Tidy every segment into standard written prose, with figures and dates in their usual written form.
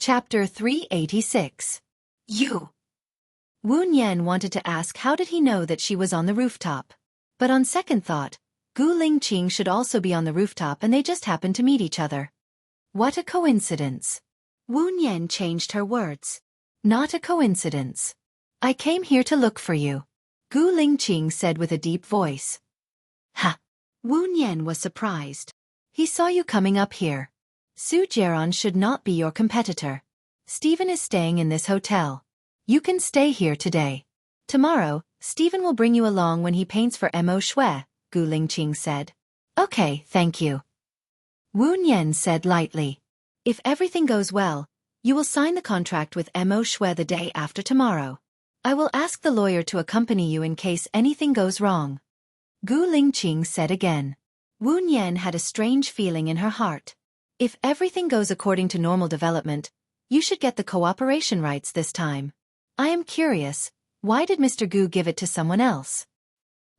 Chapter 386. You. Wu Nian wanted to ask how did he know that she was on the rooftop. But on second thought, Gu Lingqing should also be on the rooftop and they just happened to meet each other. What a coincidence. Wu Nian changed her words. Not a coincidence. I came here to look for you. Gu Lingqing said with a deep voice. Ha! Wu Nian was surprised. He saw you coming up here. Su Jiaran should not be your competitor. Stephen is staying in this hotel. You can stay here today. Tomorrow, Stephen will bring you along when he paints for Mo Shui, Gu Lingqing said. Okay, thank you. Wu Nian said lightly. If everything goes well, you will sign the contract with Mo Shui the day after tomorrow. I will ask the lawyer to accompany you in case anything goes wrong. Gu Lingqing said again. Wu Nian had a strange feeling in her heart. If everything goes according to normal development, you should get the cooperation rights this time. I am curious, why did Mr. Gu give it to someone else?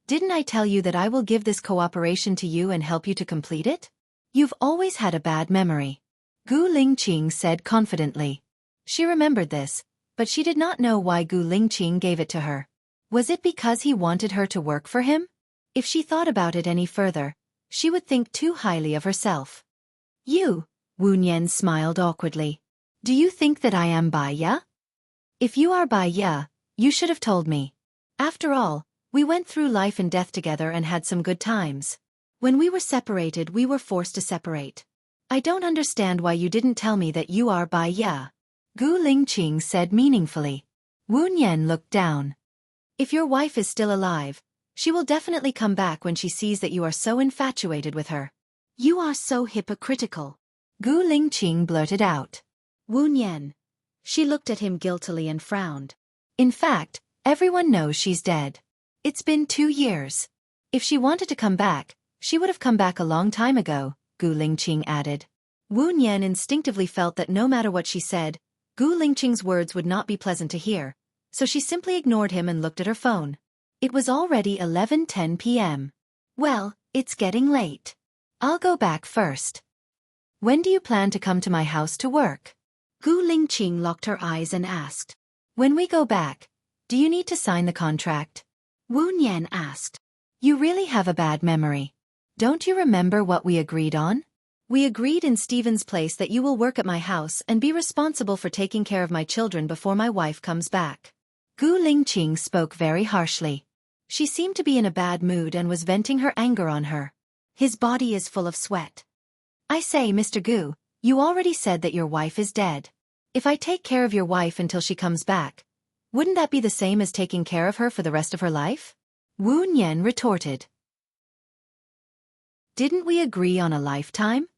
Didn't I tell you that I will give this cooperation to you and help you to complete it? You've always had a bad memory. Gu Lingqing said confidently. She remembered this, but she did not know why Gu Lingqing gave it to her. Was it because he wanted her to work for him? If she thought about it any further, she would think too highly of herself. You, Wu Nian smiled awkwardly. Do you think that I am Bai Ya? If you are Bai Ya, you should have told me. After all, we went through life and death together and had some good times. When we were separated, we were forced to separate. I don't understand why you didn't tell me that you are Bai Ya. Gu Lingqing said meaningfully. Wu Nian looked down. If your wife is still alive, she will definitely come back when she sees that you are so infatuated with her. You are so hypocritical. Gu Lingqing blurted out. Wu Nian. She looked at him guiltily and frowned. In fact, everyone knows she's dead. It's been 2 years. If she wanted to come back, she would have come back a long time ago, Gu Lingqing added. Wu Nian instinctively felt that no matter what she said, Gu Lingqing's words would not be pleasant to hear, so she simply ignored him and looked at her phone. It was already 11:10 p.m. Well, it's getting late. I'll go back first. When do you plan to come to my house to work? Gu Lingqing locked her eyes and asked. When we go back, do you need to sign the contract? Wu Nian asked. You really have a bad memory. Don't you remember what we agreed on? We agreed in Stephen's place that you will work at my house and be responsible for taking care of my children before my wife comes back. Gu Lingqing spoke very harshly. She seemed to be in a bad mood and was venting her anger on her. His body is full of sweat. I say, Mr. Gu, you already said that your wife is dead. If I take care of your wife until she comes back, wouldn't that be the same as taking care of her for the rest of her life? Wu Nian retorted. Didn't we agree on a lifetime?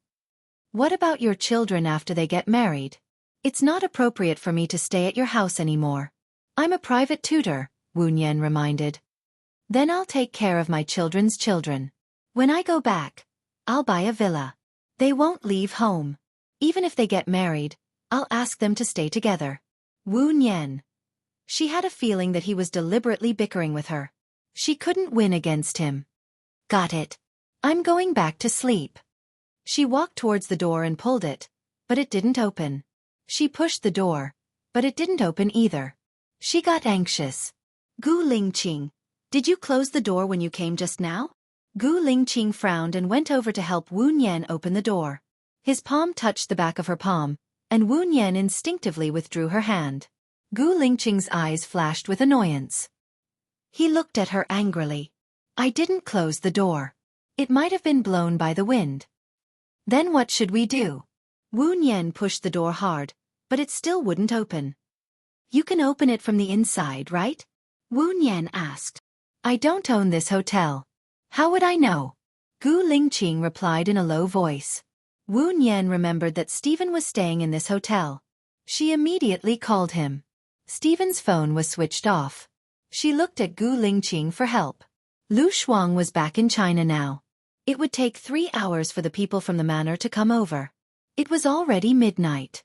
What about your children after they get married? It's not appropriate for me to stay at your house anymore. I'm a private tutor, Wu Nian reminded. Then I'll take care of my children's children. When I go back, I'll buy a villa. They won't leave home. Even if they get married, I'll ask them to stay together. Wu Nian. She had a feeling that he was deliberately bickering with her. She couldn't win against him. Got it. I'm going back to sleep. She walked towards the door and pulled it, but it didn't open. She pushed the door, but it didn't open either. She got anxious. Gu Lingqing, did you close the door when you came just now? Gu Lingqing frowned and went over to help Wu Nian open the door. His palm touched the back of her palm, and Wu Nian instinctively withdrew her hand. Gu Lingqing's eyes flashed with annoyance. He looked at her angrily. I didn't close the door. It might have been blown by the wind. Then what should we do? Wu Nian pushed the door hard, but it still wouldn't open. You can open it from the inside, right? Wu Nian asked. I don't own this hotel. How would I know? Gu Lingqing replied in a low voice. Wu Nian remembered that Stephen was staying in this hotel. She immediately called him. Stephen's phone was switched off. She looked at Gu Lingqing for help. Lu Shuang was back in China now. It would take 3 hours for the people from the manor to come over. It was already midnight.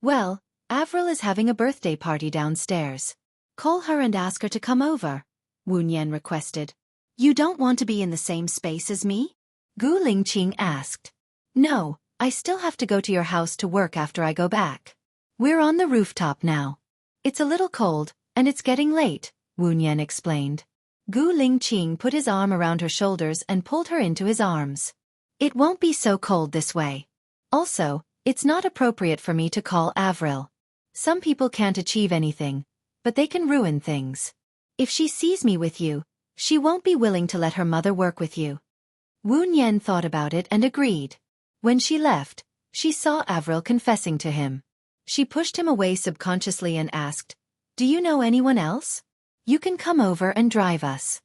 Well, Avril is having a birthday party downstairs. Call her and ask her to come over, Wu Nian requested. You don't want to be in the same space as me? Gu Lingqing asked. No, I still have to go to your house to work after I go back. We're on the rooftop now. It's a little cold, and it's getting late, Wu Nian explained. Gu Lingqing put his arm around her shoulders and pulled her into his arms. It won't be so cold this way. Also, it's not appropriate for me to call Avril. Some people can't achieve anything, but they can ruin things. If she sees me with you, she won't be willing to let her mother work with you. Wu Nian thought about it and agreed. When she left, she saw Avril confessing to him. She pushed him away subconsciously and asked, "Do you know anyone else? You can come over and drive us."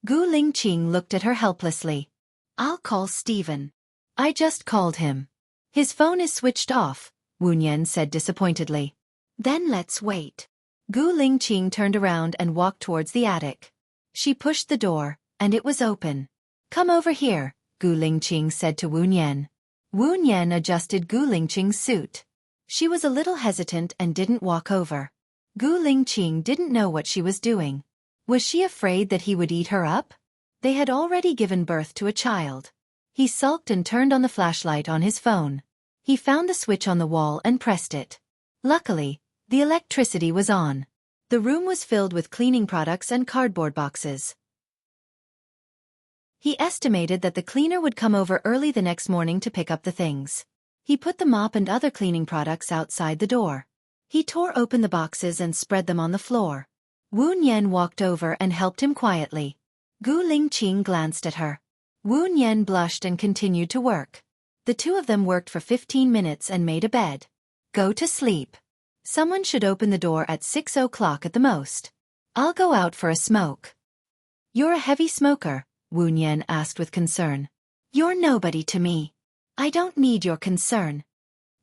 Gu Lingqing looked at her helplessly. "I'll call Steven. I just called him. His phone is switched off," Wu Nian said disappointedly. "Then let's wait." Gu Lingqing turned around and walked towards the attic. She pushed the door, and it was open. "Come over here," Gu Lingqing said to Wu Nian. Wu Nian adjusted Gu Lingqing's suit. She was a little hesitant and didn't walk over. Gu Lingqing didn't know what she was doing. Was she afraid that he would eat her up? They had already given birth to a child. He sulked and turned on the flashlight on his phone. He found the switch on the wall and pressed it. Luckily, the electricity was on. The room was filled with cleaning products and cardboard boxes. He estimated that the cleaner would come over early the next morning to pick up the things. He put the mop and other cleaning products outside the door. He tore open the boxes and spread them on the floor. Wu Nian walked over and helped him quietly. Gu Lingqing glanced at her. Wu Nian blushed and continued to work. The two of them worked for 15 minutes and made a bed. "Go to sleep. Someone should open the door at 6 o'clock at the most. I'll go out for a smoke." "You're a heavy smoker?" Wu Nian asked with concern. "You're nobody to me. I don't need your concern."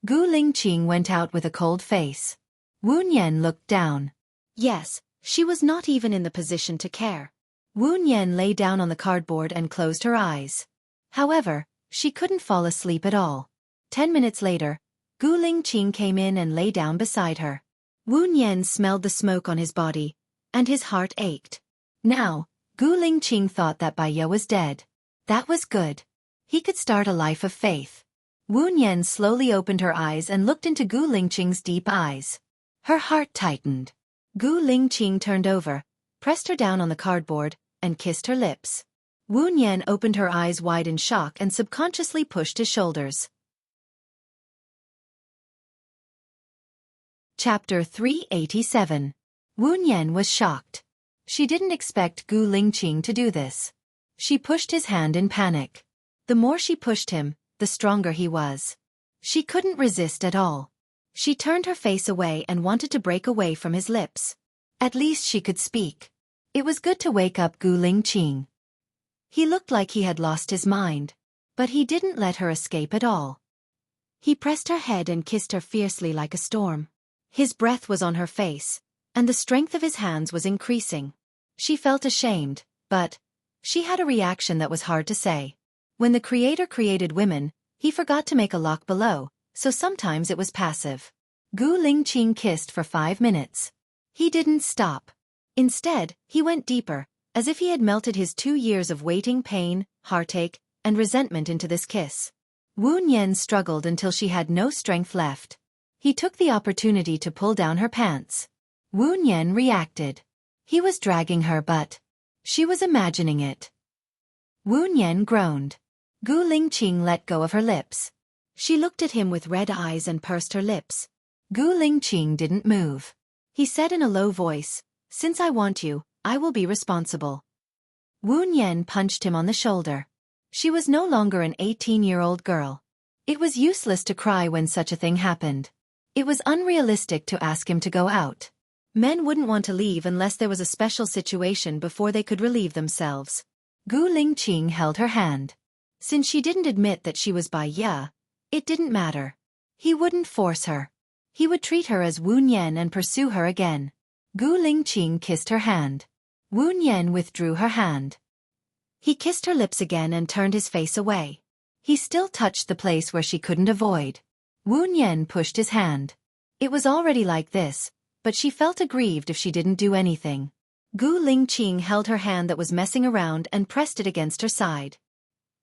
Gu Lingqing went out with a cold face. Wu Nian looked down. Yes, she was not even in the position to care. Wu Nian lay down on the cardboard and closed her eyes. However, she couldn't fall asleep at all. 10 minutes later, Gu Lingqing came in and lay down beside her. Wu Nian smelled the smoke on his body, and his heart ached. Now, Gu Lingqing thought that Bai Ye was dead. That was good. He could start a life of faith. Wu Nian slowly opened her eyes and looked into Gu Lingqing's deep eyes. Her heart tightened. Gu Lingqing turned over, pressed her down on the cardboard, and kissed her lips. Wu Nian opened her eyes wide in shock and subconsciously pushed his shoulders. Chapter 387. Wu Nian was shocked. She didn't expect Gu Lingqing to do this. She pushed his hand in panic. The more she pushed him, the stronger he was. She couldn't resist at all. She turned her face away and wanted to break away from his lips. At least she could speak. It was good to wake up Gu Lingqing. He looked like he had lost his mind, but he didn't let her escape at all. He pressed her head and kissed her fiercely like a storm. His breath was on her face, and the strength of his hands was increasing. She felt ashamed, but she had a reaction that was hard to say. When the Creator created women, he forgot to make a lock below, so sometimes it was passive. Gu Lingqing kissed for 5 minutes. He didn't stop. Instead, he went deeper, as if he had melted his 2 years of waiting pain, heartache, and resentment into this kiss. Wu Nian struggled until she had no strength left. He took the opportunity to pull down her pants. Wu Nian reacted. He was dragging her, but she was imagining it. Wu Nian groaned. Gu Lingqing let go of her lips. She looked at him with red eyes and pursed her lips. Gu Lingqing didn't move. He said in a low voice, "Since I want you, I will be responsible." Wu Nian punched him on the shoulder. She was no longer an 18-year-old girl. It was useless to cry when such a thing happened. It was unrealistic to ask him to go out. Men wouldn't want to leave unless there was a special situation before they could relieve themselves. Gu Lingqing held her hand. Since she didn't admit that she was Bai Ye, it didn't matter. He wouldn't force her. He would treat her as Wu Nian and pursue her again. Gu Lingqing kissed her hand. Wu Nian withdrew her hand. He kissed her lips again and turned his face away. He still touched the place where she couldn't avoid. Wu Nian pushed his hand. It was already like this, but she felt aggrieved if she didn't do anything. Gu Lingqing held her hand that was messing around and pressed it against her side.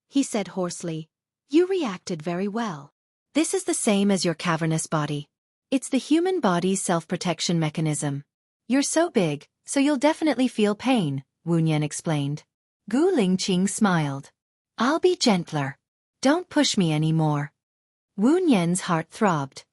He said hoarsely, "You reacted very well. This is the same as your cavernous body. It's the human body's self-protection mechanism. You're so big, so you'll definitely feel pain, Wu Nian explained. Gu Lingqing smiled. I'll be gentler. Don't push me anymore. Wu Nian's heart throbbed.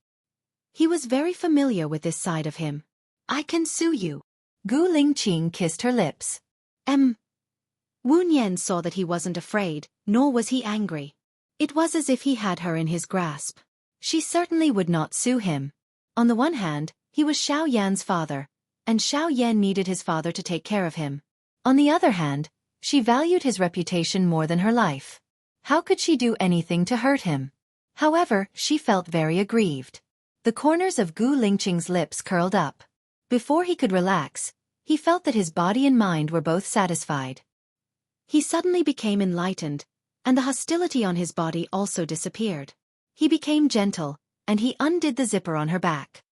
He was very familiar with this side of him. I can sue you. Gu Lingqing kissed her lips. Wu Nian saw that he wasn't afraid, nor was he angry. It was as if he had her in his grasp. She certainly would not sue him. On the one hand, he was Xiao Yan's father, and Xiao Yan needed his father to take care of him. On the other hand, she valued his reputation more than her life. How could she do anything to hurt him? However, she felt very aggrieved. The corners of Gu Lingqing's lips curled up. Before he could relax, he felt that his body and mind were both satisfied. He suddenly became enlightened, and the hostility on his body also disappeared. He became gentle, and he undid the zipper on her back.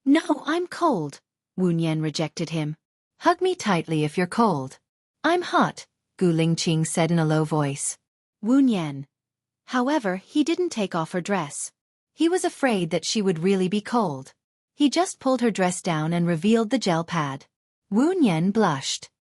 No, I'm cold, Wu Nian rejected him. Hug me tightly if you're cold. I'm hot, Gu Lingqing said in a low voice. Wu Nian. However, he didn't take off her dress. He was afraid that she would really be cold. He just pulled her dress down and revealed the gel pad. Wu Nian blushed.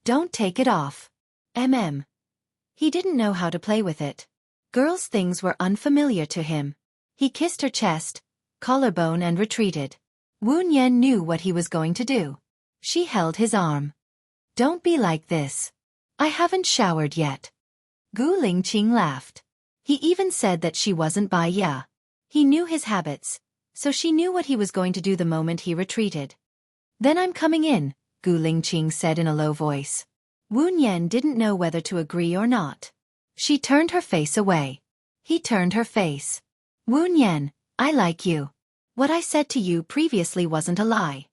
Don't take it off. He didn't know how to play with it. Girls' things were unfamiliar to him. He kissed her chest, collarbone and retreated. Wu Nian knew what he was going to do. She held his arm. Don't be like this. I haven't showered yet. Gu Lingqing laughed. He even said that she wasn't Bai Ya. He knew his habits, so she knew what he was going to do the moment he retreated. Then I'm coming in, Gu Lingqing said in a low voice. Wu Nian didn't know whether to agree or not. She turned her face away. He turned her face. Wu Nian, I like you. What I said to you previously wasn't a lie.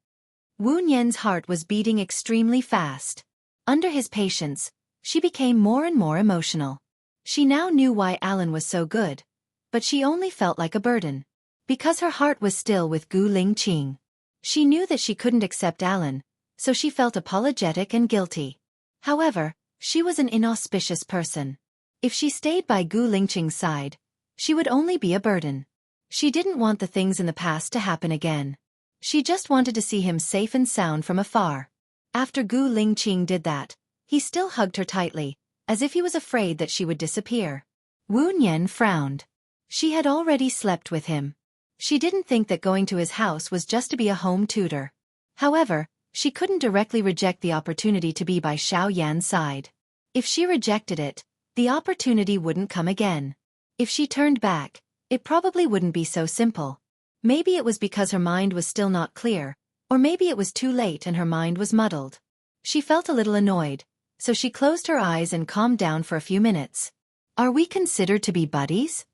Wu Nian's heart was beating extremely fast. Under his patience, she became more and more emotional. She now knew why Alan was so good, but she only felt like a burden. Because her heart was still with Gu Lingqing. She knew that she couldn't accept Alan, so she felt apologetic and guilty. However, she was an inauspicious person. If she stayed by Gu Lingqing's side, she would only be a burden. She didn't want the things in the past to happen again. She just wanted to see him safe and sound from afar. After Gu Lingqing did that, he still hugged her tightly, as if he was afraid that she would disappear. Wu Nian frowned. She had already slept with him. She didn't think that going to his house was just to be a home tutor. However, she couldn't directly reject the opportunity to be by Xiao Yan's side. If she rejected it, the opportunity wouldn't come again. If she turned back, it probably wouldn't be so simple. Maybe it was because her mind was still not clear, or maybe it was too late and her mind was muddled. She felt a little annoyed, so she closed her eyes and calmed down for a few minutes. Are we considered to be buddies?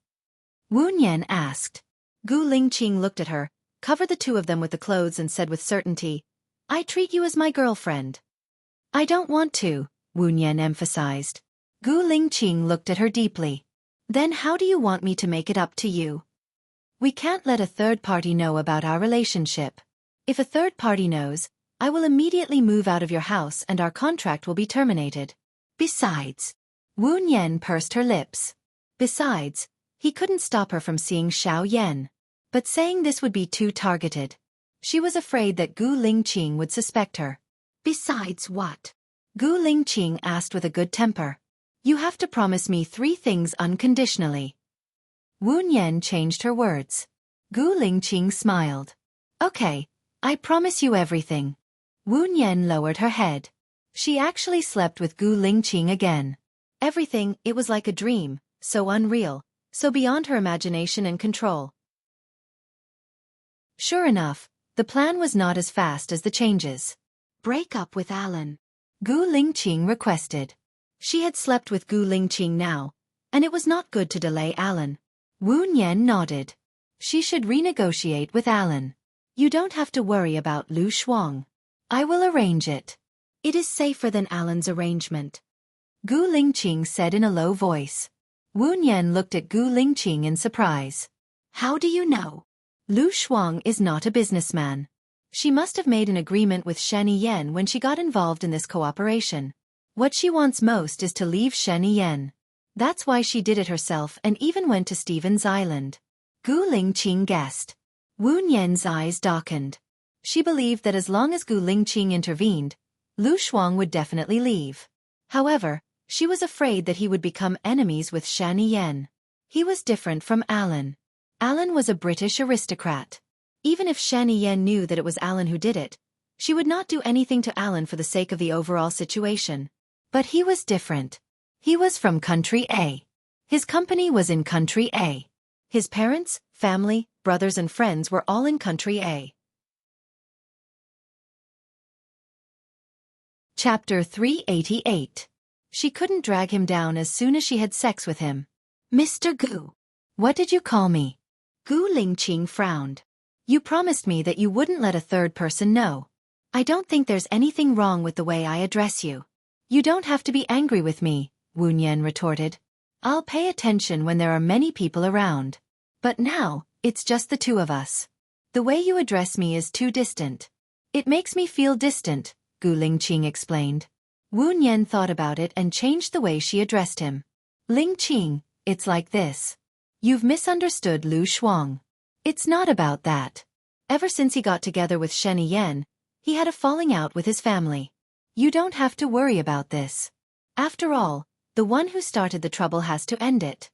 Wu Nian asked. Gu Lingqing looked at her, covered the two of them with the clothes and said with certainty, I treat you as my girlfriend. I don't want to, Wu Nian emphasized. Gu Lingqing looked at her deeply. Then how do you want me to make it up to you? We can't let a third party know about our relationship. If a third party knows, I will immediately move out of your house and our contract will be terminated. Besides, Wu Nian pursed her lips. Besides, he couldn't stop her from seeing Xiao Yan. But saying this would be too targeted. She was afraid that Gu Lingqing would suspect her. Besides what? Gu Lingqing asked with a good temper. You have to promise me 3 things unconditionally. Wu Nian changed her words. Gu Lingqing smiled. Okay, I promise you everything. Wu Nian lowered her head. She actually slept with Gu Lingqing again. Everything, it was like a dream, so unreal, so beyond her imagination and control. Sure enough, the plan was not as fast as the changes. Break up with Alan. Gu Lingqing requested. She had slept with Gu Lingqing now, and it was not good to delay Alan. Wu Nian nodded. She should renegotiate with Alan. You don't have to worry about Lu Shuang. I will arrange it. It is safer than Alan's arrangement. Gu Lingqing said in a low voice. Wu Nian looked at Gu Lingqing in surprise. How do you know? Lu Shuang is not a businessman. She must have made an agreement with Shen Yan when she got involved in this cooperation. What she wants most is to leave Shen Yan. That's why she did it herself and even went to Stephen's Island. Gu Lingqing guessed. Wu Nian's eyes darkened. She believed that as long as Gu Lingqing intervened, Lu Shuang would definitely leave. However, she was afraid that he would become enemies with Shan Yan. He was different from Alan. Alan was a British aristocrat. Even if Shan Yan knew that it was Alan who did it, she would not do anything to Alan for the sake of the overall situation. But he was different. He was from Country A. His company was in Country A. His parents, family, brothers and friends were all in Country A. Chapter 388. She couldn't drag him down as soon as she had sex with him. Mr. Gu. What did you call me? Gu Lingqing frowned. You promised me that you wouldn't let a third person know. I don't think there's anything wrong with the way I address you. You don't have to be angry with me, Wu Nian retorted. I'll pay attention when there are many people around. But now, it's just the two of us. The way you address me is too distant. It makes me feel distant, Gu Lingqing explained. Wu Nian thought about it and changed the way she addressed him. Lingqing, it's like this. You've misunderstood Lu Shuang. It's not about that. Ever since he got together with Shen Yan, he had a falling out with his family. You don't have to worry about this. After all, the one who started the trouble has to end it.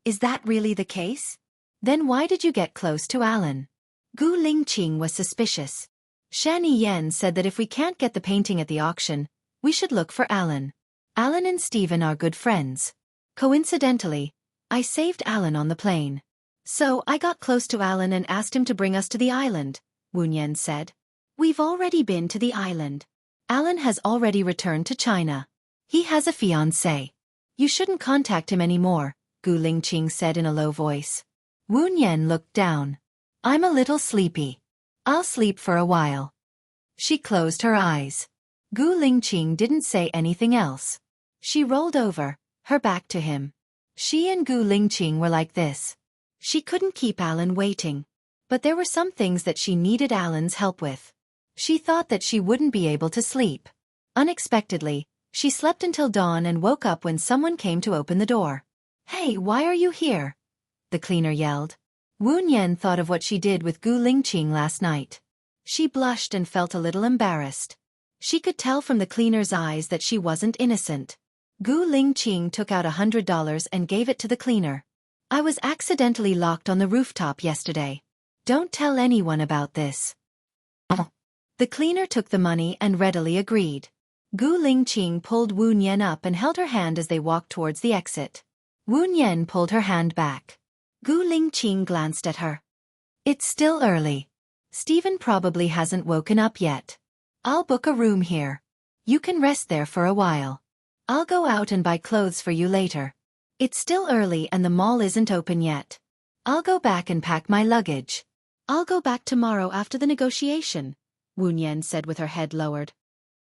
Is that really the case? Then why did you get close to Alan? Gu Lingqing was suspicious. Shan Yan said that if we can't get the painting at the auction, we should look for Alan. Alan and Stephen are good friends. Coincidentally, I saved Alan on the plane. So I got close to Alan and asked him to bring us to the island, Wu Nian said. We've already been to the island. Alan has already returned to China. He has a fiancée. You shouldn't contact him anymore, Gu Lingqing said in a low voice. Wu Nian looked down. I'm a little sleepy. I'll sleep for a while. She closed her eyes. Gu Lingqing didn't say anything else. She rolled over, her back to him. She and Gu Lingqing were like this. She couldn't keep Alan waiting. But there were some things that she needed Alan's help with. She thought that she wouldn't be able to sleep. Unexpectedly, she slept until dawn and woke up when someone came to open the door. Hey, why are you here? The cleaner yelled. Wu Nian thought of what she did with Gu Lingqing last night. She blushed and felt a little embarrassed. She could tell from the cleaner's eyes that she wasn't innocent. Gu Lingqing took out $100 and gave it to the cleaner. I was accidentally locked on the rooftop yesterday. Don't tell anyone about this. The cleaner took the money and readily agreed. Gu Lingqing pulled Wu Nian up and held her hand as they walked towards the exit. Wu Nian pulled her hand back. Gu Lingqing glanced at her. It's still early. Stephen probably hasn't woken up yet. I'll book a room here. You can rest there for a while. I'll go out and buy clothes for you later. It's still early and the mall isn't open yet. I'll go back and pack my luggage. I'll go back tomorrow after the negotiation, Wu Nian said with her head lowered.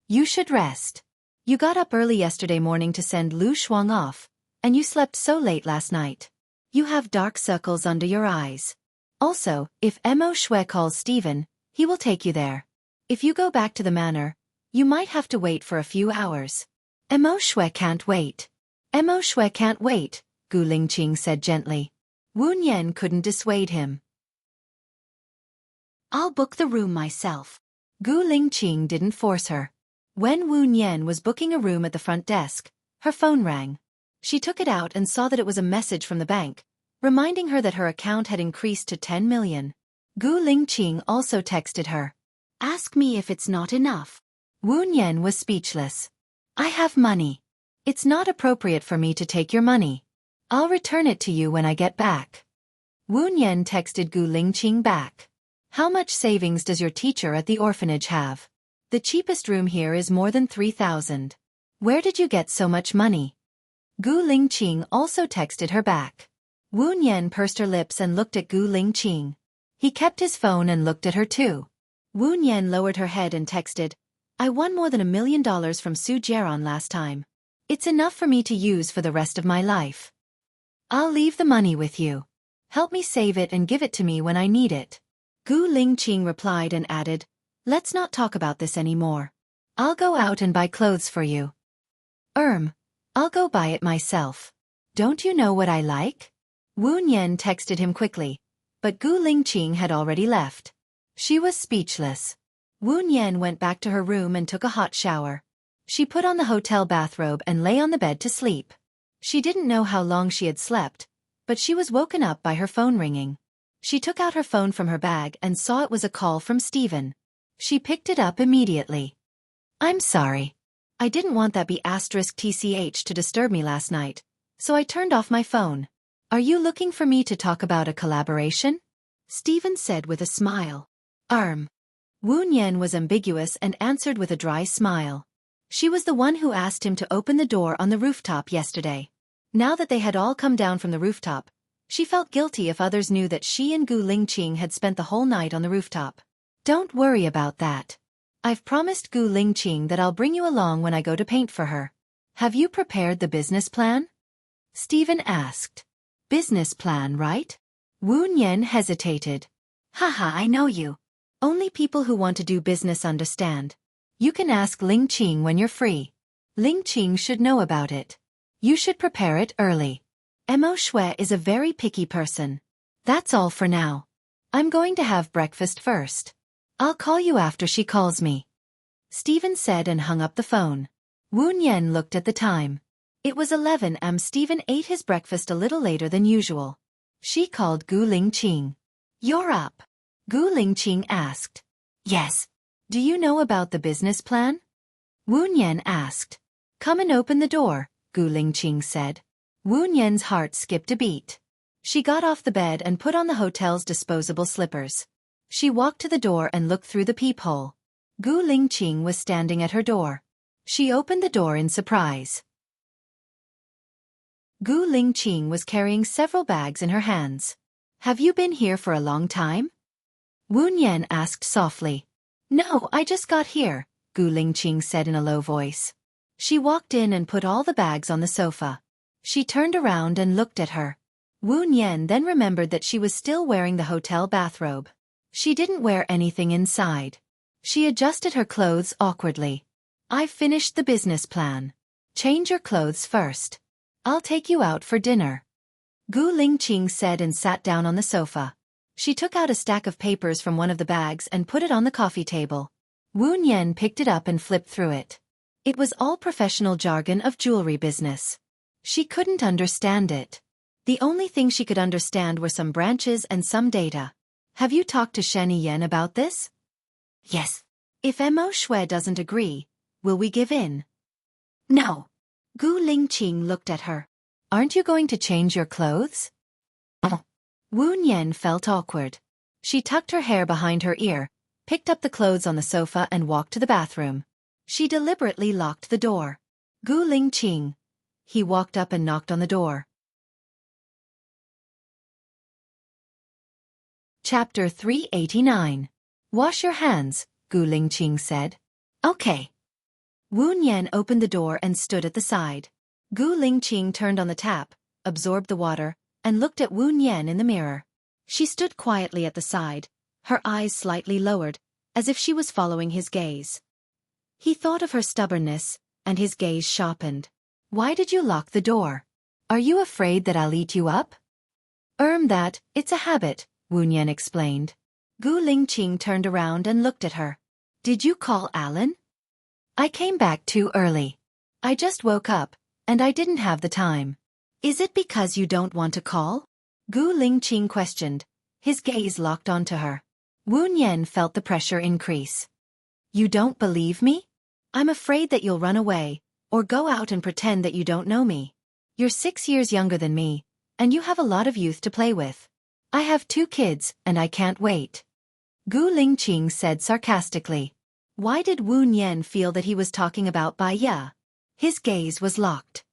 You should rest. You got up early yesterday morning to send Lu Shuang off, and you slept so late last night. You have dark circles under your eyes. Also, if Mo Shui calls Stephen, he will take you there. If you go back to the manor, you might have to wait for a few hours. Mo Shui can't wait. Mo Shui can't wait, Gu Lingqing said gently. Wu Nian couldn't dissuade him. I'll book the room myself. Gu Lingqing didn't force her. When Wu Nian was booking a room at the front desk, her phone rang. She took it out and saw that it was a message from the bank, reminding her that her account had increased to 10 million. Gu Lingqing also texted her. Ask me if it's not enough. Wu Nian was speechless. I have money. It's not appropriate for me to take your money. I'll return it to you when I get back. Wu Nian texted Gu Lingqing back. How much savings does your teacher at the orphanage have? The cheapest room here is more than 3,000. Where did you get so much money? Gu Lingqing also texted her back. Wu Nian pursed her lips and looked at Gu Lingqing. He kept his phone and looked at her too. Wu Nian lowered her head and texted, I won more than $1 million from Su Jiaran last time. It's enough for me to use for the rest of my life. I'll leave the money with you. Help me save it and give it to me when I need it. Gu Lingqing replied and added, Let's not talk about this anymore. I'll go out and buy clothes for you. I'll go buy it myself. Don't you know what I like? Wu Nian texted him quickly. But Gu Lingqing had already left. She was speechless. Wu Nian went back to her room and took a hot shower. She put on the hotel bathrobe and lay on the bed to sleep. She didn't know how long she had slept, but she was woken up by her phone ringing. She took out her phone from her bag and saw it was a call from Stephen. She picked it up immediately. "I'm sorry. I didn't want that B*TCH to disturb me last night, so I turned off my phone. Are you looking for me to talk about a collaboration?" Stephen said with a smile. Wu Nian was ambiguous and answered with a dry smile. She was the one who asked him to open the door on the rooftop yesterday. Now that they had all come down from the rooftop, she felt guilty if others knew that she and Gu Lingqing had spent the whole night on the rooftop. "Don't worry about that. I've promised Gu Lingqing that I'll bring you along when I go to paint for her. Have you prepared the business plan?" Stephen asked. "Business plan, right?" Wu Nian hesitated. "Haha, I know you. Only people who want to do business understand. You can ask Lingqing when you're free. Lingqing should know about it. You should prepare it early. Mo Shui is a very picky person. That's all for now. I'm going to have breakfast first. I'll call you after she calls me," Stephen said and hung up the phone. Wu Nian looked at the time. It was 11 am. Stephen ate his breakfast a little later than usual. She called Gu Lingqing. "You're up?" Gu Lingqing asked. "Yes. Do you know about the business plan?" Wu Nian asked. "Come and open the door," Gu Lingqing said. Wu Nian's heart skipped a beat. She got off the bed and put on the hotel's disposable slippers. She walked to the door and looked through the peephole. Gu Lingqing was standing at her door. She opened the door in surprise. Gu Lingqing was carrying several bags in her hands. "Have you been here for a long time?" Wu Nian asked softly. "No, I just got here," Gu Lingqing said in a low voice. She walked in and put all the bags on the sofa. She turned around and looked at her. Wu Nian then remembered that she was still wearing the hotel bathrobe. She didn't wear anything inside. She adjusted her clothes awkwardly. "I've finished the business plan. Change your clothes first. I'll take you out for dinner," Gu Lingqing said and sat down on the sofa. She took out a stack of papers from one of the bags and put it on the coffee table. Wu Nian picked it up and flipped through it. It was all professional jargon of jewelry business. She couldn't understand it. The only thing she could understand were some branches and some data. "Have you talked to Shen Yan about this?" "Yes." "If Mo Shui doesn't agree, will we give in?" "No." Gu Lingqing looked at her. "Aren't you going to change your clothes?" Wu Nian felt awkward. She tucked her hair behind her ear, picked up the clothes on the sofa and walked to the bathroom. She deliberately locked the door. "Gu Lingqing." He walked up and knocked on the door. Chapter 389. "Wash your hands," Gu Lingqing said. "Okay." Wu Nian opened the door and stood at the side. Gu Lingqing turned on the tap, absorbed the water, and looked at Wu Nian in the mirror. She stood quietly at the side, her eyes slightly lowered, as if she was following his gaze. He thought of her stubbornness, and his gaze sharpened. "Why did you lock the door? Are you afraid that I'll eat you up?" It's a habit," Wu Nian explained. Gu Lingqing turned around and looked at her. "Did you call Alan?" "I came back too early. I just woke up, and I didn't have the time." "Is it because you don't want to call?" Gu Lingqing questioned, his gaze locked onto her. Wu Nian felt the pressure increase. "You don't believe me? I'm afraid that you'll run away, or go out and pretend that you don't know me. You're 6 years younger than me, and you have a lot of youth to play with. I have 2 kids, and I can't wait," Gu Lingqing said sarcastically. Why did Wu Nian feel that he was talking about Bai Ya? His gaze was locked.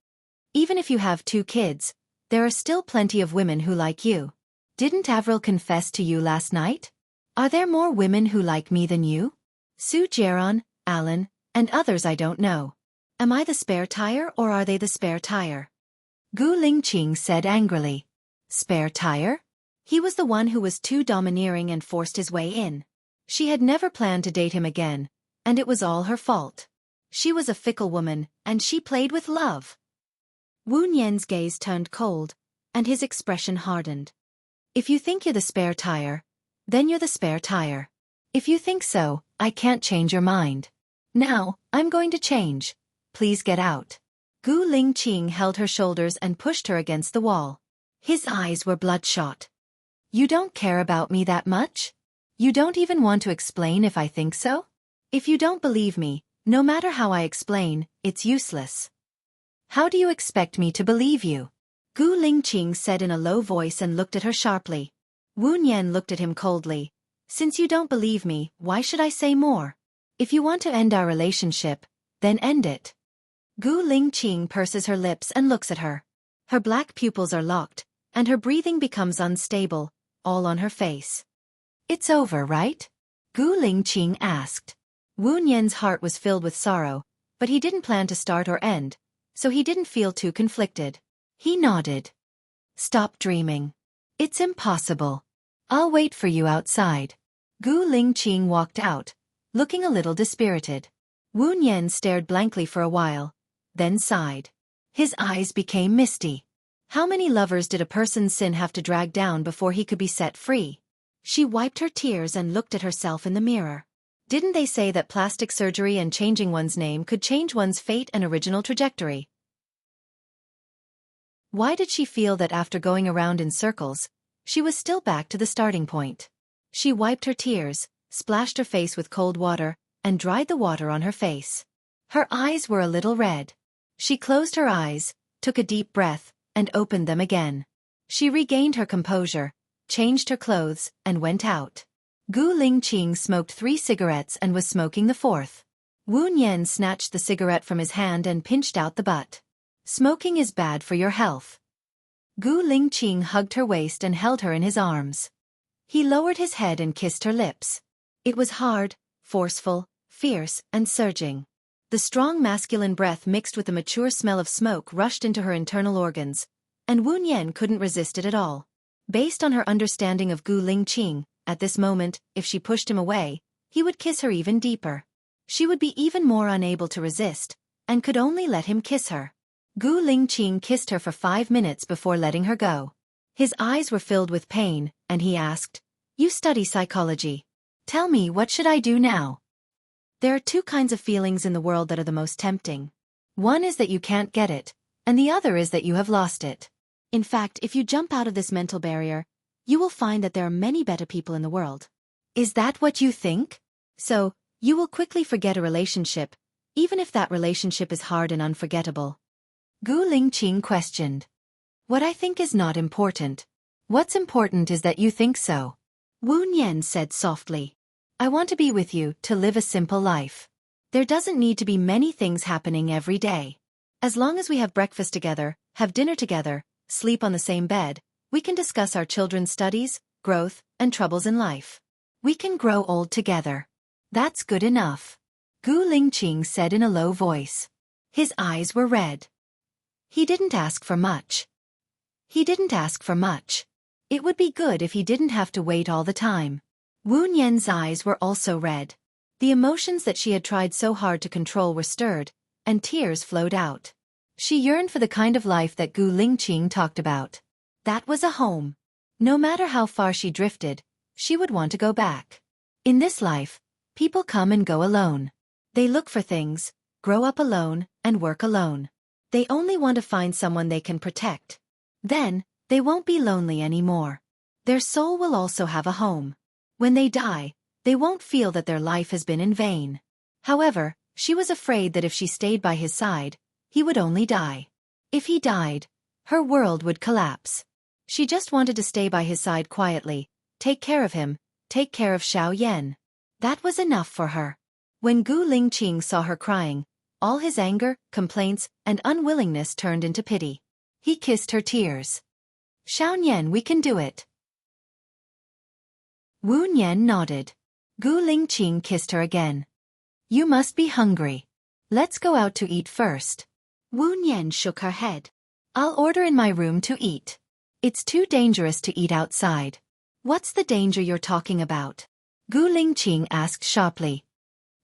"Even if you have 2 kids, there are still plenty of women who like you. Didn't Avril confess to you last night? Are there more women who like me than you? Su Jian, Alan, and others I don't know. Am I the spare tire or are they the spare tire?" Gu Lingqing said angrily. Spare tire? He was the one who was too domineering and forced his way in. She had never planned to date him again, and it was all her fault. She was a fickle woman, and she played with love. Wu Nian's gaze turned cold, and his expression hardened. If you think you're the spare tire, then you're the spare tire. If you think so, I can't change your mind. Now, I'm going to change. Please get out. Gu Lingqing held her shoulders and pushed her against the wall. His eyes were bloodshot. You don't care about me that much? You don't even want to explain if I think so? If you don't believe me, no matter how I explain, it's useless. How do you expect me to believe you? Gu Lingqing said in a low voice and looked at her sharply. Wu Nian looked at him coldly. Since you don't believe me, why should I say more? If you want to end our relationship, then end it. Gu Lingqing purses her lips and looks at her. Her black pupils are locked, and her breathing becomes unstable, all on her face. It's over, right? Gu Lingqing asked. Wu Nian's heart was filled with sorrow, but he didn't plan to start or end, so he didn't feel too conflicted. He nodded. Stop dreaming. It's impossible. I'll wait for you outside. Gu Lingqing walked out, looking a little dispirited. Wu Nian stared blankly for a while, then sighed. His eyes became misty. How many lovers did a person's sin have to drag down before he could be set free? She wiped her tears and looked at herself in the mirror. Didn't they say that plastic surgery and changing one's name could change one's fate and original trajectory? Why did she feel that after going around in circles, she was still back to the starting point? She wiped her tears, splashed her face with cold water, and dried the water on her face. Her eyes were a little red. She closed her eyes, took a deep breath, and opened them again. She regained her composure, changed her clothes, and went out. Gu Lingqing smoked 3 cigarettes and was smoking the 4th. Wu Nian snatched the cigarette from his hand and pinched out the butt. Smoking is bad for your health. Gu Lingqing hugged her waist and held her in his arms. He lowered his head and kissed her lips. It was hard, forceful, fierce, and surging. The strong masculine breath mixed with the mature smell of smoke rushed into her internal organs, and Wu Nian couldn't resist it at all. Based on her understanding of Gu Lingqing, at this moment, if she pushed him away, he would kiss her even deeper. She would be even more unable to resist, and could only let him kiss her. Gu Lingqing kissed her for 5 minutes before letting her go. His eyes were filled with pain, and he asked, "You study psychology. Tell me, what should I do now?" There are 2 kinds of feelings in the world that are the most tempting. One is that you can't get it, and the other is that you have lost it. In fact, if you jump out of this mental barrier, you will find that there are many better people in the world. Is that what you think? So, you will quickly forget a relationship, even if that relationship is hard and unforgettable. Gu Lingqing questioned. What I think is not important. What's important is that you think so. Wu Nian said softly. I want to be with you, to live a simple life. There doesn't need to be many things happening every day. As long as we have breakfast together, have dinner together, sleep on the same bed, we can discuss our children's studies, growth, and troubles in life. We can grow old together. That's good enough. Gu Lingqing said in a low voice. His eyes were red. He didn't ask for much. He didn't ask for much. It would be good if he didn't have to wait all the time. Wu Nian's eyes were also red. The emotions that she had tried so hard to control were stirred, and tears flowed out. She yearned for the kind of life that Gu Lingqing talked about. That was a home. No matter how far she drifted, she would want to go back. In this life, people come and go alone. They look for things, grow up alone, and work alone. They only want to find someone they can protect. Then, they won't be lonely anymore. Their soul will also have a home. When they die, they won't feel that their life has been in vain. However, she was afraid that if she stayed by his side, he would only die. If he died, her world would collapse. She just wanted to stay by his side quietly, take care of him, take care of Xiao Yan. That was enough for her. When Gu Lingqing saw her crying, all his anger, complaints, and unwillingness turned into pity. He kissed her tears. Xiao Yan, we can do it. Wu Nian nodded. Gu Lingqing kissed her again. You must be hungry. Let's go out to eat first. Wu Nian shook her head. I'll order in my room to eat. It's too dangerous to eat outside. What's the danger you're talking about? Gu Lingqing asked sharply.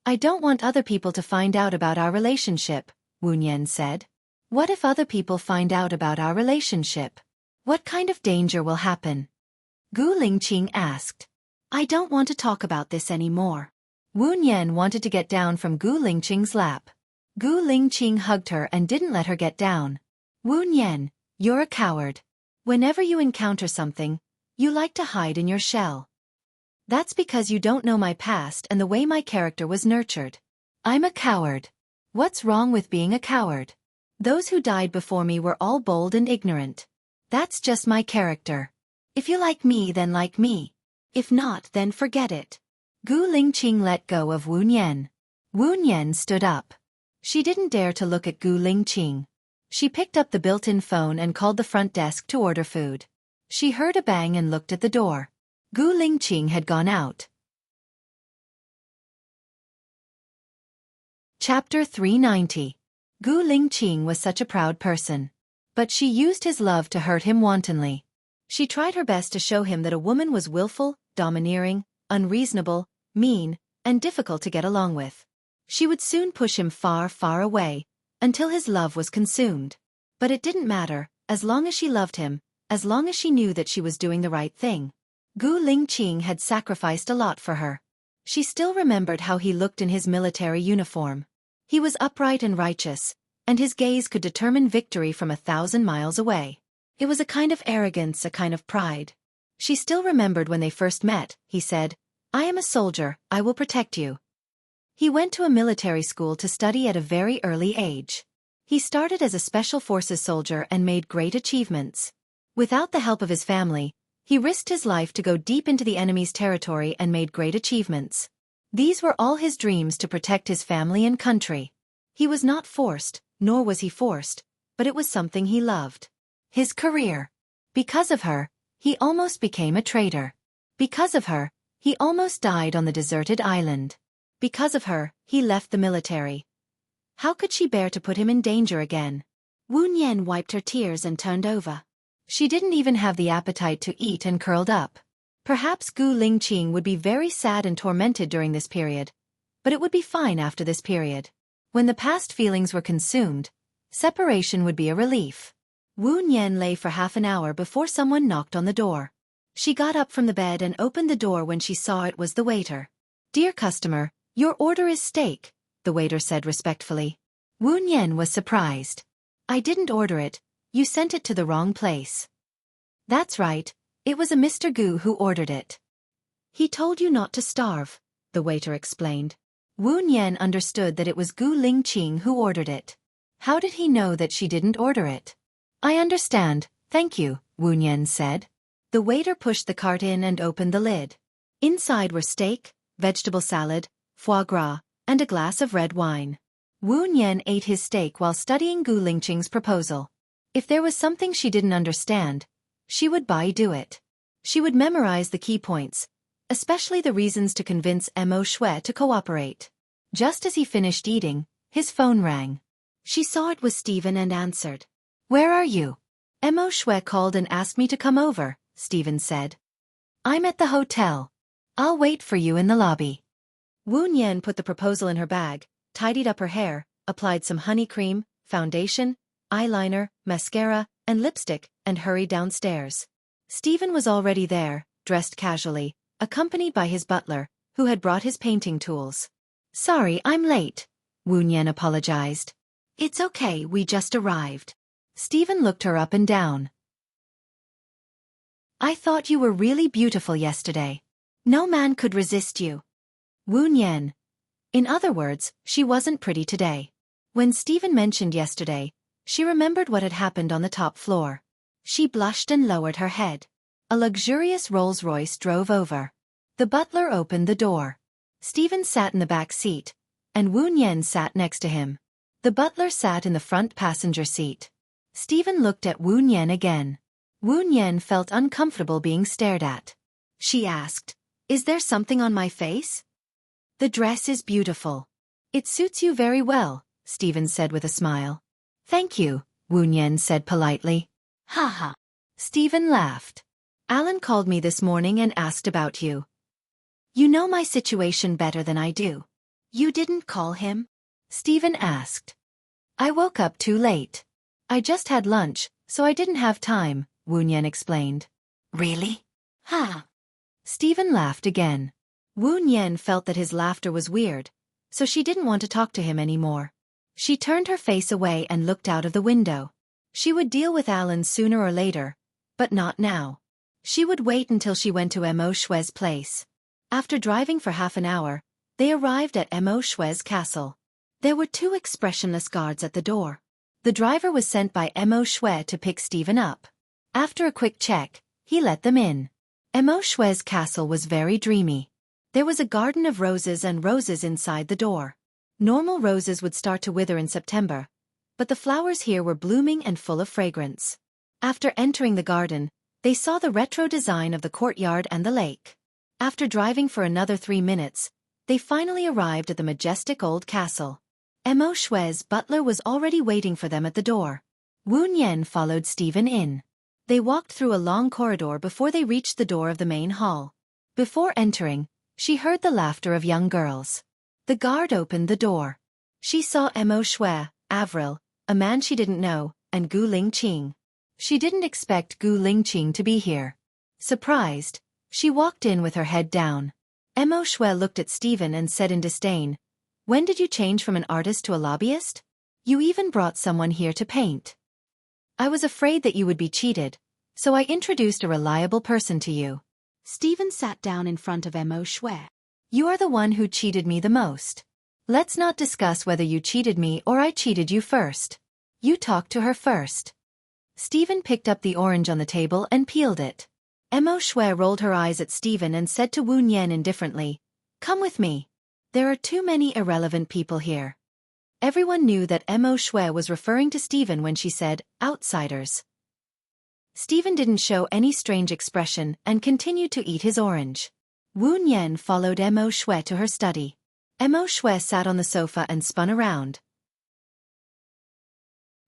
I don't want other people to find out about our relationship, Wu Nian said. What if other people find out about our relationship? What kind of danger will happen? Gu Lingqing asked. I don't want to talk about this anymore. Wu Nian wanted to get down from Gu Lingqing's lap. Gu Lingqing hugged her and didn't let her get down. Wu Nian, you're a coward. Whenever you encounter something, you like to hide in your shell. That's because you don't know my past and the way my character was nurtured. I'm a coward. What's wrong with being a coward? Those who died before me were all bold and ignorant. That's just my character. If you like me, then like me. If not, then forget it. Gu Lingqing let go of Wu Nian. Wu Nian stood up. She didn't dare to look at Gu Lingqing. She picked up the built-in phone and called the front desk to order food. She heard a bang and looked at the door. Gu Lingqing had gone out. Chapter 390. Gu Lingqing was such a proud person. But she used his love to hurt him wantonly. She tried her best to show him that a woman was willful, domineering, unreasonable, mean, and difficult to get along with. She would soon push him far, far away, until his love was consumed. But it didn't matter, as long as she loved him, as long as she knew that she was doing the right thing. Gu Lingqing had sacrificed a lot for her. She still remembered how he looked in his military uniform. He was upright and righteous, and his gaze could determine victory from 1,000 miles away. It was a kind of arrogance, a kind of pride. She still remembered when they first met. He said, I am a soldier, I will protect you. He went to a military school to study at a very early age. He started as a special forces soldier and made great achievements. Without the help of his family, he risked his life to go deep into the enemy's territory and made great achievements. These were all his dreams, to protect his family and country. He was not forced, nor was he forced, but it was something he loved. His career. Because of her, he almost became a traitor. Because of her, he almost died on the deserted island. Because of her, he left the military. How could she bear to put him in danger again? Wu Nian wiped her tears and turned over. She didn't even have the appetite to eat and curled up. Perhaps Gu Lingqing would be very sad and tormented during this period, but it would be fine after this period. When the past feelings were consumed, separation would be a relief. Wu Nian lay for half an hour before someone knocked on the door. She got up from the bed and opened the door when she saw it was the waiter. Dear customer, your order is steak, the waiter said respectfully. Wu Nian was surprised. I didn't order it, you sent it to the wrong place. That's right, it was a Mr. Gu who ordered it. He told you not to starve, the waiter explained. Wu Nian understood that it was Gu Lingqing who ordered it. How did he know that she didn't order it? I understand, thank you, Wu Nian said. The waiter pushed the cart in and opened the lid. Inside were steak, vegetable salad, foie gras, and a glass of red wine. Wu Nian ate his steak while studying Gu Lingqing's proposal. If there was something she didn't understand, she would do it. She would memorize the key points, especially the reasons to convince Mo Shui to cooperate. Just as he finished eating, his phone rang. She saw it was Stephen and answered. Where are you? Mo Shui called and asked me to come over, Stephen said. I'm at the hotel. I'll wait for you in the lobby. Wu Nian put the proposal in her bag, tidied up her hair, applied some honey cream, foundation, eyeliner, mascara, and lipstick, and hurried downstairs. Stephen was already there, dressed casually, accompanied by his butler, who had brought his painting tools. Sorry, I'm late, Wu Nian apologized. It's okay, we just arrived. Stephen looked her up and down. I thought you were really beautiful yesterday. No man could resist you. Wu Nian. In other words, she wasn't pretty today. When Stephen mentioned yesterday, she remembered what had happened on the top floor. She blushed and lowered her head. A luxurious Rolls-Royce drove over. The butler opened the door. Stephen sat in the back seat, and Wu Nian sat next to him. The butler sat in the front passenger seat. Stephen looked at Wu Nian again. Wu Nian felt uncomfortable being stared at. She asked, Is there something on my face? The dress is beautiful. It suits you very well, Stephen said with a smile. Thank you, Wu Nian said politely. Ha ha. Stephen laughed. Alan called me this morning and asked about you. You know my situation better than I do. You didn't call him? Stephen asked. I woke up too late. I just had lunch, so I didn't have time, Wu Nian explained. Really? Ha! Stephen laughed again. Wu Nian felt that his laughter was weird, so she didn't want to talk to him anymore. She turned her face away and looked out of the window. She would deal with Alan sooner or later, but not now. She would wait until she went to Mo Shui's place. After driving for half an hour, they arrived at Mo Shui's castle. There were 2 expressionless guards at the door. The driver was sent by Mo Shui to pick Stephen up. After a quick check, he let them in. Mo Shui's castle was very dreamy. There was a garden of roses and roses inside the door. Normal roses would start to wither in September, but the flowers here were blooming and full of fragrance. After entering the garden, they saw the retro design of the courtyard and the lake. After driving for another 3 minutes, they finally arrived at the majestic old castle. Mo Shui's butler was already waiting for them at the door. Wu Nian followed Stephen in. They walked through a long corridor before they reached the door of the main hall. Before entering, she heard the laughter of young girls. The guard opened the door. She saw Mo Shui, Avril, a man she didn't know, and Gu Lingqing. She didn't expect Gu Lingqing to be here. Surprised, she walked in with her head down. Mo Shui looked at Stephen and said in disdain, "When did you change from an artist to a lobbyist? You even brought someone here to paint." "I was afraid that you would be cheated, so I introduced a reliable person to you." Stephen sat down in front of Mo Shui. "You are the one who cheated me the most. Let's not discuss whether you cheated me or I cheated you first. You talk to her first." Stephen picked up the orange on the table and peeled it. Mo Shui rolled her eyes at Stephen and said to Wu Nian indifferently, "Come with me. There are too many irrelevant people here." Everyone knew that Mo Shui was referring to Stephen when she said, "outsiders." Stephen didn't show any strange expression and continued to eat his orange. Wu Nian followed Mo Shui to her study. Mo Shui sat on the sofa and spun around.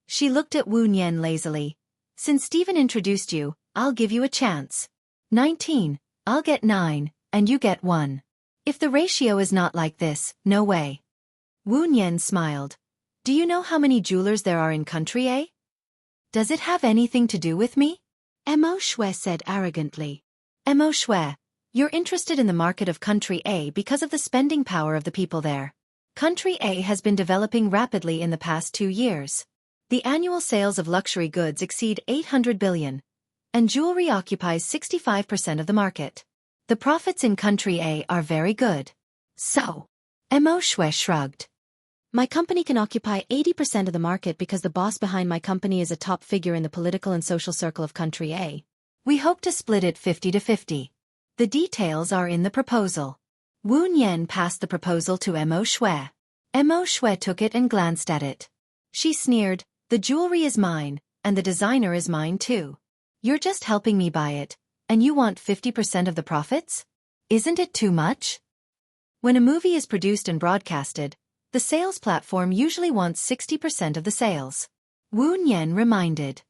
She looked at Wu Nian lazily. "Since Stephen introduced you, I'll give you a chance. 19, I'll get 9, and you get 1. If the ratio is not like this, no way." Wu Nian smiled. "Do you know how many jewelers there are in country A? Does it have anything to do with me?" Mo Shui said arrogantly. "Mo Shui, you're interested in the market of country A because of the spending power of the people there. Country A has been developing rapidly in the past 2 years. The annual sales of luxury goods exceed 800 billion, and jewelry occupies 65% of the market. The profits in country A are very good." "So?" Mo Shui shrugged. "My company can occupy 80% of the market because the boss behind my company is a top figure in the political and social circle of country A. We hope to split it 50-50. The details are in the proposal." Wu Nian passed the proposal to Mo Shui. Mo Shui took it and glanced at it. She sneered, "The jewelry is mine, and the designer is mine too. You're just helping me buy it, and you want 50% of the profits? Isn't it too much?" When a movie is produced and broadcasted, the sales platform usually wants 60% of the sales. Wu Nian reminded.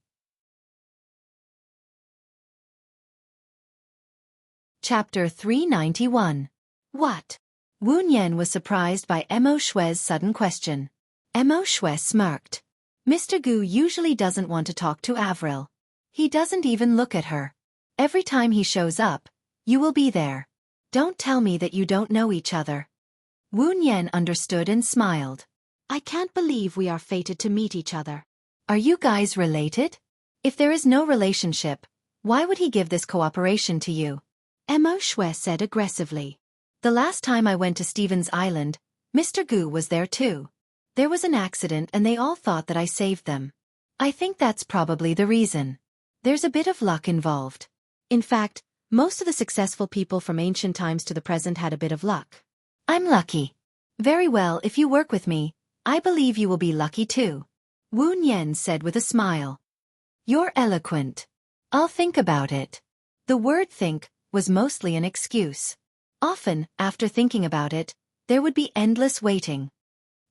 Chapter 391. What? Wu Nian was surprised by Mo Shui's sudden question. Mo Shui smirked. Mr. Gu usually doesn't want to talk to Avril. He doesn't even look at her. Every time he shows up, "You will be there. Don't tell me that you don't know each other." Wu Nian understood and smiled. "I can't believe we are fated to meet each other. Are you guys related? If there is no relationship, why would he give this cooperation to you?" Mo Shui said aggressively. "The last time I went to Stephen's Island, Mr. Gu was there too. There was an accident and they all thought that I saved them. I think that's probably the reason. There's a bit of luck involved. In fact, most of the successful people from ancient times to the present had a bit of luck. I'm lucky. Very well, if you work with me, I believe you will be lucky too." Wu Nian said with a smile. "You're eloquent. I'll think about it." The word think was mostly an excuse. Often, after thinking about it, there would be endless waiting.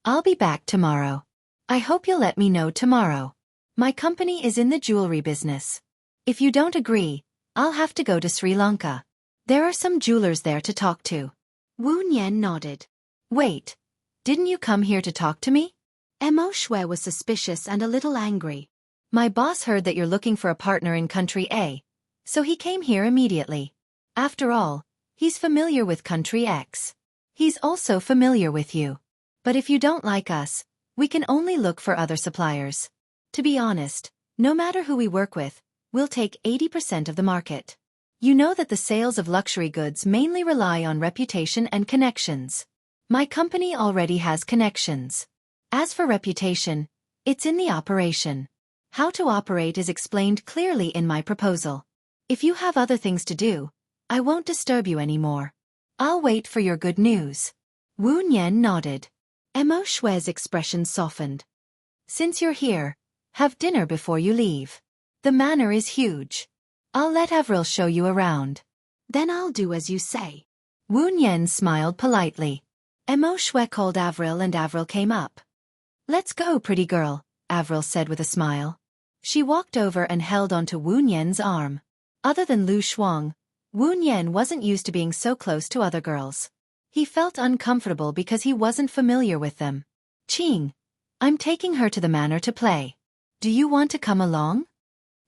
"I'll be back tomorrow. I hope you'll let me know tomorrow. My company is in the jewelry business. If you don't agree, I'll have to go to Sri Lanka. There are some jewelers there to talk to." Wu Nian nodded. "Wait, didn't you come here to talk to me?" Mo Shui was suspicious and a little angry. "My boss heard that you're looking for a partner in country A, so he came here immediately. After all, he's familiar with country X. He's also familiar with you. But if you don't like us, we can only look for other suppliers. To be honest, no matter who we work with, we'll take 80% of the market. You know that the sales of luxury goods mainly rely on reputation and connections. My company already has connections. As for reputation, it's in the operation. How to operate is explained clearly in my proposal. If you have other things to do, I won't disturb you anymore. I'll wait for your good news. Wu Nian nodded. Mo Shui's expression softened. Since you're here, have dinner before you leave. The manor is huge. I'll let Avril show you around. Then I'll do as you say. Wu Nian smiled politely. Mo Shui called Avril and Avril came up. Let's go, pretty girl, Avril said with a smile. She walked over and held onto Wu Nian's arm. Other than Lu Shuang, Wu Nian wasn't used to being so close to other girls. He felt uncomfortable because he wasn't familiar with them. Qing, I'm taking her to the manor to play. Do you want to come along?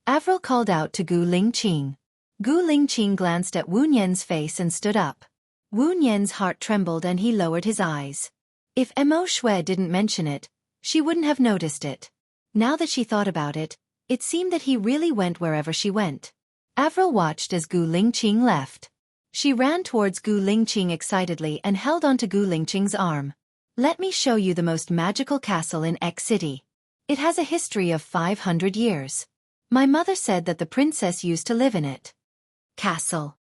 Avril called out to Gu Lingqing. Gu Lingqing glanced at Wu Nian's face and stood up. Wu Nian's heart trembled and he lowered his eyes. If Mo Shui didn't mention it, she wouldn't have noticed it. Now that she thought about it, it seemed that he really went wherever she went. Avril watched as Gu Lingqing left. She ran towards Gu Lingqing excitedly and held onto Gu Lingqing's arm. Let me show you the most magical castle in X City. It has a history of 500 years. My mother said that the princess used to live in it. Castle.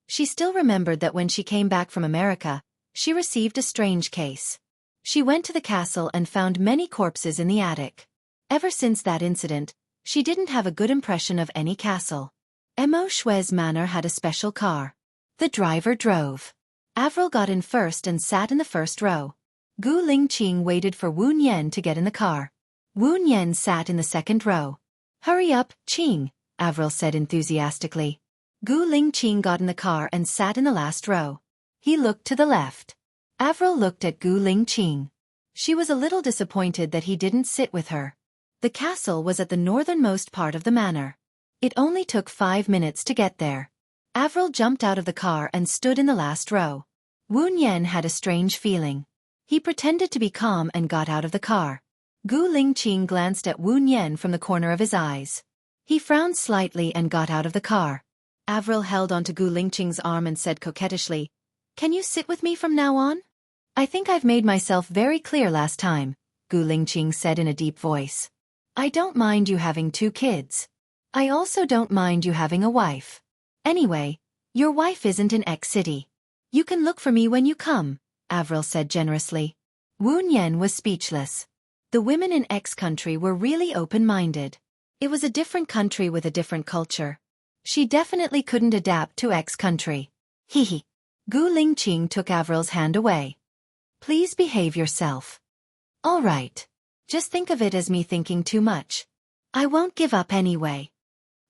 She still remembered that when she came back from America, she received a strange case. She went to the castle and found many corpses in the attic. Ever since that incident, she didn't have a good impression of any castle. Mo Shui's manor had a special car. The driver drove. Avril got in first and sat in the first row. Gu Lingqing waited for Wu Nian to get in the car. Wu Nian sat in the second row. Hurry up, Qing, Avril said enthusiastically. Gu Lingqing got in the car and sat in the last row. He looked to the left. Avril looked at Gu Lingqing. She was a little disappointed that he didn't sit with her. The castle was at the northernmost part of the manor. It only took 5 minutes to get there. Avril jumped out of the car and stood in the last row. Wu Nian had a strange feeling. He pretended to be calm and got out of the car. Gu Lingqing glanced at Wu Nian from the corner of his eyes. He frowned slightly and got out of the car. Avril held onto Gu Lingqing's arm and said coquettishly, "Can you sit with me from now on?" "I think I've made myself very clear last time," Gu Lingqing said in a deep voice. "I don't mind you having 2 kids. I also don't mind you having a wife. Anyway, your wife isn't in X City. You can look for me when you come," Avril said generously. Wu Nian was speechless. The women in X country were really open-minded. It was a different country with a different culture. She definitely couldn't adapt to X country. Hee. Gu Lingqing took Avril's hand away. "Please behave yourself." "All right. Just think of it as me thinking too much. I won't give up anyway."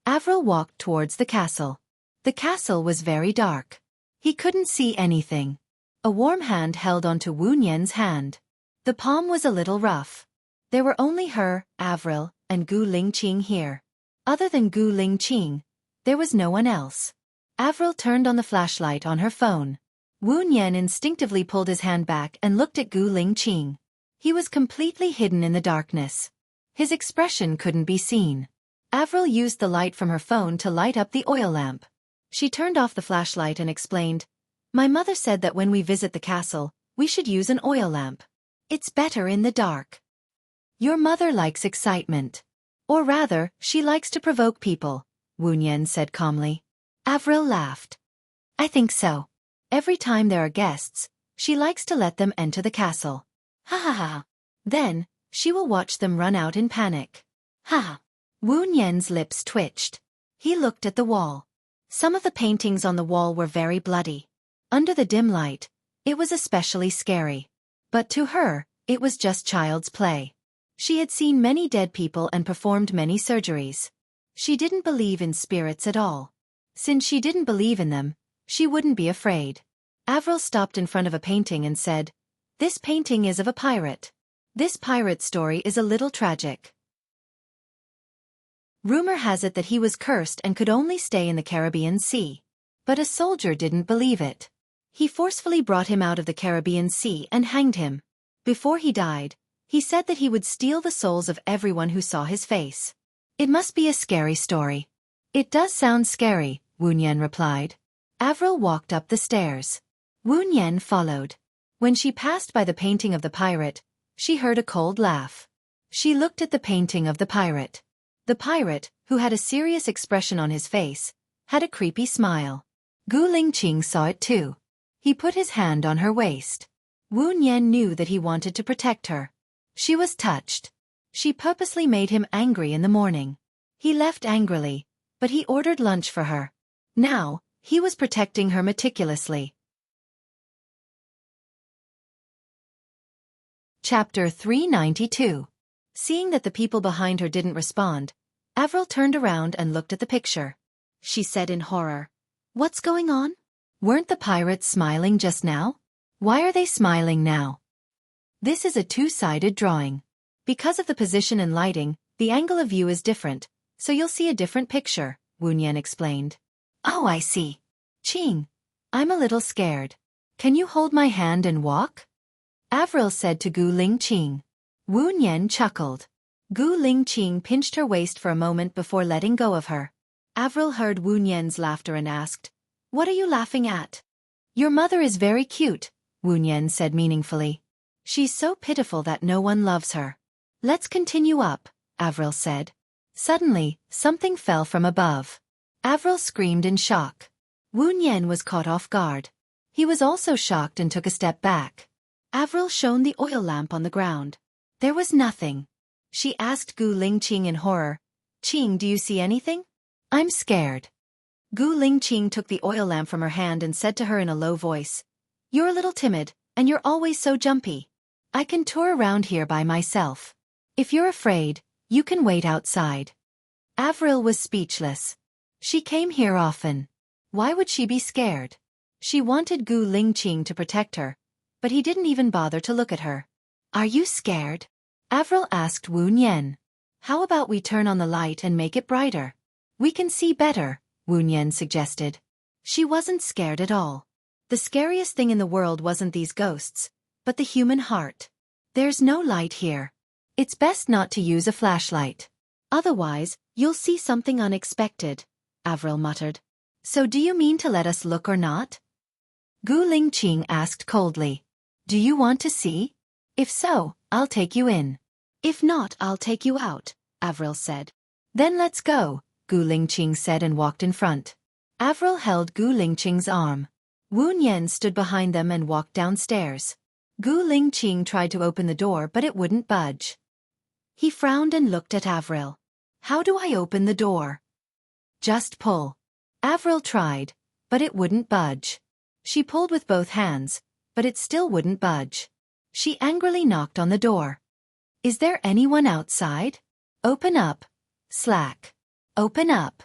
Avril walked towards the castle. The castle was very dark. He couldn't see anything. A warm hand held onto Wu Nian's hand. The palm was a little rough. There were only her, Avril, and Gu Lingqing here. Other than Gu Lingqing, there was no one else. Avril turned on the flashlight on her phone. Wu Nian instinctively pulled his hand back and looked at Gu Lingqing. He was completely hidden in the darkness. His expression couldn't be seen. Avril used the light from her phone to light up the oil lamp. She turned off the flashlight and explained, "My mother said that when we visit the castle, we should use an oil lamp. It's better in the dark." "Your mother likes excitement. Or rather, she likes to provoke people," Wu Nian said calmly. Avril laughed. "I think so. Every time there are guests, she likes to let them enter the castle. Ha ha ha. Then, she will watch them run out in panic. Ha ha." Wu Nian's lips twitched. He looked at the wall. Some of the paintings on the wall were very bloody. Under the dim light, it was especially scary. But to her, it was just child's play. She had seen many dead people and performed many surgeries. She didn't believe in spirits at all. Since she didn't believe in them, she wouldn't be afraid. Avril stopped in front of a painting and said, "This painting is of a pirate. This pirate story is a little tragic." Rumor has it that he was cursed and could only stay in the Caribbean Sea. But a soldier didn't believe it. He forcefully brought him out of the Caribbean Sea and hanged him. Before he died, he said that he would steal the souls of everyone who saw his face. It must be a scary story. It does sound scary, Wuyan replied. Avril walked up the stairs. Wuyan followed. When she passed by the painting of the pirate, she heard a cold laugh. She looked at the painting of the pirate. The pirate, who had a serious expression on his face, had a creepy smile. Gu Lingqing saw it too. He put his hand on her waist. Wuyan knew that he wanted to protect her. She was touched. She purposely made him angry in the morning. He left angrily, but he ordered lunch for her. Now, he was protecting her meticulously. Chapter 392. Seeing that the people behind her didn't respond, Avril turned around and looked at the picture. She said in horror, "What's going on? Weren't the pirates smiling just now? Why are they smiling now?" This is a two-sided drawing. Because of the position and lighting, the angle of view is different, so you'll see a different picture, Wuyan explained. Oh, I see. Qing, I'm a little scared. Can you hold my hand and walk? Avril said to Gu Lingqing. Wuyan chuckled. Gu Lingqing pinched her waist for a moment before letting go of her. Avril heard Wuyan's laughter and asked, "What are you laughing at?" "Your mother is very cute," Wuyan said meaningfully. "She's so pitiful that no one loves her." "Let's continue up," Avril said. Suddenly, something fell from above. Avril screamed in shock. Wuyan was caught off guard. He was also shocked and took a step back. Avril shone the oil lamp on the ground. There was nothing. She asked Gu Lingqing in horror, "Qing, do you see anything? I'm scared." Gu Lingqing took the oil lamp from her hand and said to her in a low voice, "You're a little timid, and you're always so jumpy. I can tour around here by myself. If you're afraid, you can wait outside." Avril was speechless. She came here often. Why would she be scared? She wanted Gu Lingqing to protect her, but he didn't even bother to look at her. "Are you scared?" Avril asked Wuyan. "How about we turn on the light and make it brighter? We can see better," Wuyan suggested. She wasn't scared at all. The scariest thing in the world wasn't these ghosts, but the human heart. "There's no light here. It's best not to use a flashlight. Otherwise, you'll see something unexpected," Avril muttered. "So do you mean to let us look or not?" Gu Lingqing asked coldly. "Do you want to see? If so, I'll take you in. If not, I'll take you out," Avril said. "Then let's go," Gu Lingqing said and walked in front. Avril held Gu Lingqing's arm. Wuyan stood behind them and walked downstairs. Gu Lingqing tried to open the door but it wouldn't budge. He frowned and looked at Avril. "How do I open the door?" "Just pull." Avril tried, but it wouldn't budge. She pulled with both hands, but it still wouldn't budge. She angrily knocked on the door. "Is there anyone outside? Open up. Slack. Open up."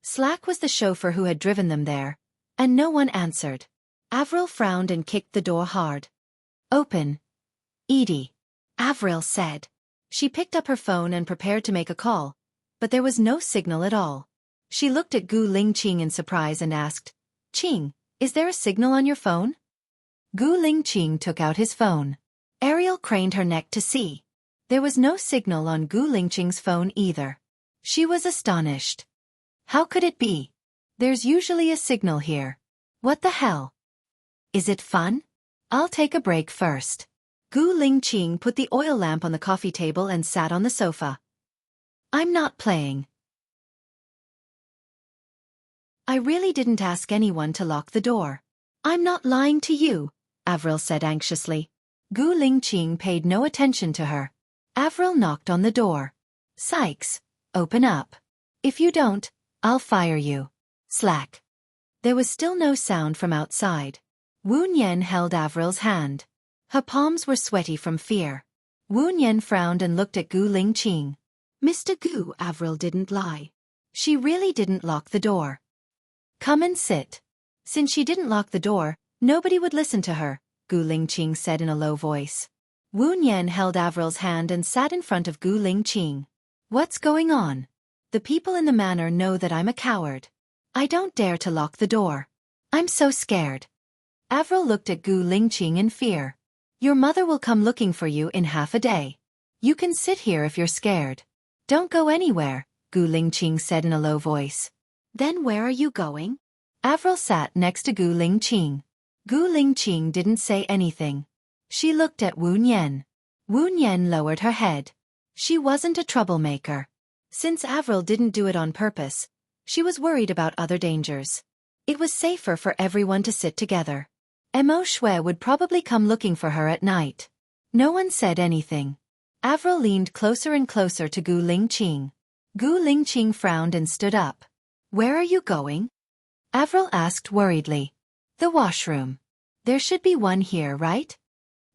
Slack was the chauffeur who had driven them there, and no one answered. Avril frowned and kicked the door hard. "Open. Edie," Avril said. She picked up her phone and prepared to make a call, but there was no signal at all. She looked at Gu Lingqing in surprise and asked, "Qing, is there a signal on your phone?" Gu Lingqing took out his phone. Ariel craned her neck to see. There was no signal on Gu Lingqing's phone either. She was astonished. How could it be? There's usually a signal here. What the hell? Is it fun? I'll take a break first. Gu Lingqing put the oil lamp on the coffee table and sat on the sofa. "I'm not playing. I really didn't ask anyone to lock the door." "I'm not lying to you," Avril said anxiously. Gu Lingqing paid no attention to her. Avril knocked on the door. "Sykes, open up. If you don't, I'll fire you. Slack." There was still no sound from outside. Wuyan held Avril's hand. Her palms were sweaty from fear. Wuyan frowned and looked at Gu Lingqing. "Mr. Gu," Avril didn't lie. She really didn't lock the door. "Come and sit." Since she didn't lock the door, nobody would listen to her, Gu Lingqing said in a low voice. Wuyan held Avril's hand and sat in front of Gu Lingqing. "What's going on?" The people in the manor know that I'm a coward. I don't dare to lock the door. I'm so scared. Avril looked at Gu Lingqing in fear. Your mother will come looking for you in half a day. You can sit here if you're scared. Don't go anywhere, Gu Lingqing said in a low voice. Then where are you going? Avril sat next to Gu Lingqing. Gu Lingqing didn't say anything. She looked at Wu Nian. Wu Nian lowered her head. She wasn't a troublemaker. Since Avril didn't do it on purpose, she was worried about other dangers. It was safer for everyone to sit together. Mo Shui would probably come looking for her at night. No one said anything. Avril leaned closer and closer to Gu Lingqing. Gu Lingqing frowned and stood up. Where are you going? Avril asked worriedly. The washroom. There should be one here, right?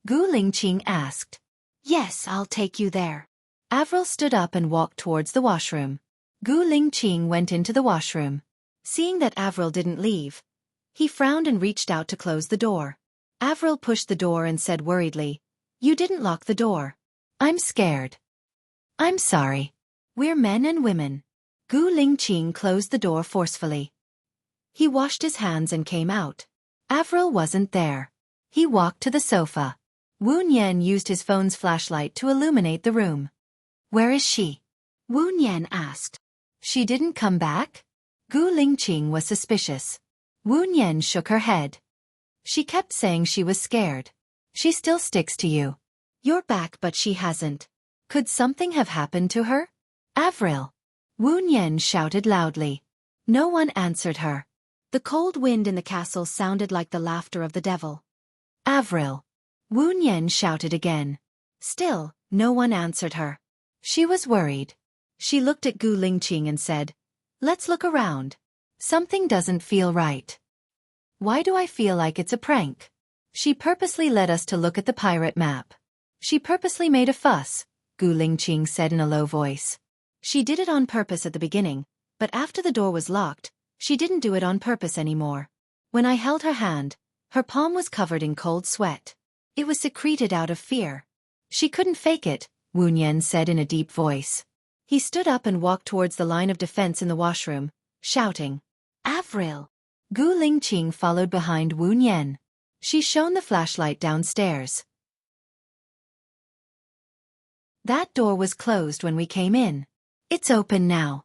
Gu Lingqing asked. Yes, I'll take you there. Avril stood up and walked towards the washroom. Gu Lingqing went into the washroom. Seeing that Avril didn't leave, he frowned and reached out to close the door. Avril pushed the door and said worriedly, You didn't lock the door. I'm scared. I'm sorry. We're men and women. Gu Lingqing closed the door forcefully. He washed his hands and came out. Avril wasn't there. He walked to the sofa. Wu Nian used his phone's flashlight to illuminate the room. Where is she? Wu Nian asked. She didn't come back? Gu Lingqing was suspicious. Wu Nian shook her head. She kept saying she was scared. She still sticks to you. You're back but she hasn't. Could something have happened to her? Avril. Wu Nian shouted loudly. No one answered her. The cold wind in the castle sounded like the laughter of the devil. Avril. Wu Nian shouted again. Still, no one answered her. She was worried. She looked at Gu Lingqing and said, Let's look around. Something doesn't feel right. Why do I feel like it's a prank? She purposely led us to look at the pirate map. She purposely made a fuss, Gu Lingqing said in a low voice. She did it on purpose at the beginning, but after the door was locked, she didn't do it on purpose anymore. When I held her hand, her palm was covered in cold sweat. It was secreted out of fear. She couldn't fake it, Wu Nian said in a deep voice. He stood up and walked towards the line of defense in the washroom, shouting, Avril! Gu Lingqing followed behind Wu Nian. She shone the flashlight downstairs. That door was closed when we came in. It's open now.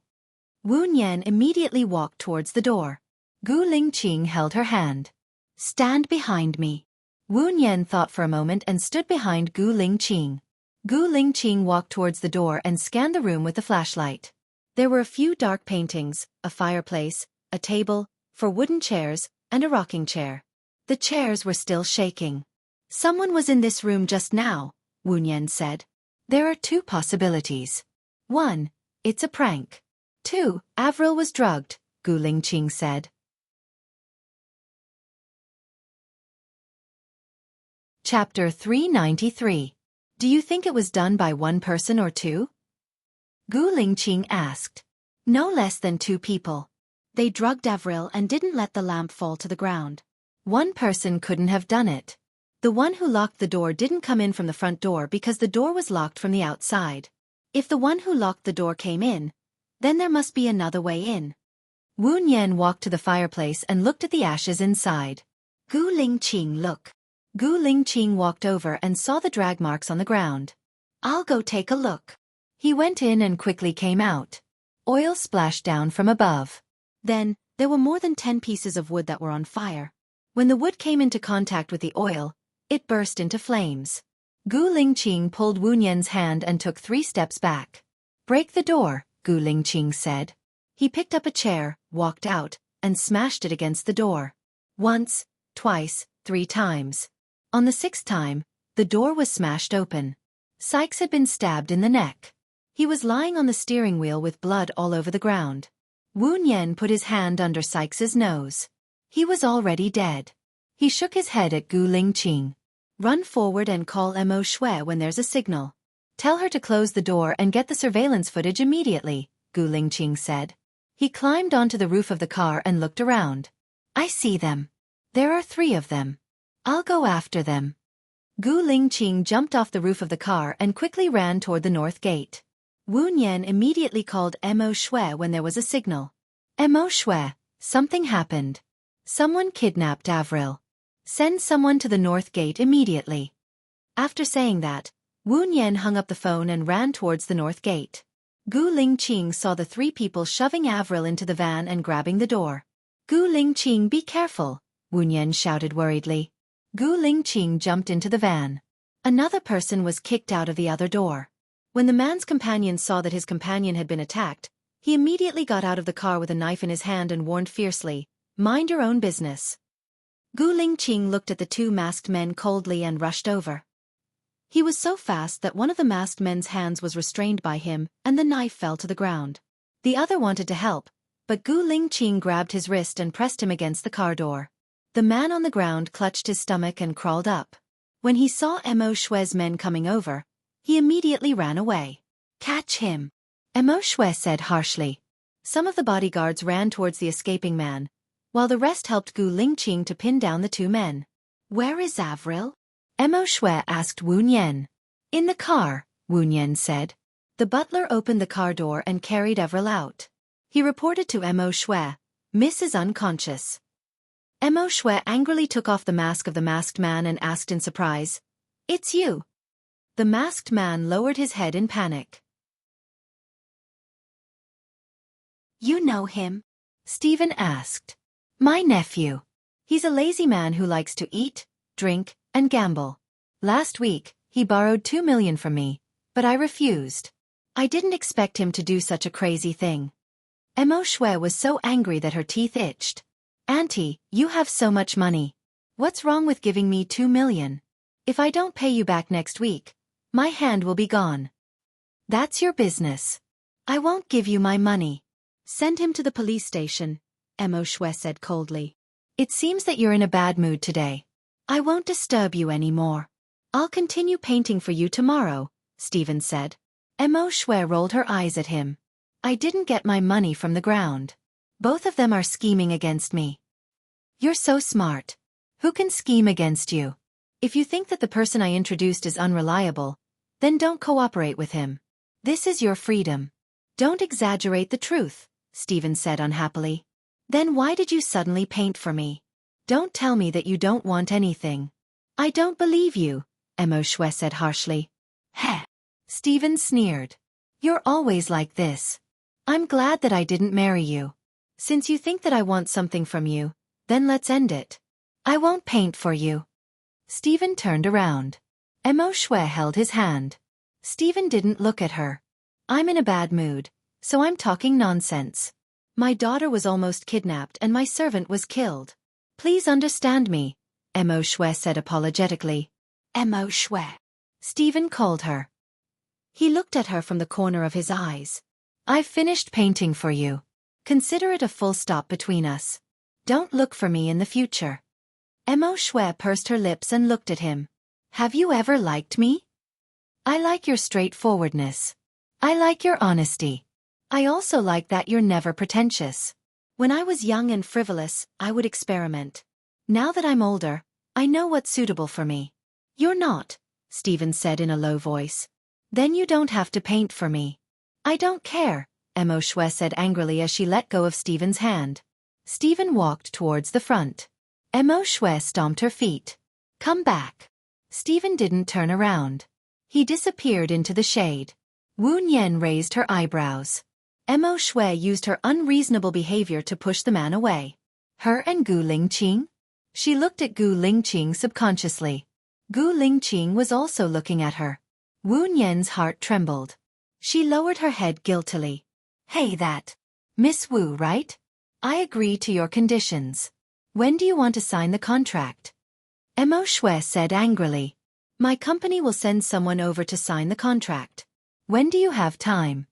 Wu Nian immediately walked towards the door. Gu Lingqing held her hand. Stand behind me. Wu Nian thought for a moment and stood behind Gu Lingqing. Gu Lingqing walked towards the door and scanned the room with the flashlight. There were a few dark paintings, a fireplace, a table, 4 wooden chairs, and a rocking chair. The chairs were still shaking. Someone was in this room just now, Wu Nian said. There are 2 possibilities. 1, it's a prank. 2, Avril was drugged, Gu Lingqing said. Chapter 393. Do you think it was done by 1 person or 2? Gu Lingqing asked. No less than 2 people. They drugged Avril and didn't let the lamp fall to the ground. 1 person couldn't have done it. The one who locked the door didn't come in from the front door because the door was locked from the outside. If the one who locked the door came in, then there must be another way in. Wu Nian walked to the fireplace and looked at the ashes inside. Gu Lingqing, look. Gu Lingqing walked over and saw the drag marks on the ground. I'll go take a look. He went in and quickly came out. Oil splashed down from above. Then, there were more than 10 pieces of wood that were on fire. When the wood came into contact with the oil, it burst into flames. Gu Lingqing pulled Wu Nian's hand and took 3 steps back. Break the door, Gu Lingqing said. He picked up a chair, walked out, and smashed it against the door. Once, twice, 3 times. On the 6th time, the door was smashed open. Sykes had been stabbed in the neck. He was lying on the steering wheel with blood all over the ground. Wu Nian put his hand under Sykes's nose. He was already dead. He shook his head at Gu Lingqing. Run forward and call Mo Shui when there's a signal. Tell her to close the door and get the surveillance footage immediately, Gu Lingqing said. He climbed onto the roof of the car and looked around. I see them. There are 3 of them. I'll go after them. Gu Lingqing jumped off the roof of the car and quickly ran toward the north gate. Wu Nian immediately called Mo Shui when there was a signal. Mo Shui, something happened. Someone kidnapped Avril. Send someone to the north gate immediately. After saying that, Wu Nian hung up the phone and ran towards the north gate. Gu Lingqing saw the three people shoving Avril into the van and grabbing the door. Gu Lingqing, be careful, Wu Nian shouted worriedly. Gu Lingqing jumped into the van. Another person was kicked out of the other door. When the man's companion saw that his companion had been attacked, he immediately got out of the car with a knife in his hand and warned fiercely, "Mind your own business." Gu Lingqing looked at the two masked men coldly and rushed over. He was so fast that one of the masked men's hands was restrained by him, and the knife fell to the ground. The other wanted to help, but Gu Lingqing grabbed his wrist and pressed him against the car door. The man on the ground clutched his stomach and crawled up. When he saw Mo Shui's men coming over, he immediately ran away. "Catch him," Mo Shui said harshly. Some of the bodyguards ran towards the escaping man, while the rest helped Gu Lingqing to pin down the two men. "Where is Avril?" Mo Shui asked Wu Nian. "In the car," Wu Nian said. The butler opened the car door and carried Avril out. He reported to Mo Shui, "Miss is unconscious." Mo Shui angrily took off the mask of the masked man and asked in surprise, "It's you?" The masked man lowered his head in panic. "You know him?" Stephen asked. "My nephew. He's a lazy man who likes to eat, drink, and gamble. Last week, he borrowed 2 million from me, but I refused. I didn't expect him to do such a crazy thing." Mo Shui was so angry that her teeth itched. "Auntie, you have so much money. What's wrong with giving me 2 million? If I don't pay you back next week, my hand will be gone." "That's your business. I won't give you my money." "Send him to the police station," Mo Shui said coldly. "It seems that you're in a bad mood today. I won't disturb you anymore. I'll continue painting for you tomorrow," Stephen said. Mo Shui rolled her eyes at him. "I didn't get my money from the ground. Both of them are scheming against me." "You're so smart. Who can scheme against you? If you think that the person I introduced is unreliable, then don't cooperate with him. This is your freedom. Don't exaggerate the truth," Stephen said unhappily. "Then why did you suddenly paint for me? Don't tell me that you don't want anything." "I don't believe you," Mo Shui said harshly. "Heh." Stephen sneered. "You're always like this. I'm glad that I didn't marry you. Since you think that I want something from you, then let's end it. I won't paint for you." Stephen turned around. Mo Shui held his hand. Stephen didn't look at her. "I'm in a bad mood, so I'm talking nonsense. My daughter was almost kidnapped and my servant was killed. Please understand me," Mo Shui said apologetically. "Mo Shui," Stephen called her. He looked at her from the corner of his eyes. "I've finished painting for you. Consider it a full stop between us. Don't look for me in the future." Mo Shui pursed her lips and looked at him. "Have you ever liked me? I like your straightforwardness. I like your honesty. I also like that you're never pretentious. When I was young and frivolous, I would experiment. Now that I'm older, I know what's suitable for me." "You're not," Stephen said in a low voice. "Then you don't have to paint for me." "I don't care," Mo Shui said angrily as she let go of Stephen's hand. Stephen walked towards the front. Mo Shui stomped her feet. "Come back." Stephen didn't turn around. He disappeared into the shade. Wu Nian raised her eyebrows. Mo Shui used her unreasonable behavior to push the man away. Her and Gu Lingqing? She looked at Gu Lingqing subconsciously. Gu Lingqing was also looking at her. Wu Nian's heart trembled. She lowered her head guiltily. "Hey, that Miss Wu, right? I agree to your conditions. When do you want to sign the contract?" Mo Shui said angrily. "My company will send someone over to sign the contract. When do you have time?"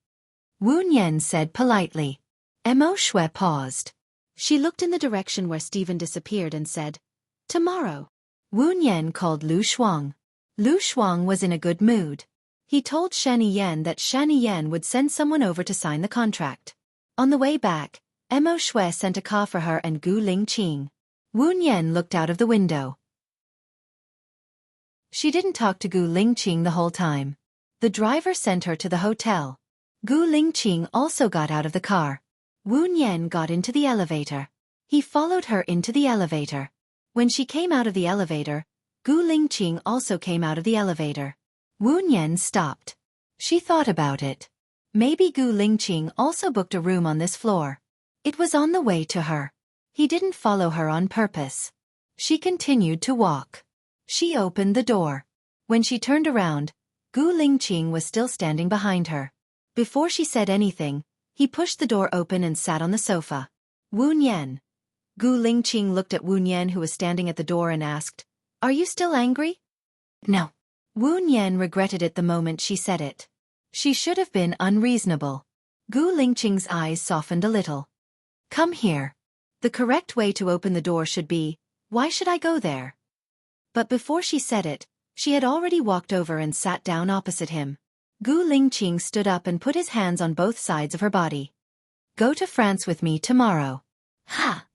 Wu Nian said politely. Mo Shui paused. She looked in the direction where Stephen disappeared and said, "Tomorrow." Wu Nian called Lu Shuang. Lu Shuang was in a good mood. He told Shani Yan that Shani Yan would send someone over to sign the contract. On the way back, Mo Shui sent a car for her and Gu Lingqing. Wu Nian looked out of the window. She didn't talk to Gu Lingqing the whole time. The driver sent her to the hotel. Gu Lingqing also got out of the car. Wu Nian got into the elevator. He followed her into the elevator. When she came out of the elevator, Gu Lingqing also came out of the elevator. Wu Nian stopped. She thought about it. Maybe Gu Lingqing also booked a room on this floor. It was on the way to her. He didn't follow her on purpose. She continued to walk. She opened the door. When she turned around, Gu Lingqing was still standing behind her. Before she said anything, he pushed the door open and sat on the sofa. Wu Nian. Gu Lingqing looked at Wu Nian, who was standing at the door, and asked, "Are you still angry?" "No." Wu Nian regretted it the moment she said it. She should have been unreasonable. Gu Lingqing's eyes softened a little. "Come here." The correct way to open the door should be, "Why should I go there?" But before she said it, she had already walked over and sat down opposite him. Gu Lingqing stood up and put his hands on both sides of her body. "Go to France with me tomorrow." Ha!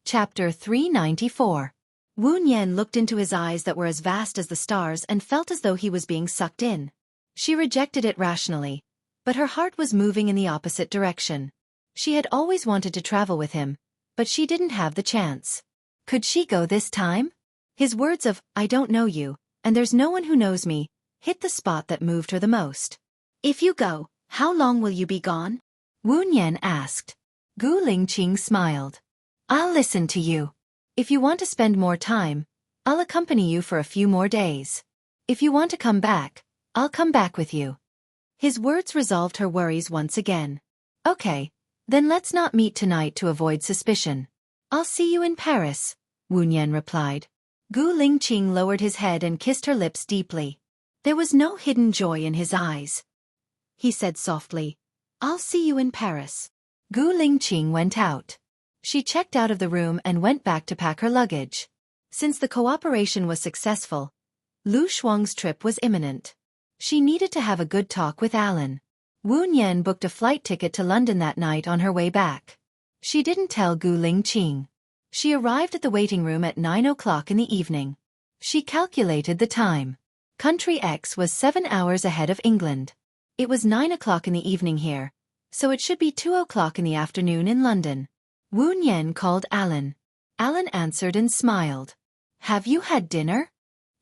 Chapter 394. Wu Nian looked into his eyes that were as vast as the stars and felt as though he was being sucked in. She rejected it rationally, but her heart was moving in the opposite direction. She had always wanted to travel with him, but she didn't have the chance. Could she go this time? His words of, "I don't know you, and there's no one who knows me," hit the spot that moved her the most. "If you go, how long will you be gone?" Wu Nian asked. Gu Lingqing smiled. "I'll listen to you. If you want to spend more time, I'll accompany you for a few more days. If you want to come back, I'll come back with you." His words resolved her worries once again. "Okay, then let's not meet tonight to avoid suspicion. I'll see you in Paris," Wu Nian replied. Gu Lingqing lowered his head and kissed her lips deeply. There was no hidden joy in his eyes. He said softly, "I'll see you in Paris." Gu Lingqing went out. She checked out of the room and went back to pack her luggage. Since the cooperation was successful, Lu Shuang's trip was imminent. She needed to have a good talk with Alan. Wu Nian booked a flight ticket to London that night on her way back. She didn't tell Gu Lingqing. She arrived at the waiting room at 9 o'clock in the evening. She calculated the time. Country X was 7 hours ahead of England. It was 9 o'clock in the evening here, so it should be 2 o'clock in the afternoon in London. Wu Nian called Alan. Alan answered and smiled. "Have you had dinner?"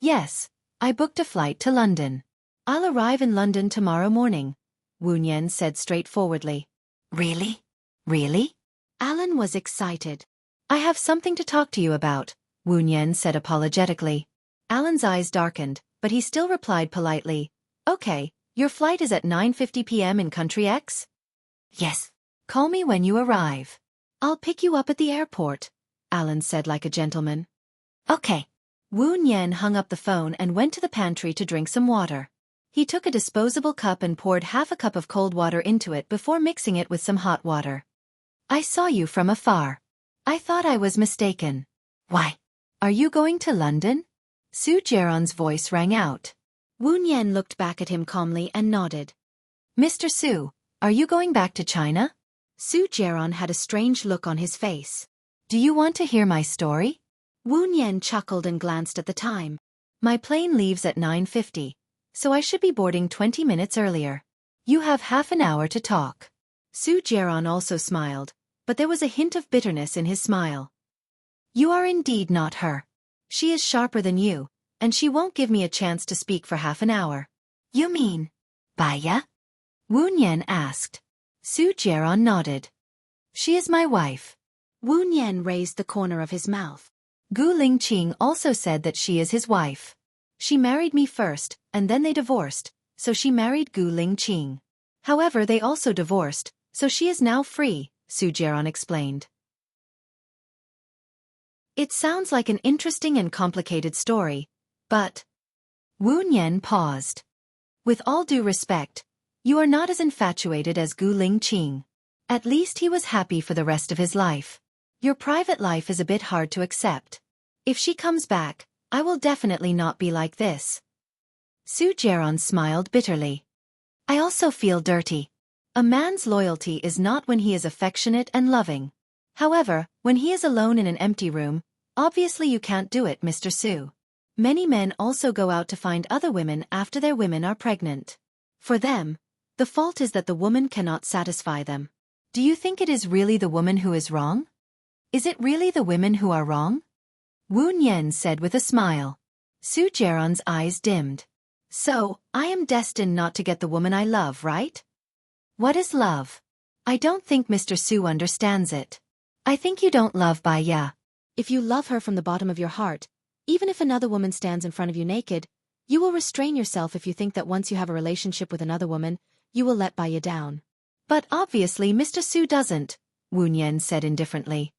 "Yes, I booked a flight to London. I'll arrive in London tomorrow morning," Wu Nian said straightforwardly. "Really? Really?" Alan was excited. "I have something to talk to you about," Wu Nian said apologetically. Alan's eyes darkened, but he still replied politely, "Okay, your flight is at 9:50 p.m. in Country X?" "Yes. Call me when you arrive." "I'll pick you up at the airport," Alan said like a gentleman. "Okay." Wu Nian hung up the phone and went to the pantry to drink some water. He took a disposable cup and poured half a cup of cold water into it before mixing it with some hot water. "I saw you from afar. I thought I was mistaken." "Why? Are you going to London?" Su Jiaron's voice rang out. Wu Nian looked back at him calmly and nodded. "Mr. Su, are you going back to China?" Su Jiaron had a strange look on his face. "Do you want to hear my story?" Wu Nian chuckled and glanced at the time. "My plane leaves at 9:50, so I should be boarding 20 minutes earlier. You have half an hour to talk." Su Jiaron also smiled, but there was a hint of bitterness in his smile. "You are indeed not her. She is sharper than you, and she won't give me a chance to speak for half an hour." "You mean Baya?" Wu Nian asked. Su Jiaron nodded. "She is my wife." Wu Nian raised the corner of his mouth. Gu Lingqing also said that she is his wife. She married me first, and then they divorced, so she married Gu Lingqing. However, they also divorced, so she is now free, Su Jiaron explained. It sounds like an interesting and complicated story, but... Wu Nian paused. "With all due respect, you are not as infatuated as Gu Lingqing. At least he was happy for the rest of his life. Your private life is a bit hard to accept. If she comes back, I will definitely not be like this." Su Jiaron smiled bitterly. "I also feel dirty. A man's loyalty is not when he is affectionate and loving. However, when he is alone in an empty room, obviously you can't do it, Mr. Su." Many men also go out to find other women after their women are pregnant. For them, the fault is that the woman cannot satisfy them. Do you think it is really the woman who is wrong? Is it really the women who are wrong? Wu Nian said with a smile. Su Jiaron's eyes dimmed. So, I am destined not to get the woman I love, right? What is love? I don't think Mr. Su understands it. I think you don't love Bai Ya. If you love her from the bottom of your heart, even if another woman stands in front of you naked, you will restrain yourself if you think that once you have a relationship with another woman, you will let Bai Ya down. But obviously Mr. Su doesn't, Wu Nian said indifferently.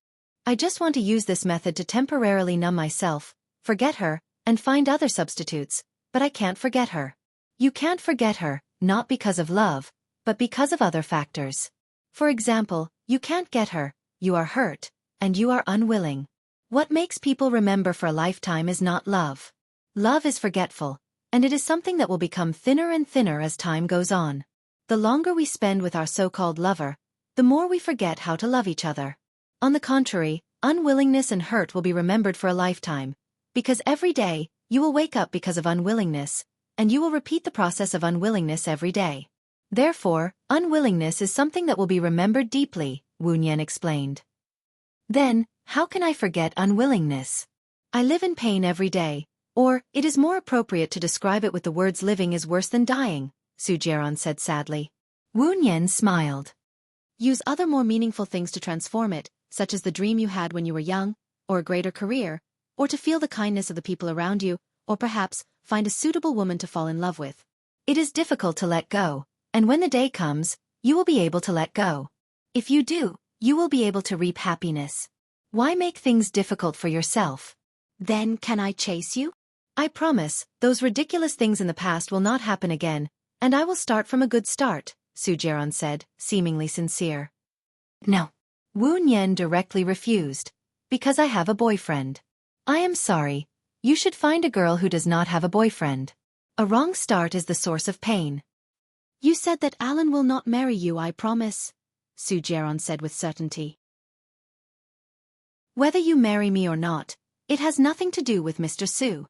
I just want to use this method to temporarily numb myself, forget her, and find other substitutes, but I can't forget her. You can't forget her, not because of love, but because of other factors. For example, you can't get her, you are hurt, and you are unwilling. What makes people remember for a lifetime is not love. Love is forgetful, and it is something that will become thinner and thinner as time goes on. The longer we spend with our so-called lover, the more we forget how to love each other. On the contrary, unwillingness and hurt will be remembered for a lifetime, because every day, you will wake up because of unwillingness, and you will repeat the process of unwillingness every day. Therefore, unwillingness is something that will be remembered deeply, Wu Nian explained. Then, how can I forget unwillingness? I live in pain every day, or, it is more appropriate to describe it with the words living is worse than dying, Su Jiaron said sadly. Wu Nian smiled. Use other more meaningful things to transform it, such as the dream you had when you were young, or a greater career, or to feel the kindness of the people around you, or perhaps, find a suitable woman to fall in love with. It is difficult to let go, and when the day comes, you will be able to let go. If you do, you will be able to reap happiness. Why make things difficult for yourself? Then can I chase you? I promise, those ridiculous things in the past will not happen again, and I will start from a good start, Su Jiaron said, seemingly sincere. No. Wu Nian directly refused. Because I have a boyfriend. I am sorry. You should find a girl who does not have a boyfriend. A wrong start is the source of pain. You said that Alan will not marry you, I promise, Su Jiaron said with certainty. Whether you marry me or not, it has nothing to do with Mr. Su.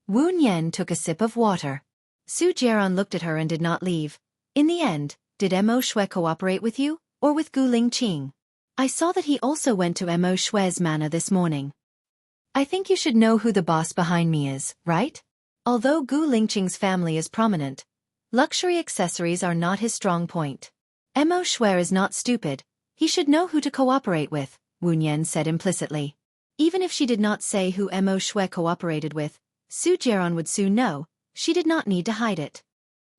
Wu Nian took a sip of water. Su Jiaron looked at her and did not leave. In the end, did Mo Shui cooperate with you, or with Gu Lingqing? I saw that he also went to Mo Shui's manor this morning. I think you should know who the boss behind me is, right? Although Gu Lingqing's family is prominent, luxury accessories are not his strong point. Mo Shui is not stupid, he should know who to cooperate with, Wu Nian said implicitly. Even if she did not say who Mo Shui cooperated with, Su Jiaron would soon know, she did not need to hide it.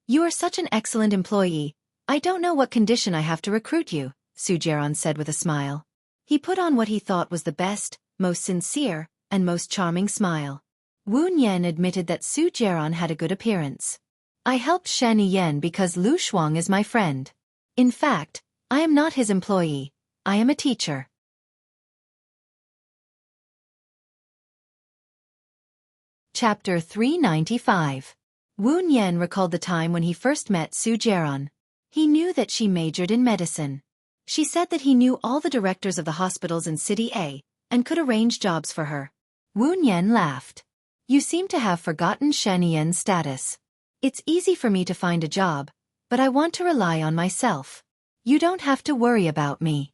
You are such an excellent employee, I don't know what condition I have to recruit you, Su Jiaron said with a smile. He put on what he thought was the best, most sincere, and most charming smile. Wu Nian admitted that Su Jiaron had a good appearance. I helped Shen Yen because Lu Shuang is my friend. In fact, I am not his employee, I am a teacher. Chapter 395. Wu Nian recalled the time when he first met Su Jiaron. He knew that she majored in medicine. She said that he knew all the directors of the hospitals in City A, and could arrange jobs for her. Wu Nian laughed. You seem to have forgotten Shen Yan's status. It's easy for me to find a job, but I want to rely on myself. You don't have to worry about me.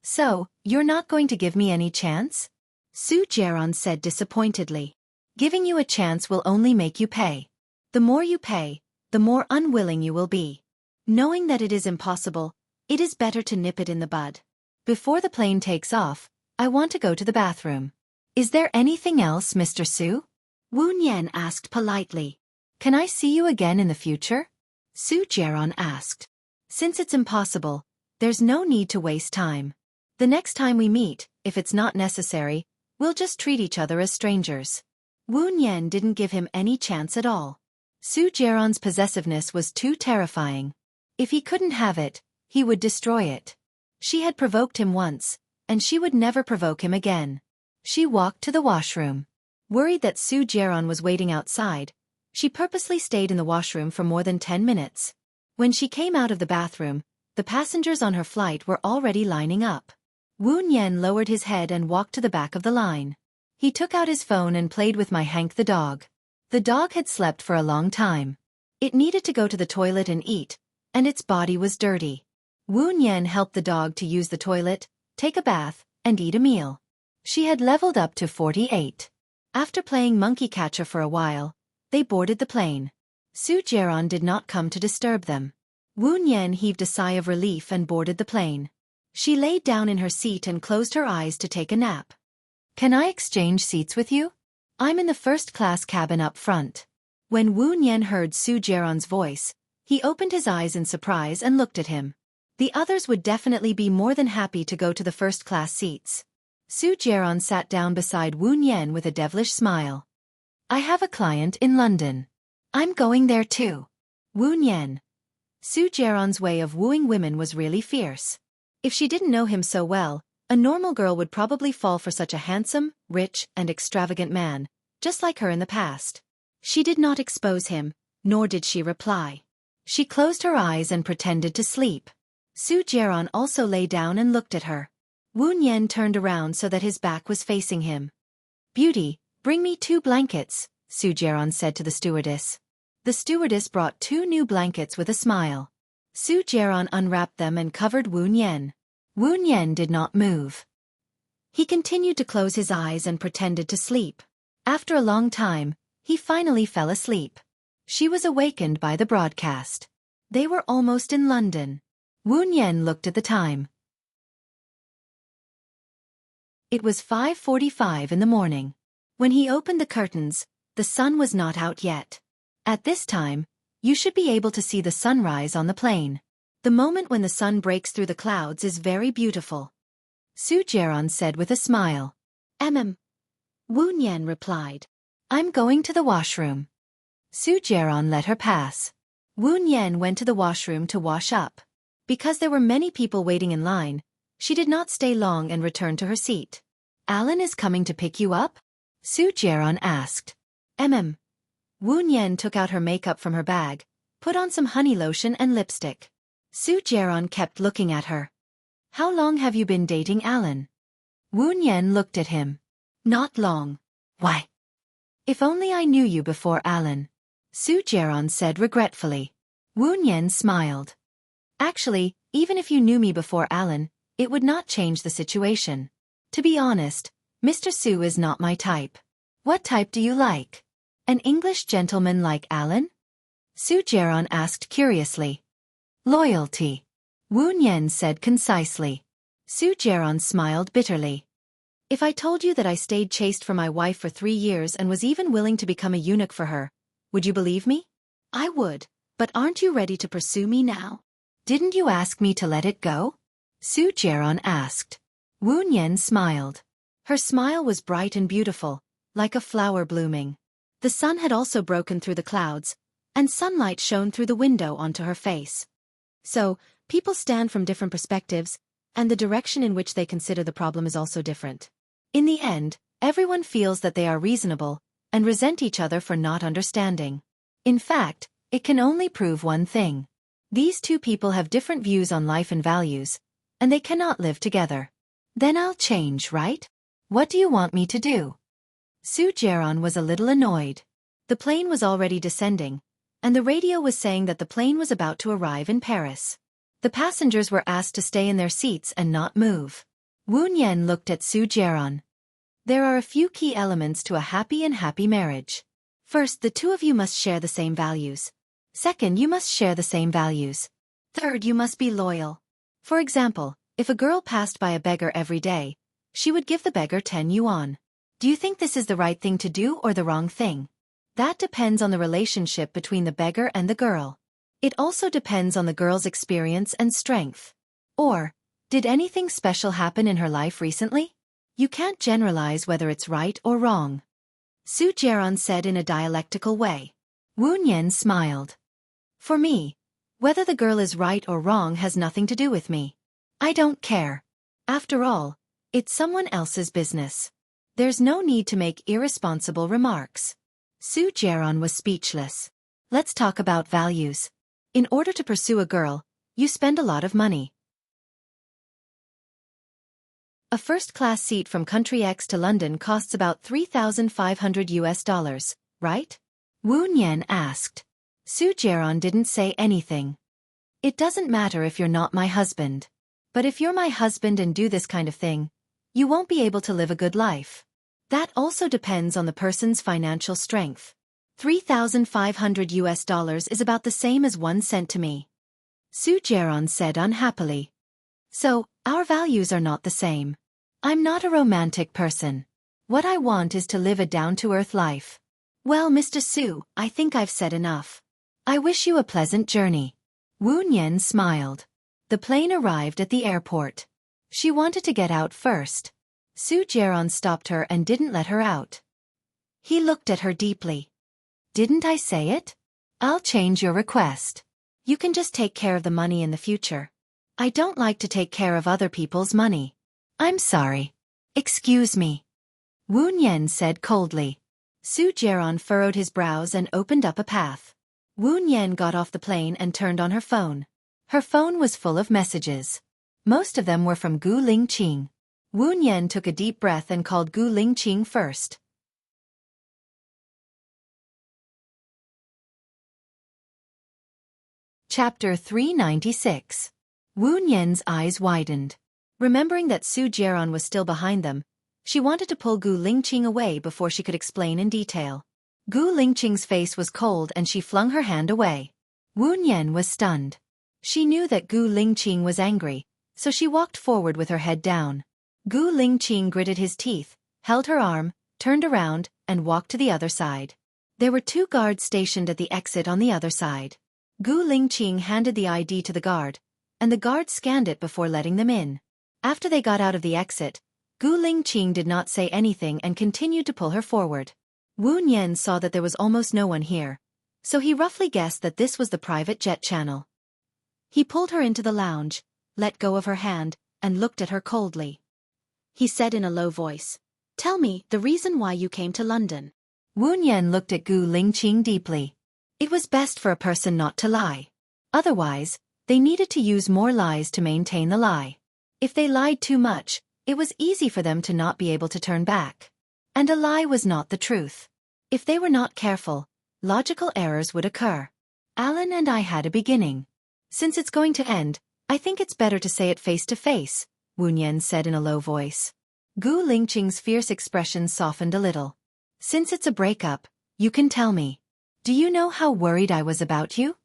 So, you're not going to give me any chance? Su Jiaron said disappointedly. Giving you a chance will only make you pay. The more you pay, the more unwilling you will be. Knowing that it is impossible, it is better to nip it in the bud. Before the plane takes off, I want to go to the bathroom. Is there anything else, Mr. Su? Wu Nian asked politely. Can I see you again in the future? Su Jiaron asked. Since it's impossible, there's no need to waste time. The next time we meet, if it's not necessary, we'll just treat each other as strangers. Wu Nian didn't give him any chance at all. Su Jiaron's possessiveness was too terrifying. If he couldn't have it, he would destroy it. She had provoked him once, and she would never provoke him again. She walked to the washroom. Worried that Su Jiaron was waiting outside, she purposely stayed in the washroom for more than 10 minutes. When she came out of the bathroom, the passengers on her flight were already lining up. Wu Nian lowered his head and walked to the back of the line. He took out his phone and played with my Hank the dog. The dog had slept for a long time. It needed to go to the toilet and eat, and its body was dirty. Wu Nian helped the dog to use the toilet, take a bath, and eat a meal. She had leveled up to 48. After playing monkey catcher for a while, they boarded the plane. Su Jiaran did not come to disturb them. Wu Nian heaved a sigh of relief and boarded the plane. She laid down in her seat and closed her eyes to take a nap. Can I exchange seats with you? I'm in the first-class cabin up front. When Wu Nian heard Su Jiaran's voice, he opened his eyes in surprise and looked at him. The others would definitely be more than happy to go to the first-class seats. Su Jiaran sat down beside Wu Nian with a devilish smile. I have a client in London. I'm going there too. Wu Nian. Su Jiaran's way of wooing women was really fierce. If she didn't know him so well, a normal girl would probably fall for such a handsome, rich, and extravagant man, just like her in the past. She did not expose him, nor did she reply. She closed her eyes and pretended to sleep. Su Jiaran also lay down and looked at her. Wu Nian turned around so that his back was facing him. Beauty, bring me 2 blankets, Su Jiaran said to the stewardess. The stewardess brought 2 new blankets with a smile. Su Jiaran unwrapped them and covered Wu Nian. Wu Nian did not move. He continued to close his eyes and pretended to sleep. After a long time, he finally fell asleep. She was awakened by the broadcast. They were almost in London. Wu Nian looked at the time. It was 5:45 in the morning. When he opened the curtains, the sun was not out yet. At this time, you should be able to see the sunrise on the plane. The moment when the sun breaks through the clouds is very beautiful. Su Jiaran said with a smile. Wu Nian replied. I'm going to the washroom. Su Jiaran let her pass. Wu Nian went to the washroom to wash up. Because there were many people waiting in line, she did not stay long and returned to her seat. Alan is coming to pick you up? Su Jiaran asked. Wu Nian took out her makeup from her bag, put on some honey lotion and lipstick. Su Jiaran kept looking at her. How long have you been dating Alan? Wu Nian looked at him. Not long. Why? If only I knew you before Alan. Su Jiaran said regretfully. Wu Nian smiled. Actually, even if you knew me before Alan, it would not change the situation. To be honest, Mr. Su is not my type. What type do you like? An English gentleman like Alan? Su Jiaran asked curiously. Loyalty. Wu Nian said concisely. Su Jiaran smiled bitterly. If I told you that I stayed chaste for my wife for 3 years and was even willing to become a eunuch for her, would you believe me? I would, but aren't you ready to pursue me now? Didn't you ask me to let it go? Su Jiaran asked. Wu Nian smiled. Her smile was bright and beautiful, like a flower blooming. The sun had also broken through the clouds, and sunlight shone through the window onto her face. So, people stand from different perspectives, and the direction in which they consider the problem is also different. In the end, everyone feels that they are reasonable, and resent each other for not understanding. In fact, it can only prove one thing. These 2 people have different views on life and values, and they cannot live together. Then I'll change, right? What do you want me to do? Su Jiaran was a little annoyed. The plane was already descending, and the radio was saying that the plane was about to arrive in Paris. The passengers were asked to stay in their seats and not move. Wu Nian looked at Su Jiaran. There are a few key elements to a happy marriage. First, the 2 of you must share the same values. Second, you must share the same values. Third, you must be loyal. For example, if a girl passed by a beggar every day, she would give the beggar 10 yuan. Do you think this is the right thing to do or the wrong thing? That depends on the relationship between the beggar and the girl. It also depends on the girl's experience and strength. Or, did anything special happen in her life recently? You can't generalize whether it's right or wrong. Su Jiaran said in a dialectical way. Wu Nian smiled. For me, whether the girl is right or wrong has nothing to do with me. I don't care. After all, it's someone else's business. There's no need to make irresponsible remarks. Su Jiaran was speechless. Let's talk about values. In order to pursue a girl, you spend a lot of money. A first-class seat from country X to London costs about $3,500, right? Wu Nian asked. Su Jiaran didn't say anything. It doesn't matter if you're not my husband. But if you're my husband and do this kind of thing, you won't be able to live a good life. That also depends on the person's financial strength. $3,500 is about the same as 1 cent to me. Su Jiaran said unhappily. So, our values are not the same. I'm not a romantic person. What I want is to live a down-to-earth life. Well, Mr. Su, I think I've said enough. I wish you a pleasant journey. Wu Nian smiled. The plane arrived at the airport. She wanted to get out first. Su Jiaran stopped her and didn't let her out. He looked at her deeply. Didn't I say it? I'll change your request. You can just take care of the money in the future. I don't like to take care of other people's money. I'm sorry. Excuse me. Wu Nian said coldly. Su Jiaran furrowed his brows and opened up a path. Wu Nian got off the plane and turned on her phone. Her phone was full of messages. Most of them were from Gu Lingqing. Wu Nian took a deep breath and called Gu Lingqing first. Chapter 396. Wu Nian's eyes widened. Remembering that Su Jiaran was still behind them, she wanted to pull Gu Lingqing away before she could explain in detail. Gu Lingqing's face was cold and she flung her hand away. Wu Nian was stunned. She knew that Gu Lingqing was angry, so she walked forward with her head down. Gu Lingqing gritted his teeth, held her arm, turned around, and walked to the other side. There were 2 guards stationed at the exit on the other side. Gu Lingqing handed the ID to the guard, and the guard scanned it before letting them in. After they got out of the exit, Gu Lingqing did not say anything and continued to pull her forward. Wu Nian saw that there was almost no one here, so he roughly guessed that this was the private jet channel. He pulled her into the lounge, let go of her hand, and looked at her coldly. He said in a low voice, "Tell me the reason why you came to London." Wu Nian looked at Gu Lingqing deeply. It was best for a person not to lie. Otherwise, they needed to use more lies to maintain the lie. If they lied too much, it was easy for them to not be able to turn back. And a lie was not the truth. If they were not careful, logical errors would occur. Alan and I had a beginning. Since it's going to end, I think it's better to say it face to face, Wu Nian said in a low voice. Gu Lingqing's fierce expression softened a little. Since it's a breakup, you can tell me. Do you know how worried I was about you?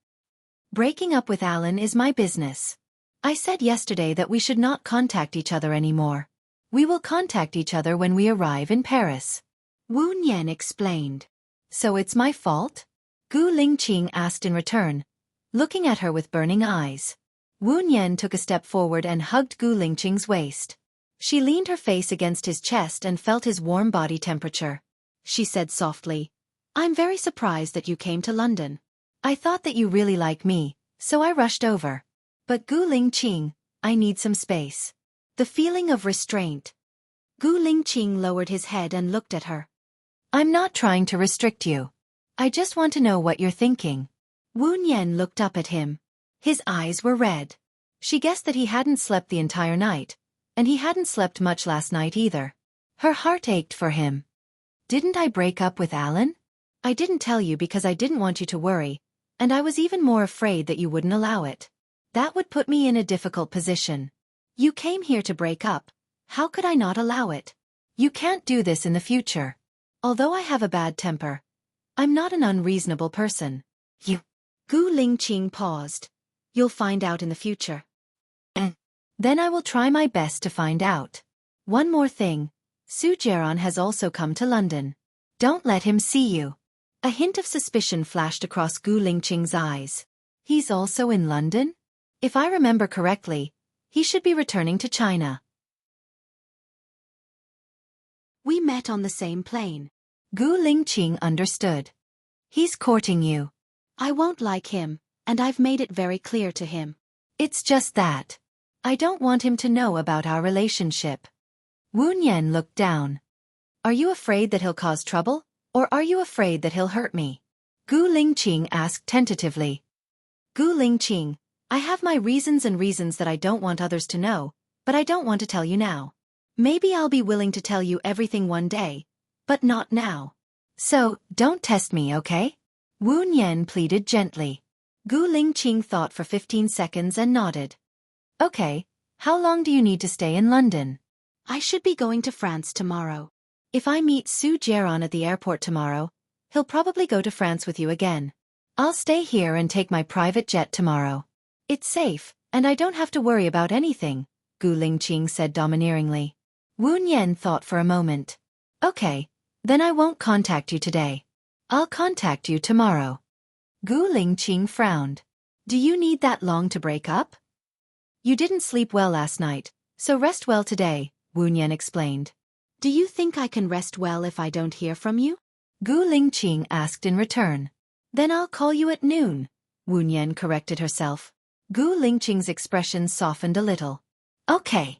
Breaking up with Alan is my business. I said yesterday that we should not contact each other anymore. We will contact each other when we arrive in Paris. Wu Nian explained. So it's my fault? Gu Lingqing asked in return, looking at her with burning eyes. Wu Nian took a step forward and hugged Gu Lingqing's waist. She leaned her face against his chest and felt his warm body temperature. She said softly, I'm very surprised that you came to London. I thought that you really like me, so I rushed over. But Gu Lingqing, I need some space. The feeling of restraint. Gu Lingqing lowered his head and looked at her. I'm not trying to restrict you. I just want to know what you're thinking. Wu Nian looked up at him. His eyes were red. She guessed that he hadn't slept the entire night, and he hadn't slept much last night either. Her heart ached for him. Didn't I break up with Alan? I didn't tell you because I didn't want you to worry, and I was even more afraid that you wouldn't allow it. That would put me in a difficult position. You came here to break up. How could I not allow it? You can't do this in the future. Although I have a bad temper, I'm not an unreasonable person. You. Gu Lingqing paused. You'll find out in the future. Then I will try my best to find out. One more thing. Su Jiaran has also come to London. Don't let him see you. A hint of suspicion flashed across Gu Lingqing's eyes. He's also in London? If I remember correctly, he should be returning to China. We met on the same plane. Gu Lingqing understood. He's courting you. I won't like him, and I've made it very clear to him. It's just that. I don't want him to know about our relationship. Wu Nian looked down. Are you afraid that he'll cause trouble, or are you afraid that he'll hurt me? Gu Lingqing asked tentatively. Gu Lingqing, I have my reasons that I don't want others to know, but I don't want to tell you now. Maybe I'll be willing to tell you everything one day, but not now. So, don't test me, okay? Wu Nian pleaded gently. Gu Lingqing thought for 15 seconds and nodded. Okay, how long do you need to stay in London? I should be going to France tomorrow. If I meet Su Jiaran at the airport tomorrow, he'll probably go to France with you again. I'll stay here and take my private jet tomorrow. It's safe, and I don't have to worry about anything, Gu Lingqing said domineeringly. Wu Nian thought for a moment. Okay, then I won't contact you today. I'll contact you tomorrow. Gu Lingqing frowned. Do you need that long to break up? You didn't sleep well last night, so rest well today, Wu Nian explained. Do you think I can rest well if I don't hear from you? Gu Lingqing asked in return. Then I'll call you at noon, Wu Nian corrected herself. Gu Lingqing's expression softened a little. Okay.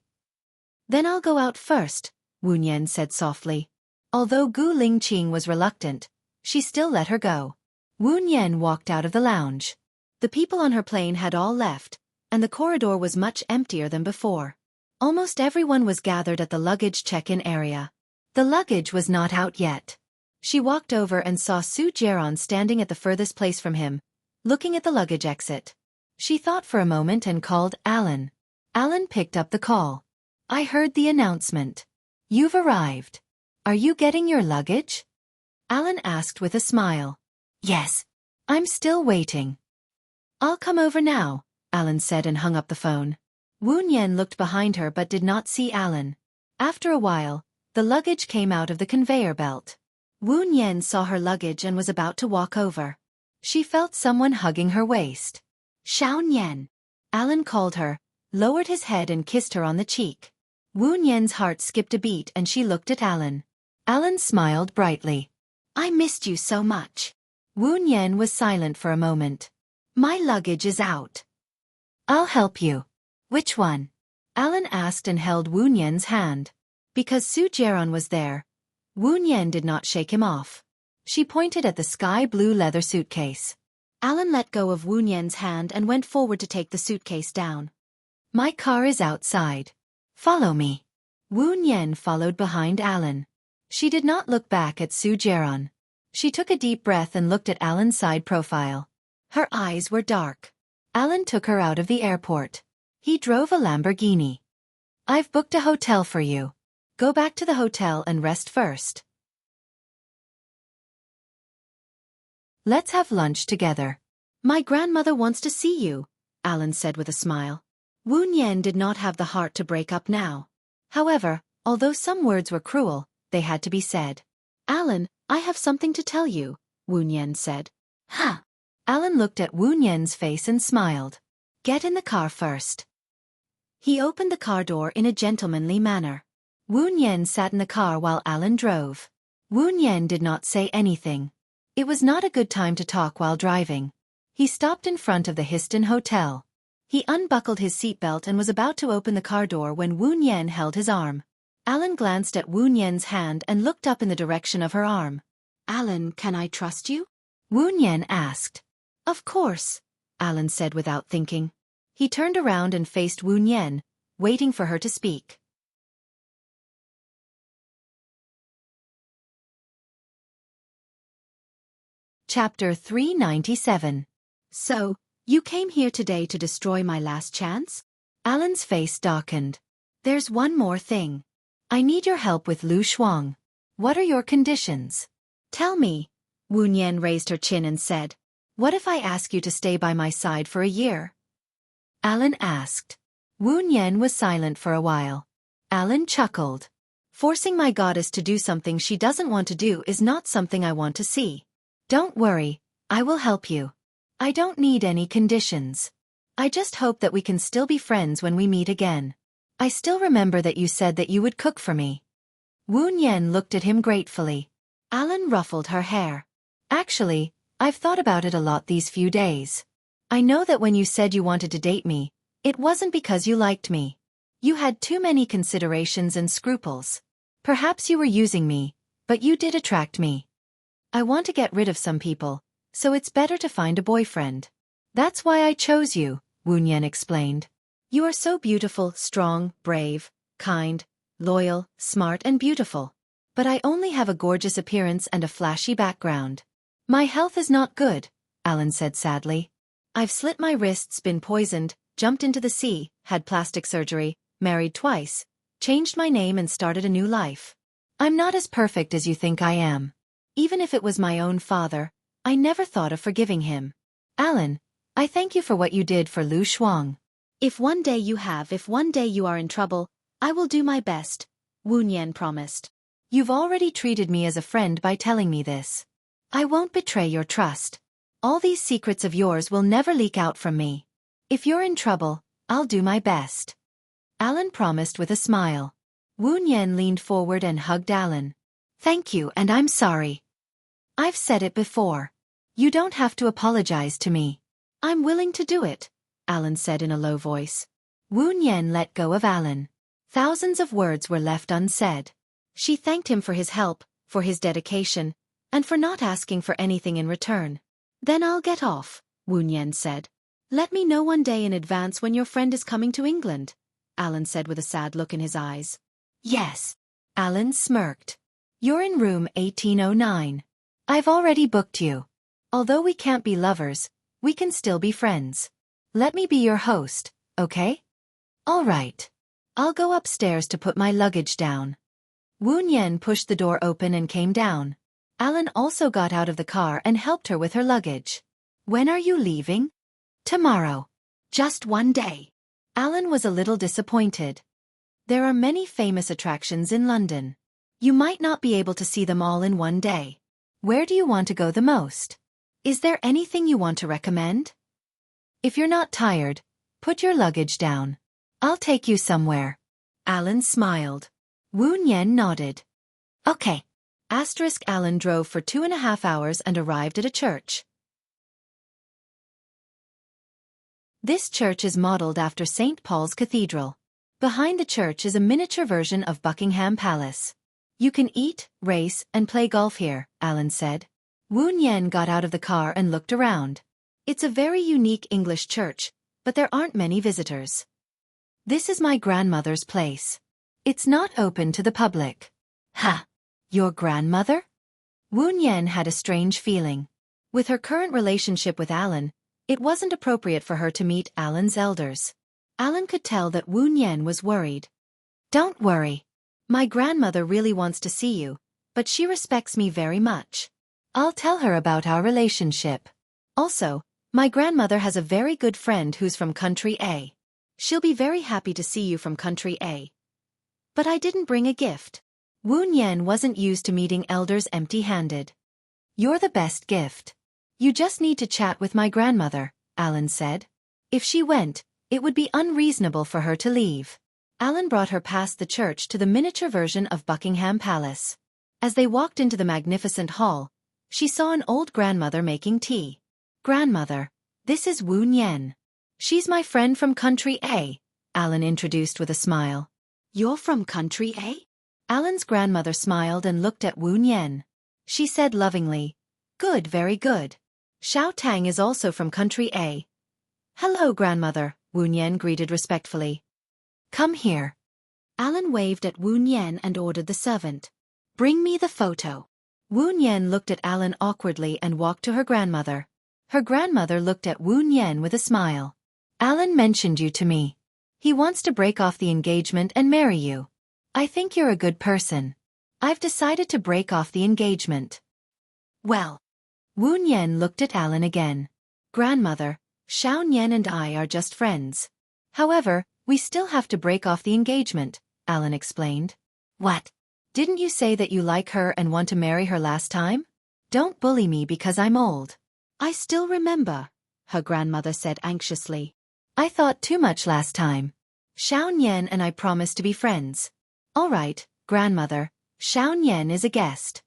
Then I'll go out first, Wu Nian said softly. Although Gu Lingqing was reluctant, she still let her go. Wu Nian walked out of the lounge. The people on her plane had all left, and the corridor was much emptier than before. Almost everyone was gathered at the luggage check-in area. The luggage was not out yet. She walked over and saw Su Jiaran standing at the furthest place from him, looking at the luggage exit. She thought for a moment and called Alan. Alan picked up the call. I heard the announcement. You've arrived. Are you getting your luggage? Alan asked with a smile. Yes. I'm still waiting. I'll come over now, Alan said and hung up the phone. Wu Nian looked behind her but did not see Alan. After a while, the luggage came out of the conveyor belt. Wu Nian saw her luggage and was about to walk over. She felt someone hugging her waist. Xiao Nian. Alan called her, lowered his head and kissed her on the cheek. Wu Nian's heart skipped a beat and she looked at Alan. Alan smiled brightly. I missed you so much. Wu Nian was silent for a moment. My luggage is out. I'll help you. Which one? Alan asked and held Wu Nian's hand. Because Su Jiaran was there, Wu Nian did not shake him off. She pointed at the sky-blue leather suitcase. Alan let go of Wu Nian's hand and went forward to take the suitcase down. My car is outside. Follow me. Wu Nian followed behind Alan. She did not look back at Su Jiaran. She took a deep breath and looked at Alan's side profile. Her eyes were dark. Alan took her out of the airport. He drove a Lamborghini. I've booked a hotel for you. Go back to the hotel and rest first. Let's have lunch together. My grandmother wants to see you, Alan said with a smile. Wu Nian did not have the heart to break up now. However, although some words were cruel, they had to be said. Alan, I have something to tell you, Wu Nian said. Huh. Alan looked at Wu Nian's face and smiled. Get in the car first. He opened the car door in a gentlemanly manner. Wu Nian sat in the car while Alan drove. Wu Nian did not say anything. It was not a good time to talk while driving. He stopped in front of the Histon Hotel. He unbuckled his seatbelt and was about to open the car door when Wu Nian held his arm. Alan glanced at Wu Nian's hand and looked up in the direction of her arm. Alan, can I trust you? Wu Nian asked. Of course, Alan said without thinking. He turned around and faced Wu Nian, waiting for her to speak. Chapter 397. So, you came here today to destroy my last chance? Alan's face darkened. There's one more thing. I need your help with Lu Shuang. What are your conditions? Tell me. Wu Nian raised her chin and said. What if I ask you to stay by my side for a year? Alan asked. Wu Nian was silent for a while. Alan chuckled. Forcing my goddess to do something she doesn't want to do is not something I want to see. Don't worry, I will help you. I don't need any conditions. I just hope that we can still be friends when we meet again. I still remember that you said that you would cook for me. Wu Nian looked at him gratefully. Alan ruffled her hair. Actually, I've thought about it a lot these few days. I know that when you said you wanted to date me, it wasn't because you liked me. You had too many considerations and scruples. Perhaps you were using me, but you did attract me. I want to get rid of some people, so it's better to find a boyfriend. That's why I chose you, Wu Nian explained. You are so beautiful, strong, brave, kind, loyal, smart and beautiful. But I only have a gorgeous appearance and a flashy background. My health is not good, Alan said sadly. I've slit my wrists, been poisoned, jumped into the sea, had plastic surgery, married twice, changed my name and started a new life. I'm not as perfect as you think I am. Even if it was my own father, I never thought of forgiving him. Alan, I thank you for what you did for Lu Shuang. If one day you are in trouble, I will do my best, Wu Nian promised. You've already treated me as a friend by telling me this. I won't betray your trust. All these secrets of yours will never leak out from me. If you're in trouble, I'll do my best. Alan promised with a smile. Wu Nian leaned forward and hugged Alan. Thank you, and I'm sorry. I've said it before. You don't have to apologize to me. I'm willing to do it, Alan said in a low voice. Wu Nian let go of Alan. Thousands of words were left unsaid. She thanked him for his help, for his dedication, and for not asking for anything in return. Then I'll get off, Wu Nian said. Let me know one day in advance when your friend is coming to England, Alan said with a sad look in his eyes. Yes. Alan smirked. You're in room 1809. I've already booked you. Although we can't be lovers, we can still be friends. Let me be your host, okay? All right. I'll go upstairs to put my luggage down. Wu Nian pushed the door open and came down. Alan also got out of the car and helped her with her luggage. When are you leaving? Tomorrow. Just one day. Alan was a little disappointed. There are many famous attractions in London. You might not be able to see them all in one day. Where do you want to go the most? Is there anything you want to recommend? If you're not tired, put your luggage down. I'll take you somewhere. Alan smiled. Wu Nian nodded. Okay. Alan drove for 2.5 hours and arrived at a church. This church is modeled after St. Paul's Cathedral. Behind the church is a miniature version of Buckingham Palace. You can eat, race, and play golf here, Alan said. Wu Nian got out of the car and looked around. It's a very unique English church, but there aren't many visitors. This is my grandmother's place. It's not open to the public. Ha! Your grandmother? Wu Nian had a strange feeling. With her current relationship with Alan, it wasn't appropriate for her to meet Alan's elders. Alan could tell that Wu Nian was worried. Don't worry. My grandmother really wants to see you, but she respects me very much. I'll tell her about our relationship. Also, my grandmother has a very good friend who's from country A. She'll be very happy to see you from country A. But I didn't bring a gift. Wu Nian wasn't used to meeting elders empty-handed. You're the best gift. You just need to chat with my grandmother, Alan said. If she went, it would be unreasonable for her to leave. Alan brought her past the church to the miniature version of Buckingham Palace. As they walked into the magnificent hall, she saw an old grandmother making tea. Grandmother, this is Wu Nian. She's my friend from country A, Alan introduced with a smile. You're from country A? Alan's grandmother smiled and looked at Wu Nian. She said lovingly, Good, very good. Xiao Tang is also from country A. Hello, grandmother, Wu Nian greeted respectfully. Come here. Alan waved at Wu Nian and ordered the servant. Bring me the photo. Wu Nian looked at Alan awkwardly and walked to her grandmother. Her grandmother looked at Wu Nian with a smile. Alan mentioned you to me. He wants to break off the engagement and marry you. I think you're a good person. I've decided to break off the engagement. Well. Wu Nian looked at Alan again. Grandmother, Xiao Nian and I are just friends. However, we still have to break off the engagement, Alan explained. What? Didn't you say that you like her and want to marry her last time? Don't bully me because I'm old. I still remember, her grandmother said anxiously. I thought too much last time. Xiao Nian and I promised to be friends. All right, grandmother, Xiao Nian is a guest.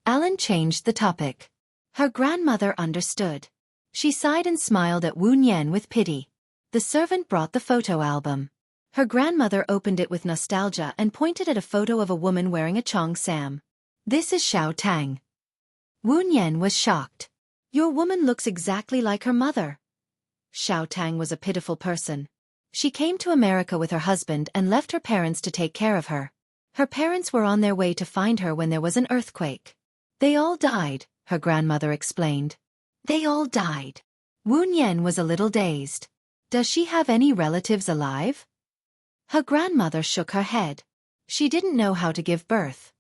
Alan changed the topic. Her grandmother understood. She sighed and smiled at Wu Nian with pity. The servant brought the photo album. Her grandmother opened it with nostalgia and pointed at a photo of a woman wearing a Chong Sam. This is Xiao Tang. Wu Nian was shocked. Your woman looks exactly like her mother. Xiao Tang was a pitiful person. She came to America with her husband and left her parents to take care of her. Her parents were on their way to find her when there was an earthquake. They all died, her grandmother explained. They all died. Wu Nian was a little dazed. Does she have any relatives alive? Her grandmother shook her head. She didn't know how to give birth.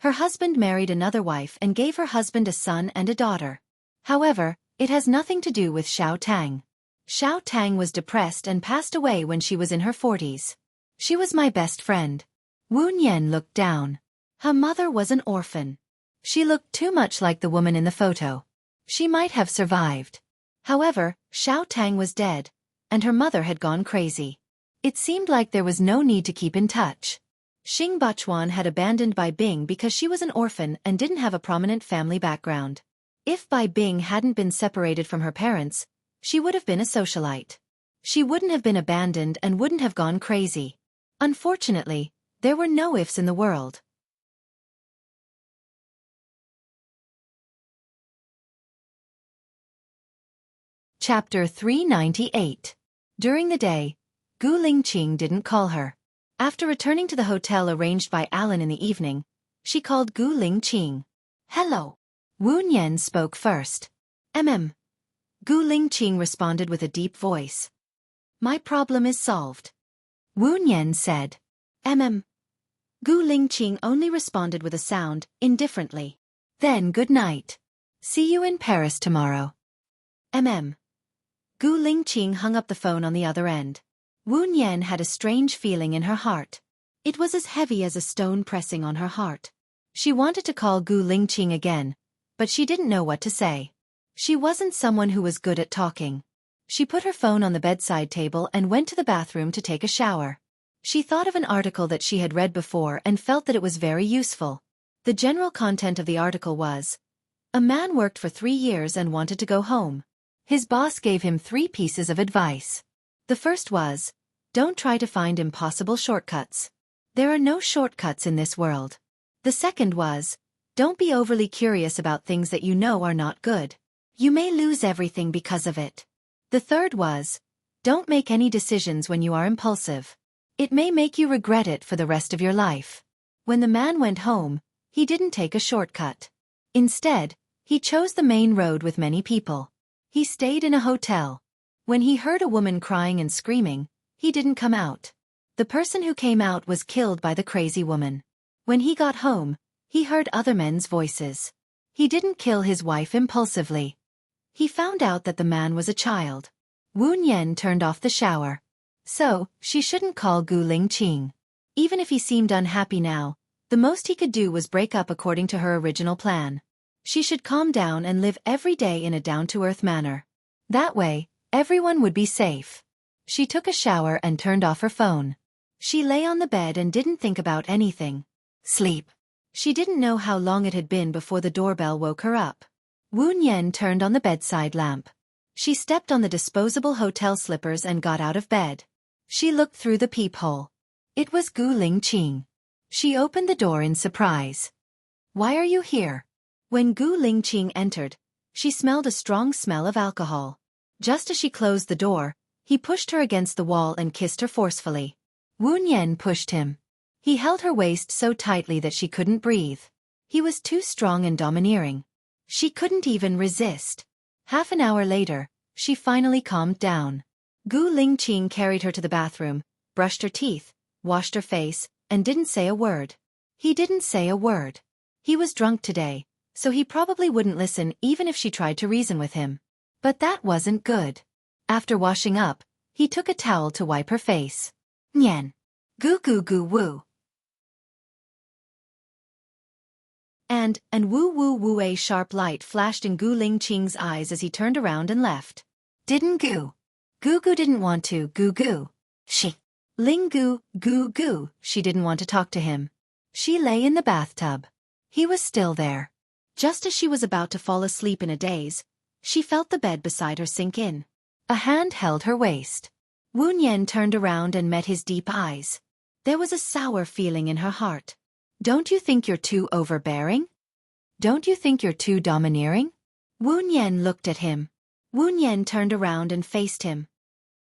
Her husband married another wife and gave her husband a son and a daughter. However, it has nothing to do with Xiao Tang. Xiao Tang was depressed and passed away when she was in her 40s. She was my best friend. Wu Nian looked down. Her mother was an orphan. She looked too much like the woman in the photo. She might have survived. However, Xiao Tang was dead, and her mother had gone crazy. It seemed like there was no need to keep in touch. Xing Bachuan had abandoned Bai Bing because she was an orphan and didn't have a prominent family background. If Bai Bing hadn't been separated from her parents, she would have been a socialite. She wouldn't have been abandoned and wouldn't have gone crazy. Unfortunately, there were no ifs in the world. Chapter 398. During the day, Gu Lingqing didn't call her. After returning to the hotel arranged by Alan in the evening, she called Gu Lingqing. Hello. Wu Nian spoke first. Gu Lingqing responded with a deep voice. My problem is solved. Wu Nian said. Gu Lingqing only responded with a sound, indifferently. Then good night. See you in Paris tomorrow. Gu Lingqing hung up the phone on the other end. Wu Nian had a strange feeling in her heart. It was as heavy as a stone pressing on her heart. She wanted to call Gu Lingqing again, but she didn't know what to say. She wasn't someone who was good at talking. She put her phone on the bedside table and went to the bathroom to take a shower. She thought of an article that she had read before and felt that it was very useful. The general content of the article was, a man worked for 3 years and wanted to go home. His boss gave him 3 pieces of advice. The first was, don't try to find impossible shortcuts. There are no shortcuts in this world. The second was, don't be overly curious about things that you know are not good. You may lose everything because of it. The third was, don't make any decisions when you are impulsive. It may make you regret it for the rest of your life. When the man went home, he didn't take a shortcut. Instead, he chose the main road with many people. He stayed in a hotel. When he heard a woman crying and screaming, he didn't come out. The person who came out was killed by the crazy woman. When he got home, he heard other men's voices. He didn't kill his wife impulsively. He found out that the man was a child. Wu Nian turned off the shower. So, she shouldn't call Gu Lingqing. Even if he seemed unhappy now, the most he could do was break up according to her original plan. She should calm down and live every day in a down-to-earth manner. That way, everyone would be safe. She took a shower and turned off her phone. She lay on the bed and didn't think about anything. Sleep. She didn't know how long it had been before the doorbell woke her up. Wu Nian turned on the bedside lamp. She stepped on the disposable hotel slippers and got out of bed. She looked through the peephole. It was Gu Lingqing. She opened the door in surprise. Why are you here? When Gu Lingqing entered, she smelled a strong smell of alcohol. Just as she closed the door, he pushed her against the wall and kissed her forcefully. Wu Nian pushed him. He held her waist so tightly that she couldn't breathe. He was too strong and domineering. She couldn't even resist. Half an hour later, she finally calmed down. Gu Lingqing carried her to the bathroom, brushed her teeth, washed her face, and didn't say a word. He didn't say a word. He was drunk today, so he probably wouldn't listen even if she tried to reason with him. But that wasn't good. After washing up, he took a towel to wipe her face. Nian. Gu gu gu woo. And woo woo woo, a sharp light flashed in Gu Lingqing's eyes as he turned around and left. Didn't Gu Gu didn't want to Gu. She. Ling Gu Gu, she didn't want to talk to him. She lay in the bathtub. He was still there. Just as she was about to fall asleep in a daze, she felt the bed beside her sink in. A hand held her waist. Wu Nian turned around and met his deep eyes. There was a sour feeling in her heart. Don't you think you're too overbearing? Don't you think you're too domineering? Wu Nian looked at him. Wu Nian turned around and faced him.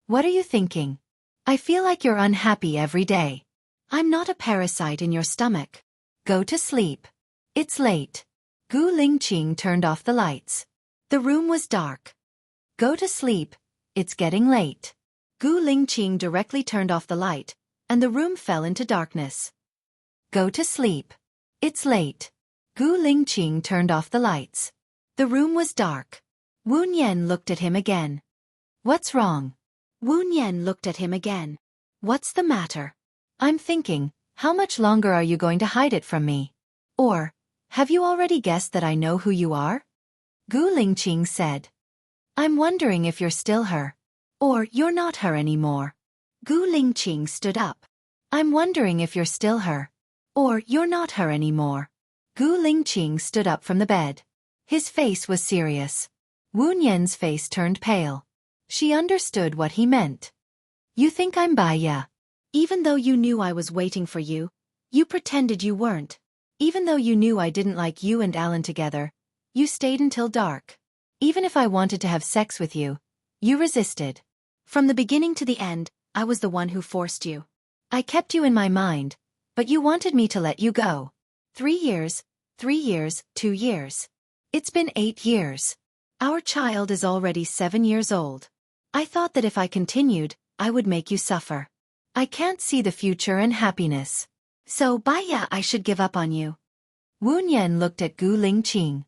What are you thinking? I feel like you're unhappy every day. I'm not a parasite in your stomach. Go to sleep. It's late. Gu Lingqing turned off the lights. The room was dark. Go to sleep. It's getting late. Gu Lingqing directly turned off the light, and the room fell into darkness. Go to sleep. It's late. Gu Lingqing turned off the lights. The room was dark. Wu Nian looked at him again. What's wrong? Wu Nian looked at him again. What's the matter? I'm thinking, how much longer are you going to hide it from me? Or, have you already guessed that I know who you are? Gu Lingqing said. I'm wondering if you're still her. Or you're not her anymore. Gu Lingqing stood up. I'm wondering if you're still her. Or you're not her anymore. Gu Lingqing stood up from the bed. His face was serious. Wu Nian's face turned pale. She understood what he meant. You think I'm Baya. Even though you knew I was waiting for you, you pretended you weren't. Even though you knew I didn't like you and Alan together, you stayed until dark. Even if I wanted to have sex with you, you resisted. From the beginning to the end, I was the one who forced you. I kept you in my mind, but you wanted me to let you go. 3 years, 2 years. It's been 8 years. Our child is already 7 years old. I thought that if I continued, I would make you suffer. I can't see the future and happiness. So, Baya, I should give up on you. Wu Nian looked at Gu Lingqing.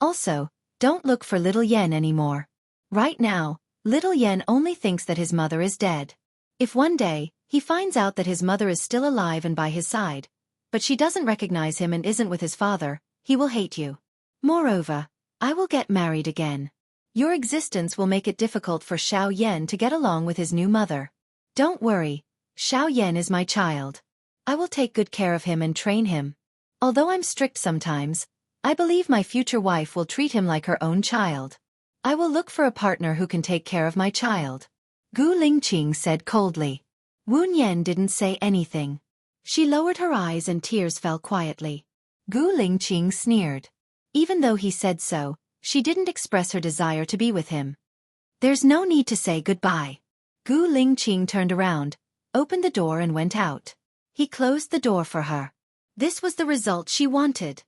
Also, don't look for little Yen anymore. Right now, little Yen only thinks that his mother is dead. If one day, he finds out that his mother is still alive and by his side, but she doesn't recognize him and isn't with his father, he will hate you. Moreover, I will get married again. Your existence will make it difficult for Xiao Yan to get along with his new mother. Don't worry, Xiao Yan is my child. I will take good care of him and train him. Although I'm strict sometimes, I believe my future wife will treat him like her own child. I will look for a partner who can take care of my child. Gu Lingqing said coldly. Wu Nian didn't say anything. She lowered her eyes and tears fell quietly. Gu Lingqing sneered. Even though he said so, she didn't express her desire to be with him. There's no need to say goodbye. Gu Lingqing turned around, opened the door and went out. He closed the door for her. This was the result she wanted.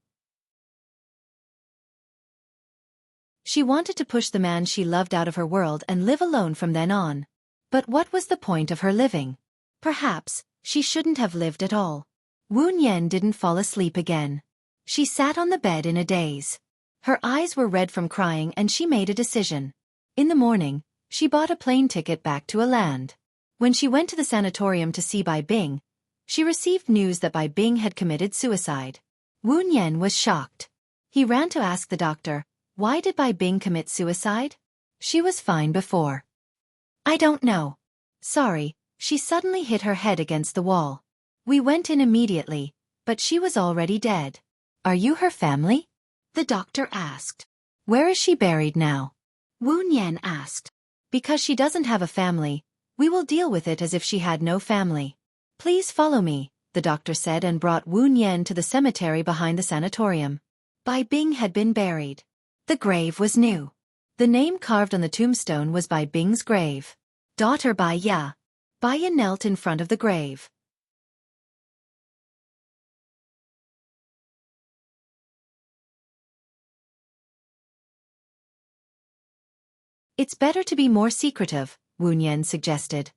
She wanted to push the man she loved out of her world and live alone from then on. But what was the point of her living? Perhaps, she shouldn't have lived at all. Wu Nian didn't fall asleep again. She sat on the bed in a daze. Her eyes were red from crying and she made a decision. In the morning, she bought a plane ticket back to Aland. When she went to the sanatorium to see Bai Bing, she received news that Bai Bing had committed suicide. Wu Nian was shocked. He ran to ask the doctor, why did Bai Bing commit suicide? She was fine before. I don't know. Sorry, she suddenly hit her head against the wall. We went in immediately, but she was already dead. Are you her family? The doctor asked. Where is she buried now? Wu Nian asked. Because she doesn't have a family, we will deal with it as if she had no family. Please follow me, the doctor said and brought Wu Nian to the cemetery behind the sanatorium. Bai Bing had been buried. The grave was new. The name carved on the tombstone was Bai Bing's grave. Daughter Bai Ya. Bai Ya knelt in front of the grave. It's better to be more secretive, Wu Nian suggested.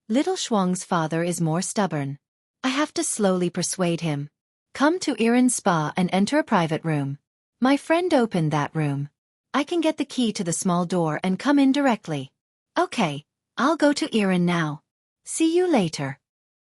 Little Shuang's father is more stubborn. I have to slowly persuade him. Come to Iran's spa and enter a private room. My friend opened that room. I can get the key to the small door and come in directly. Okay, I'll go to Iran now. See you later.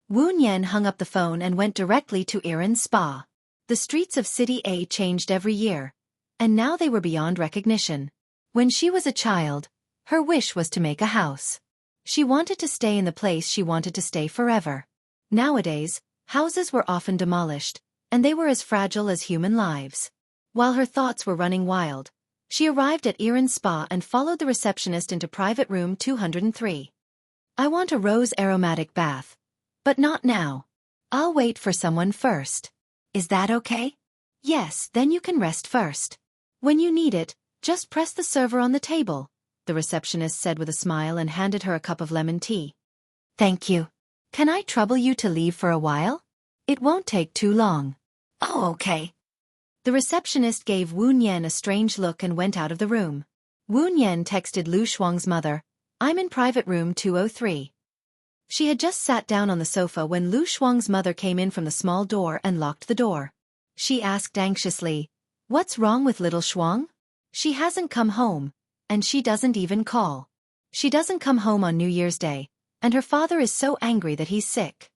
Wu Nian hung up the phone and went directly to Iran's spa. The streets of City A changed every year, and now they were beyond recognition. When she was a child, her wish was to make a house. She wanted to stay in the place she wanted to stay forever. Nowadays, houses were often demolished, and they were as fragile as human lives. While her thoughts were running wild, she arrived at Iran's spa and followed the receptionist into private room 203. I want a rose aromatic bath. But not now. I'll wait for someone first. Is that okay? Yes, then you can rest first. When you need it, just press the server on the table, the receptionist said with a smile and handed her a cup of lemon tea. Thank you. Can I trouble you to leave for a while? It won't take too long. Oh, okay. The receptionist gave Wu Nian a strange look and went out of the room. Wu Nian texted Lu Shuang's mother, "I'm in private room 203. She had just sat down on the sofa when Lu Shuang's mother came in from the small door and locked the door. She asked anxiously, "What's wrong with little Shuang? She hasn't come home, and she doesn't even call. She doesn't come home on New Year's Day, and her father is so angry that he's sick."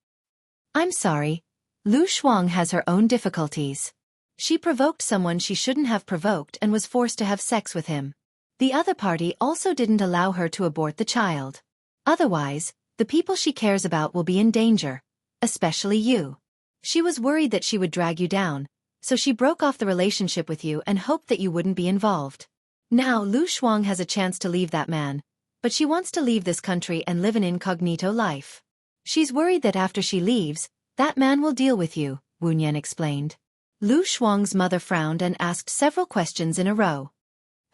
"I'm sorry. Lu Shuang has her own difficulties. She provoked someone she shouldn't have provoked and was forced to have sex with him. The other party also didn't allow her to abort the child. Otherwise, the people she cares about will be in danger, especially you. She was worried that she would drag you down, so she broke off the relationship with you and hoped that you wouldn't be involved. Now Lu Shuang has a chance to leave that man, but she wants to leave this country and live an incognito life. She's worried that after she leaves, that man will deal with you," Wu Nian explained. Lu Shuang's mother frowned and asked several questions in a row.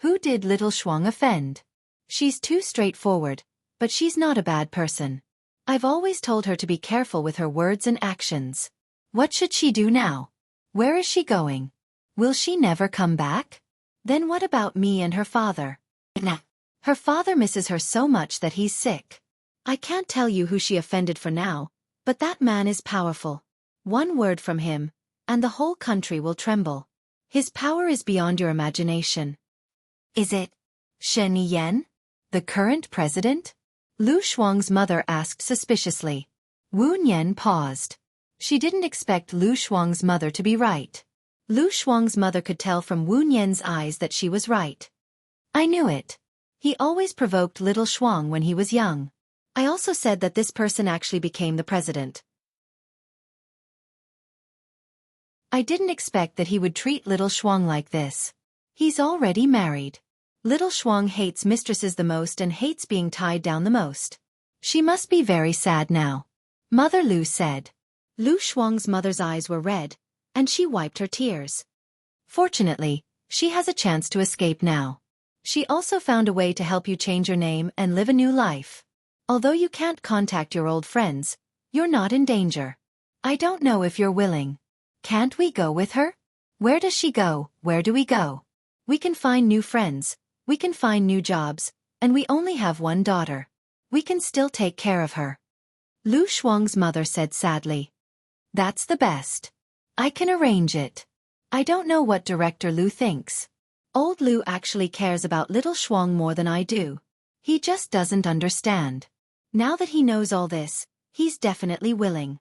"Who did little Shuang offend? She's too straightforward, but she's not a bad person. I've always told her to be careful with her words and actions. What should she do now? Where is she going? Will she never come back? Then what about me and her father? Nah. Her father misses her so much that he's sick. I can't tell you who she offended for now, but that man is powerful. One word from him, and the whole country will tremble. His power is beyond your imagination." "Is it Shen Yan, the current president?" Lu Shuang's mother asked suspiciously. Wu Nian paused. She didn't expect Lu Shuang's mother to be right. Lu Shuang's mother could tell from Wu Nian's eyes that she was right. "I knew it. He always provoked little Shuang when he was young. I also said that this person actually became the president. I didn't expect that he would treat little Shuang like this. He's already married. Little Shuang hates mistresses the most and hates being tied down the most. She must be very sad now," Mother Lu said. Lu Shuang's mother's eyes were red, and she wiped her tears. Fortunately, she has a chance to escape now. She also found a way to help you change your name and live a new life. Although you can't contact your old friends, you're not in danger. I don't know if you're willing. Can't we go with her? Where does she go? Where do we go? We can find new friends, we can find new jobs, and we only have one daughter. We can still take care of her." Lu Shuang's mother said sadly. "That's the best. I can arrange it. I don't know what Director Lu thinks. Old Lu actually cares about little Shuang more than I do. He just doesn't understand. Now that he knows all this, he's definitely willing."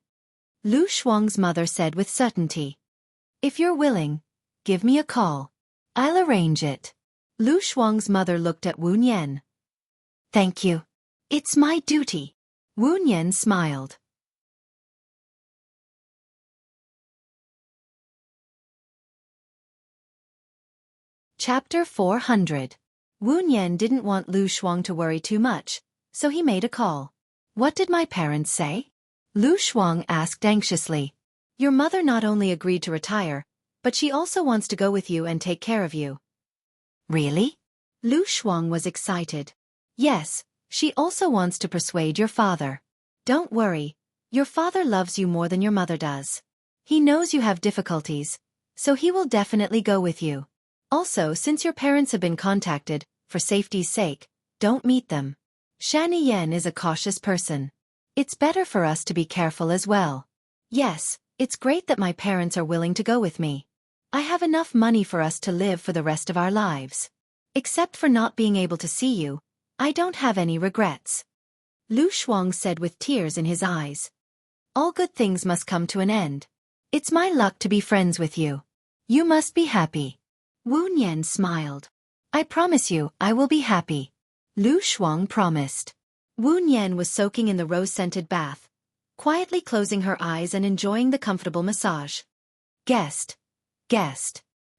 Lu Shuang's mother said with certainty. "If you're willing, give me a call. I'll arrange it." Lu Shuang's mother looked at Wu Nian. "Thank you. It's my duty." Wu Nian smiled. Chapter 400. Wu Nian didn't want Lu Shuang to worry too much, so he made a call. "What did my parents say?" Lu Shuang asked anxiously. "Your mother not only agreed to retire, but she also wants to go with you and take care of you." "Really?" Lu Shuang was excited. "Yes, she also wants to persuade your father. Don't worry, your father loves you more than your mother does. He knows you have difficulties, so he will definitely go with you. Also, since your parents have been contacted, for safety's sake, don't meet them. Shan Yan is a cautious person. It's better for us to be careful as well. Yes, it's great that my parents are willing to go with me. I have enough money for us to live for the rest of our lives. Except for not being able to see you, I don't have any regrets." Lu Shuang said with tears in his eyes. "All good things must come to an end. It's my luck to be friends with you. You must be happy." Wu Nian smiled. "I promise you, I will be happy." Lu Shuang promised. Wu Nian was soaking in the rose-scented bath, quietly closing her eyes and enjoying the comfortable massage. Guest.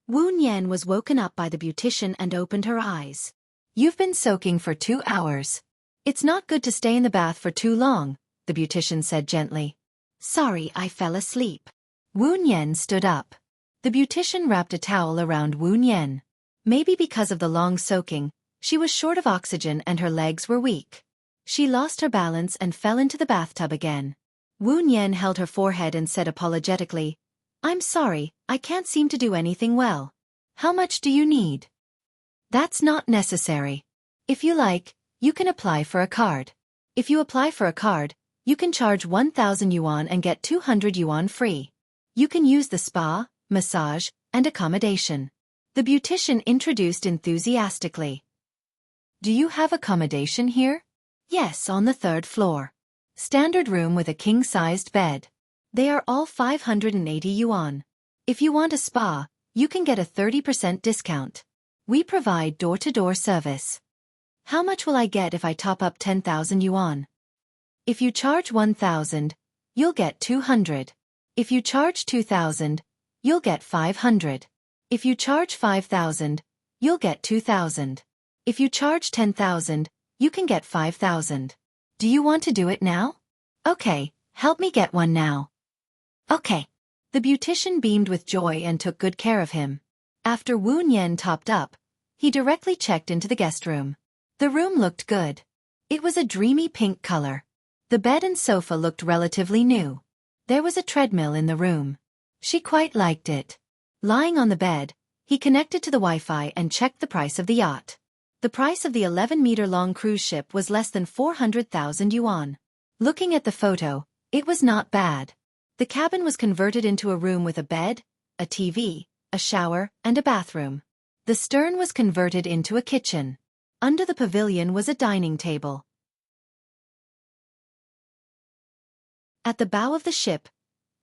Wu Nian was woken up by the beautician and opened her eyes. "You've been soaking for 2 hours. It's not good to stay in the bath for too long," the beautician said gently. "Sorry, I fell asleep." Wu Nian stood up. The beautician wrapped a towel around Wu Nian. Maybe because of the long soaking, she was short of oxygen and her legs were weak. She lost her balance and fell into the bathtub again. Wu Nian held her forehead and said apologetically, "I'm sorry, I can't seem to do anything well. How much do you need?" "That's not necessary. If you like, you can apply for a card. If you apply for a card, you can charge 1,000 yuan and get 200 yuan free. You can use the spa, massage, and accommodation." The beautician introduced enthusiastically. "Do you have accommodation here?" "Yes, on the 3rd floor. Standard room with a king-sized bed. They are all 580 yuan. If you want a spa, you can get a 30% discount. We provide door-to-door service." "How much will I get if I top up 10,000 yuan?" "If you charge 1,000, you'll get 200. If you charge 2,000, you'll get 500. If you charge 5,000, you'll get 2,000. If you charge 10,000, you can get 5,000. Do you want to do it now?" "Okay, help me get one now." "Okay." The beautician beamed with joy and took good care of him. After Wu Nian topped up, he directly checked into the guest room. The room looked good. It was a dreamy pink color. The bed and sofa looked relatively new. There was a treadmill in the room. She quite liked it. Lying on the bed, he connected to the Wi-Fi and checked the price of the yacht. The price of the 11-meter-long cruise ship was less than 400,000 yuan. Looking at the photo, it was not bad. The cabin was converted into a room with a bed, a TV, a shower, and a bathroom. The stern was converted into a kitchen. Under the pavilion was a dining table. At the bow of the ship,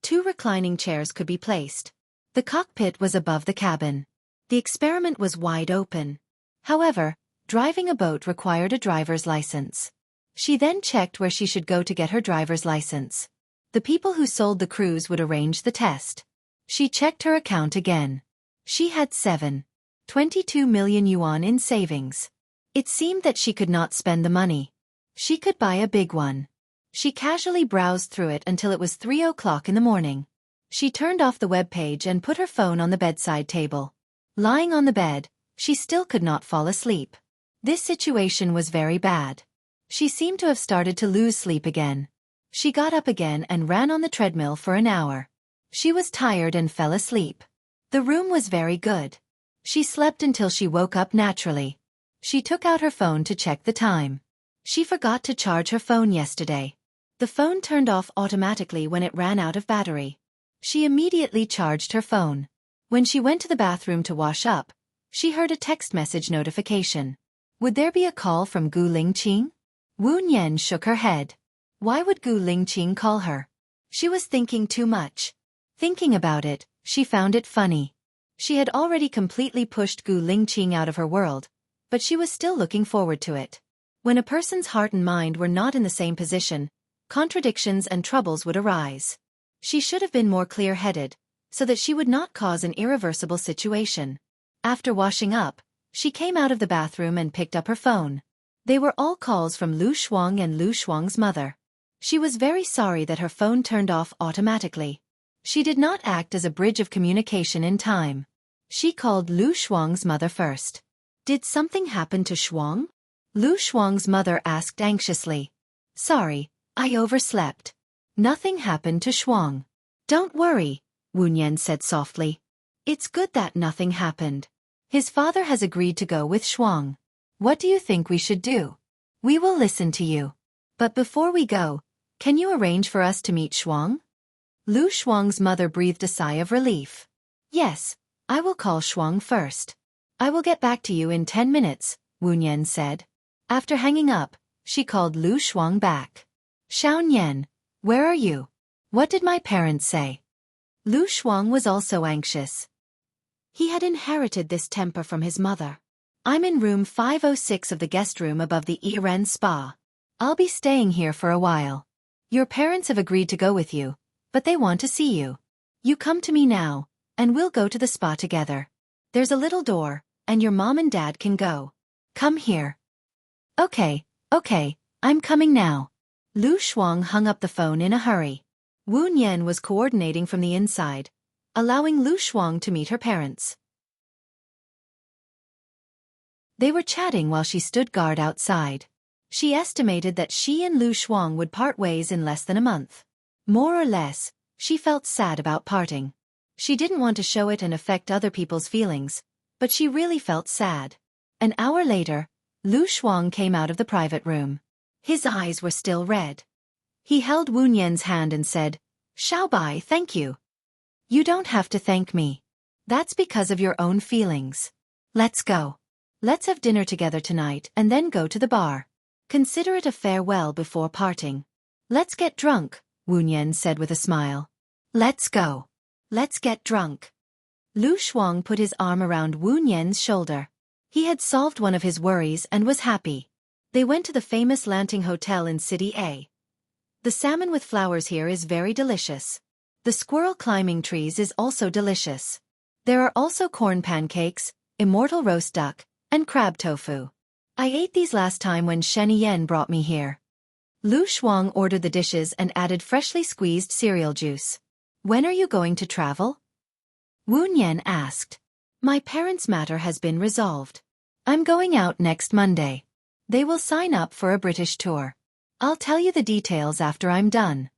2 reclining chairs could be placed. The cockpit was above the cabin. The experiment was wide open. However, driving a boat required a driver's license. She then checked where she should go to get her driver's license. The people who sold the cruise would arrange the test. She checked her account again. She had 7.22 million yuan in savings. It seemed that she could not spend the money. She could buy a big one. She casually browsed through it until it was 3 o'clock in the morning. She turned off the web page and put her phone on the bedside table. Lying on the bed, she still could not fall asleep. This situation was very bad. She seemed to have started to lose sleep again. She got up again and ran on the treadmill for an hour. She was tired and fell asleep. The room was very good. She slept until she woke up naturally. She took out her phone to check the time. She forgot to charge her phone yesterday. The phone turned off automatically when it ran out of battery. She immediately charged her phone. When she went to the bathroom to wash up, she heard a text message notification. Would there be a call from Gu Lingqing? Wu Nian shook her head. Why would Gu Lingqing call her? She was thinking too much. Thinking about it, she found it funny. She had already completely pushed Gu Lingqing out of her world, but she was still looking forward to it. When a person's heart and mind were not in the same position, contradictions and troubles would arise. She should have been more clear-headed, so that she would not cause an irreversible situation. After washing up, she came out of the bathroom and picked up her phone. They were all calls from Lu Shuang and Lu Shuang's mother. She was very sorry that her phone turned off automatically. She did not act as a bridge of communication in time. She called Lu Shuang's mother first. Did something happen to Shuang? Lu Shuang's mother asked anxiously. Sorry, I overslept. Nothing happened to Shuang. Don't worry, Wu Nian said softly. It's good that nothing happened. His father has agreed to go with Shuang. What do you think we should do? We will listen to you. But before we go, can you arrange for us to meet Shuang? Lu Shuang's mother breathed a sigh of relief. Yes, I will call Shuang first. I will get back to you in 10 minutes, Wu Nian said. After hanging up, she called Lu Shuang back. Xiao Nian, where are you? What did my parents say? Lu Shuang was also anxious. He had inherited this temper from his mother. I'm in room 506 of the guest room above the Iran spa. I'll be staying here for a while. Your parents have agreed to go with you, but they want to see you. You come to me now, and we'll go to the spa together. There's a little door, and your mom and dad can go. Come here. Okay, I'm coming now. Lu Shuang hung up the phone in a hurry. Wu Nian was coordinating from the inside, allowing Lu Shuang to meet her parents. They were chatting while she stood guard outside. She estimated that she and Lu Shuang would part ways in less than a month. More or less, she felt sad about parting. She didn't want to show it and affect other people's feelings, but she really felt sad. An hour later, Lu Shuang came out of the private room. His eyes were still red. He held Wu Nian's hand and said, "Xiaobai, thank you. You don't have to thank me. That's because of your own feelings. Let's go. Let's have dinner together tonight and then go to the bar. Consider it a farewell before parting. Let's get drunk," Wu Nian said with a smile. "Let's go. Let's get drunk." Lu Shuang put his arm around Wu Nian's shoulder. He had solved one of his worries and was happy. They went to the famous Lanting Hotel in City A. The salmon with flowers here is very delicious. The squirrel climbing trees is also delicious. There are also corn pancakes, immortal roast duck, and crab tofu. I ate these last time when Shen Yan brought me here. Lu Shuang ordered the dishes and added freshly squeezed cereal juice. "When are you going to travel?" Wu Nian asked. "My parents' matter has been resolved. I'm going out next Monday. They will sign up for a British tour. I'll tell you the details after I'm done."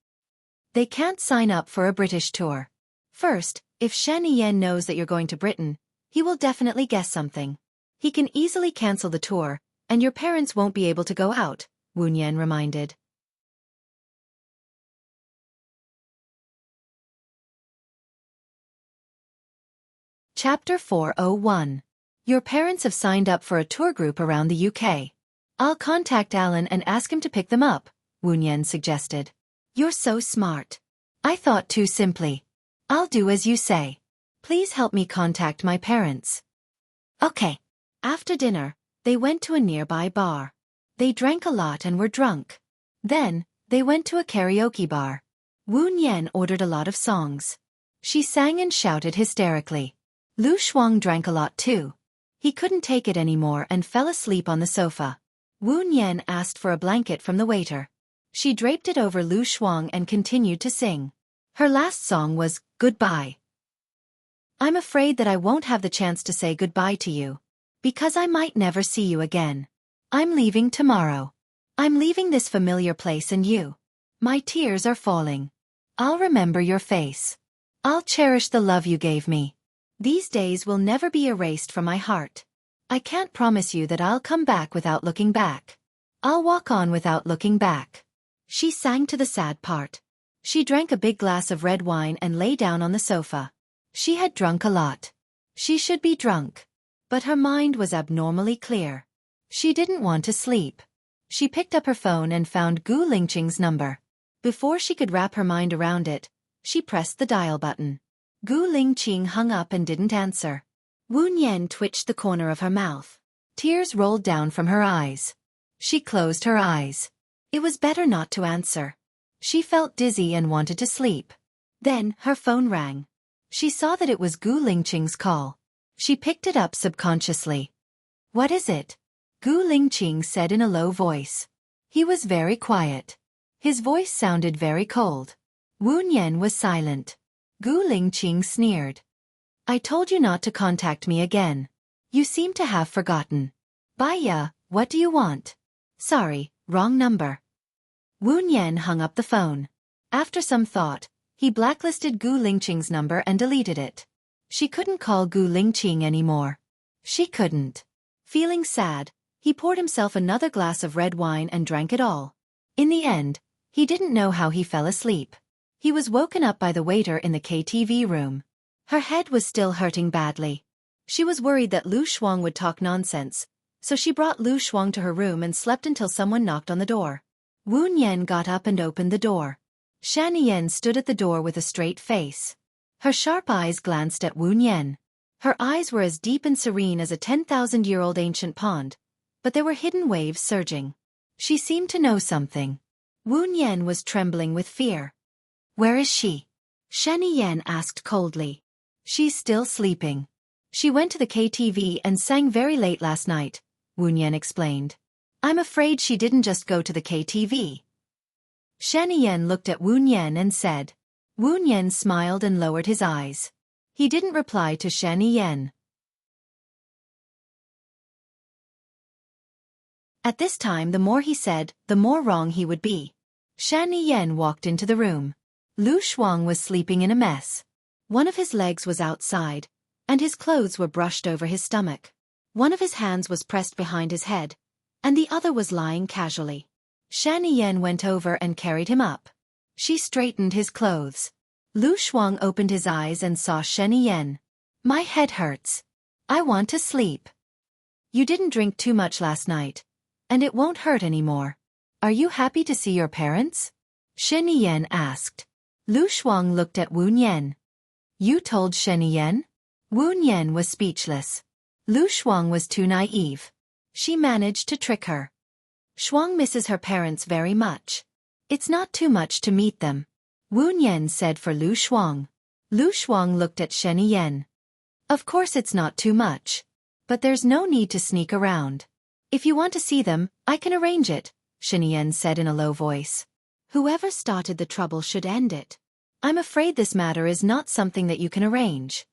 They can't sign up for a British tour. First, if Shen Yan knows that you're going to Britain, he will definitely guess something. He can easily cancel the tour, and your parents won't be able to go out, Wu Nian reminded. Chapter 401. Your parents have signed up for a tour group around the UK. I'll contact Alan and ask him to pick them up, Wu Nian suggested. You're so smart. I thought too simply. I'll do as you say. Please help me contact my parents. Okay. After dinner, they went to a nearby bar. They drank a lot and were drunk. Then, they went to a karaoke bar. Wu Nian ordered a lot of songs. She sang and shouted hysterically. Lu Shuang drank a lot too. He couldn't take it anymore and fell asleep on the sofa. Wu Nian asked for a blanket from the waiter. She draped it over Lu Shuang and continued to sing. Her last song was, "Goodbye." I'm afraid that I won't have the chance to say goodbye to you. Because I might never see you again. I'm leaving tomorrow. I'm leaving this familiar place and you. My tears are falling. I'll remember your face. I'll cherish the love you gave me. These days will never be erased from my heart. I can't promise you that I'll come back without looking back. I'll walk on without looking back. She sang to the sad part. She drank a big glass of red wine and lay down on the sofa. She had drunk a lot. She should be drunk. But her mind was abnormally clear. She didn't want to sleep. She picked up her phone and found Gu Lingqing's number. Before she could wrap her mind around it, she pressed the dial button. Gu Lingqing hung up and didn't answer. Wu Nian twitched the corner of her mouth. Tears rolled down from her eyes. She closed her eyes. It was better not to answer. She felt dizzy and wanted to sleep. Then, her phone rang. She saw that it was Gu Lingqing's call. She picked it up subconsciously. "What is it?" Gu Lingqing said in a low voice. He was very quiet. His voice sounded very cold. Wu Nian was silent. Gu Lingqing sneered. "I told you not to contact me again. You seem to have forgotten. Baya, what do you want?" "Sorry, wrong number." Wu Nian hung up the phone. After some thought, he blacklisted Gu Lingqing's number and deleted it. She couldn't call Gu Lingqing anymore. She couldn't. Feeling sad, he poured himself another glass of red wine and drank it all. In the end, he didn't know how he fell asleep. He was woken up by the waiter in the KTV room. Her head was still hurting badly. She was worried that Lu Shuang would talk nonsense, so she brought Lu Shuang to her room and slept until someone knocked on the door. Wu Nian got up and opened the door. Shan Yan stood at the door with a straight face. Her sharp eyes glanced at Wu Nian. Her eyes were as deep and serene as a 10,000-year-old ancient pond, but there were hidden waves surging. She seemed to know something. Wu Nian was trembling with fear. "Where is she?" Shen Yan asked coldly. "She's still sleeping. She went to the KTV and sang very late last night," Wu Nian explained. "I'm afraid she didn't just go to the KTV." Shen Yan looked at Wu Nian and said. Wu Nian smiled and lowered his eyes. He didn't reply to Shen Yan. At this time the more he said, the more wrong he would be. Shan Yen walked into the room. Lu Shuang was sleeping in a mess. One of his legs was outside, and his clothes were brushed over his stomach. One of his hands was pressed behind his head, and the other was lying casually. Shan Yen went over and carried him up. She straightened his clothes. Lu Shuang opened his eyes and saw Shan Yen. My head hurts. I want to sleep. You didn't drink too much last night, and it won't hurt anymore. Are you happy to see your parents? Shen Yen asked. Lu Shuang looked at Wu Nian. You told Shen Yen? Wu Nian was speechless. Lu Shuang was too naive. She managed to trick her. Shuang misses her parents very much. It's not too much to meet them, Wu Nian said for Lu Shuang. Lu Shuang looked at Shen Yen. Of course it's not too much. But there's no need to sneak around. If you want to see them, I can arrange it, Shen Yen said in a low voice. Whoever started the trouble should end it. I'm afraid this matter is not something that you can arrange.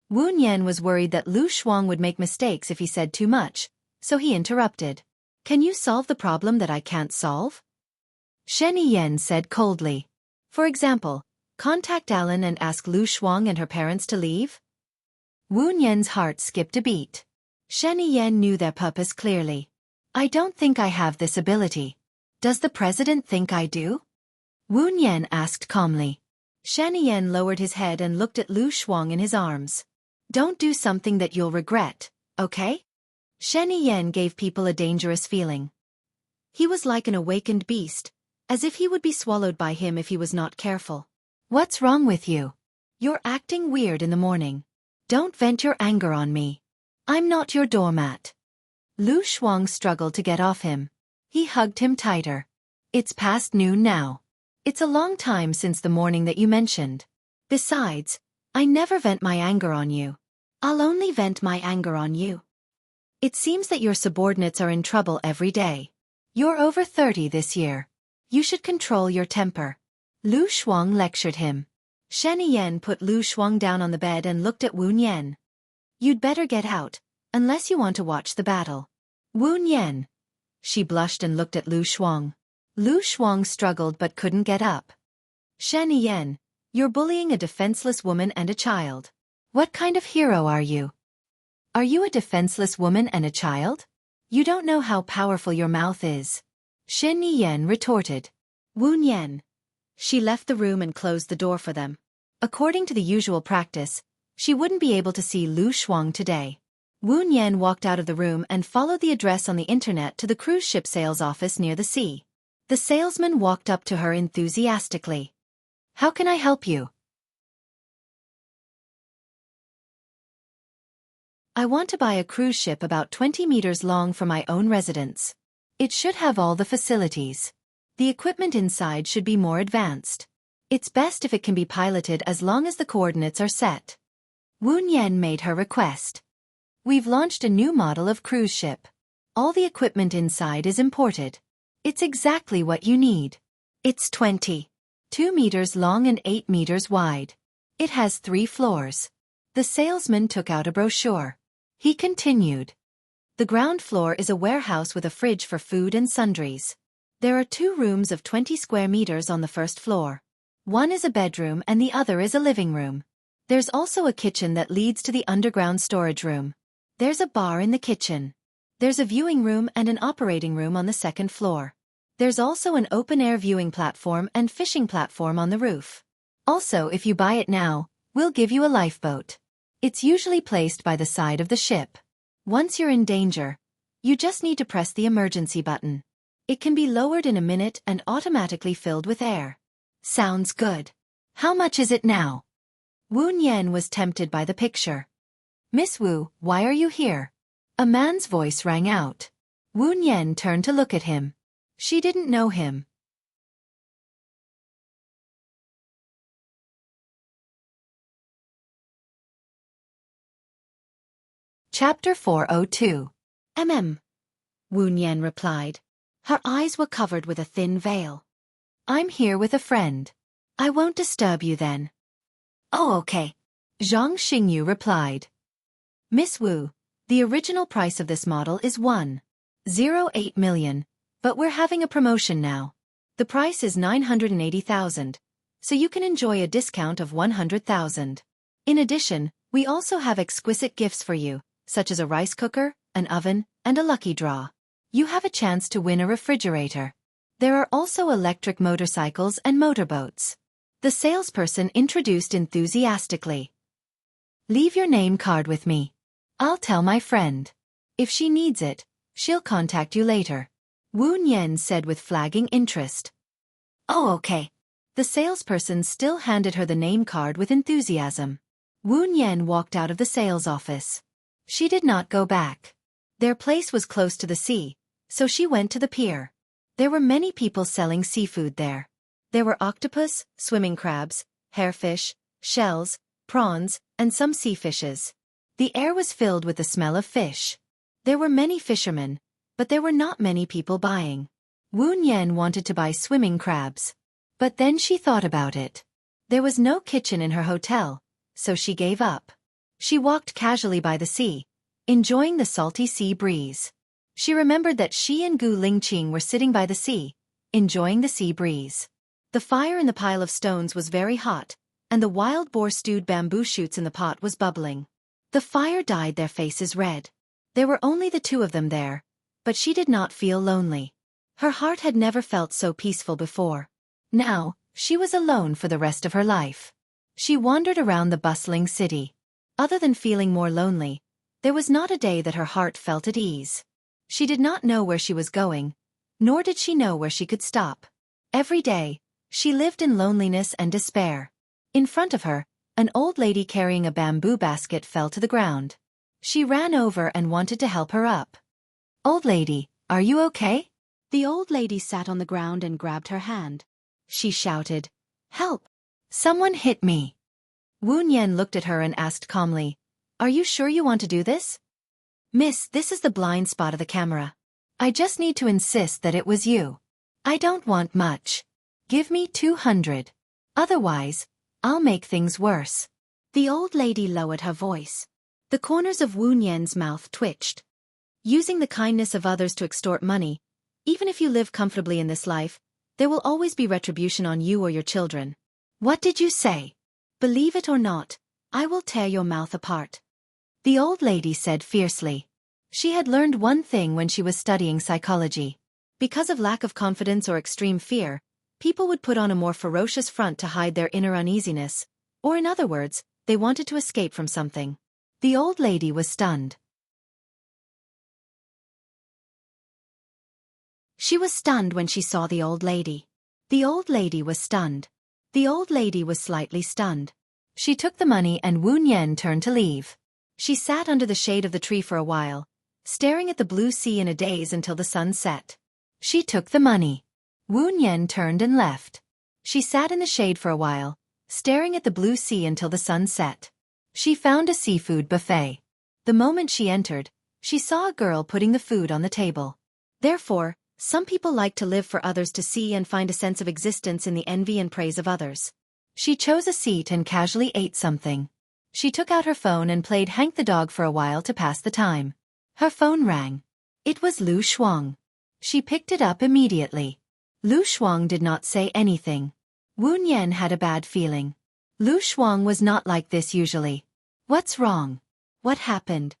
Wu Nian was worried that Lu Shuang would make mistakes if he said too much, so he interrupted. Can you solve the problem that I can't solve? Shen Yen said coldly. For example, contact Alan and ask Lu Shuang and her parents to leave? Wu Nian's heart skipped a beat. Shen Yen knew their purpose clearly. I don't think I have this ability. Does the president think I do? Wu Nian asked calmly. Shen Yen lowered his head and looked at Lu Shuang in his arms. Don't do something that you'll regret, okay? Shen Yen gave people a dangerous feeling. He was like an awakened beast, as if he would be swallowed by him if he was not careful. What's wrong with you? You're acting weird in the morning. Don't vent your anger on me. I'm not your doormat. Lu Shuang struggled to get off him. He hugged him tighter. It's past noon now. It's a long time since the morning that you mentioned. Besides, I never vent my anger on you. I'll only vent my anger on you. It seems that your subordinates are in trouble every day. You're over 30 this year. You should control your temper. Lu Shuang lectured him. Shen Yen put Lu Shuang down on the bed and looked at Wu Nian. You'd better get out, unless you want to watch the battle. Wu Nian. She blushed and looked at Lu Shuang. Lu Shuang struggled but couldn't get up. Shen Yen, you're bullying a defenseless woman and a child. What kind of hero are you? Are you a defenseless woman and a child? You don't know how powerful your mouth is. Shen Yen retorted. Wu Nian. She left the room and closed the door for them. According to the usual practice, she wouldn't be able to see Lu Shuang today. Wu Nian walked out of the room and followed the address on the internet to the cruise ship sales office near the sea. The salesman walked up to her enthusiastically. How can I help you? I want to buy a cruise ship about 20 meters long for my own residence. It should have all the facilities. The equipment inside should be more advanced. It's best if it can be piloted as long as the coordinates are set. Wu Nian made her request. We've launched a new model of cruise ship. All the equipment inside is imported. It's exactly what you need. It's 22 meters long and 8 meters wide. It has 3 floors. The salesman took out a brochure. He continued. The ground floor is a warehouse with a fridge for food and sundries. There are 2 rooms of 20 square meters on the first floor. One is a bedroom and the other is a living room. There's also a kitchen that leads to the underground storage room. There's a bar in the kitchen. There's a viewing room and an operating room on the second floor. There's also an open-air viewing platform and fishing platform on the roof. Also, if you buy it now, we'll give you a lifeboat. It's usually placed by the side of the ship. Once you're in danger, you just need to press the emergency button. It can be lowered in a minute and automatically filled with air. Sounds good. How much is it now? Wu Nian was tempted by the picture. Miss Wu, why are you here? A man's voice rang out. Wu Nian turned to look at him. She didn't know him. Chapter 402. Wu Nian replied. Her eyes were covered with a thin veil. I'm here with a friend. I won't disturb you then. Oh, okay. Zhang Xingyu replied. Miss Wu, the original price of this model is 1 08 million. But we're having a promotion now. The price is 980,000. So you can enjoy a discount of 100,000. In addition, we also have exquisite gifts for you, such as a rice cooker, an oven, and a lucky draw. You have a chance to win a refrigerator. There are also electric motorcycles and motorboats. The salesperson introduced enthusiastically. Leave your name card with me. I'll tell my friend. If she needs it, she'll contact you later. Wu Nian said with flagging interest. Oh, okay. The salesperson still handed her the name card with enthusiasm. Wu Nian walked out of the sales office. She did not go back. Their place was close to the sea, so she went to the pier. There were many people selling seafood there. There were octopus, swimming crabs, hairfish, shells, prawns, and some sea fishes. The air was filled with the smell of fish. There were many fishermen, but there were not many people buying. Wu Nian wanted to buy swimming crabs. But then she thought about it. There was no kitchen in her hotel, so she gave up. She walked casually by the sea, enjoying the salty sea breeze. She remembered that she and Gu Lingqing were sitting by the sea, enjoying the sea breeze. The fire in the pile of stones was very hot, and the wild boar stewed bamboo shoots in the pot was bubbling. The fire dyed their faces red. There were only the two of them there, but she did not feel lonely. Her heart had never felt so peaceful before. Now, she was alone for the rest of her life. She wandered around the bustling city. Other than feeling more lonely, there was not a day that her heart felt at ease. She did not know where she was going, nor did she know where she could stop. Every day, she lived in loneliness and despair. In front of her, an old lady carrying a bamboo basket fell to the ground. She ran over and wanted to help her up. Old lady, are you okay? The old lady sat on the ground and grabbed her hand. She shouted, Help! Someone hit me. Wu Nian looked at her and asked calmly, Are you sure you want to do this? Miss, this is the blind spot of the camera. I just need to insist that it was you. I don't want much. Give me 200. Otherwise, I'll make things worse. The old lady lowered her voice. The corners of Wu Nian's mouth twitched. Using the kindness of others to extort money, even if you live comfortably in this life, there will always be retribution on you or your children. What did you say? Believe it or not, I will tear your mouth apart. The old lady said fiercely. She had learned one thing when she was studying psychology. Because of lack of confidence or extreme fear, people would put on a more ferocious front to hide their inner uneasiness, or in other words, they wanted to escape from something. The old lady was stunned. She was stunned when she saw the old lady. The old lady was stunned. The old lady was slightly stunned. She took the money and Wu Nian turned to leave. She sat under the shade of the tree for a while, staring at the blue sea in a daze until the sun set. She took the money. Wu Nian turned and left. She sat in the shade for a while, staring at the blue sea until the sun set. She found a seafood buffet. The moment she entered, she saw a girl putting the food on the table. Therefore, some people like to live for others to see and find a sense of existence in the envy and praise of others. She chose a seat and casually ate something. She took out her phone and played Hank the dog for a while to pass the time. Her phone rang. It was Lu Shuang. She picked it up immediately. Lu Shuang did not say anything. Wu Nian had a bad feeling. Lu Shuang was not like this usually. What's wrong? What happened?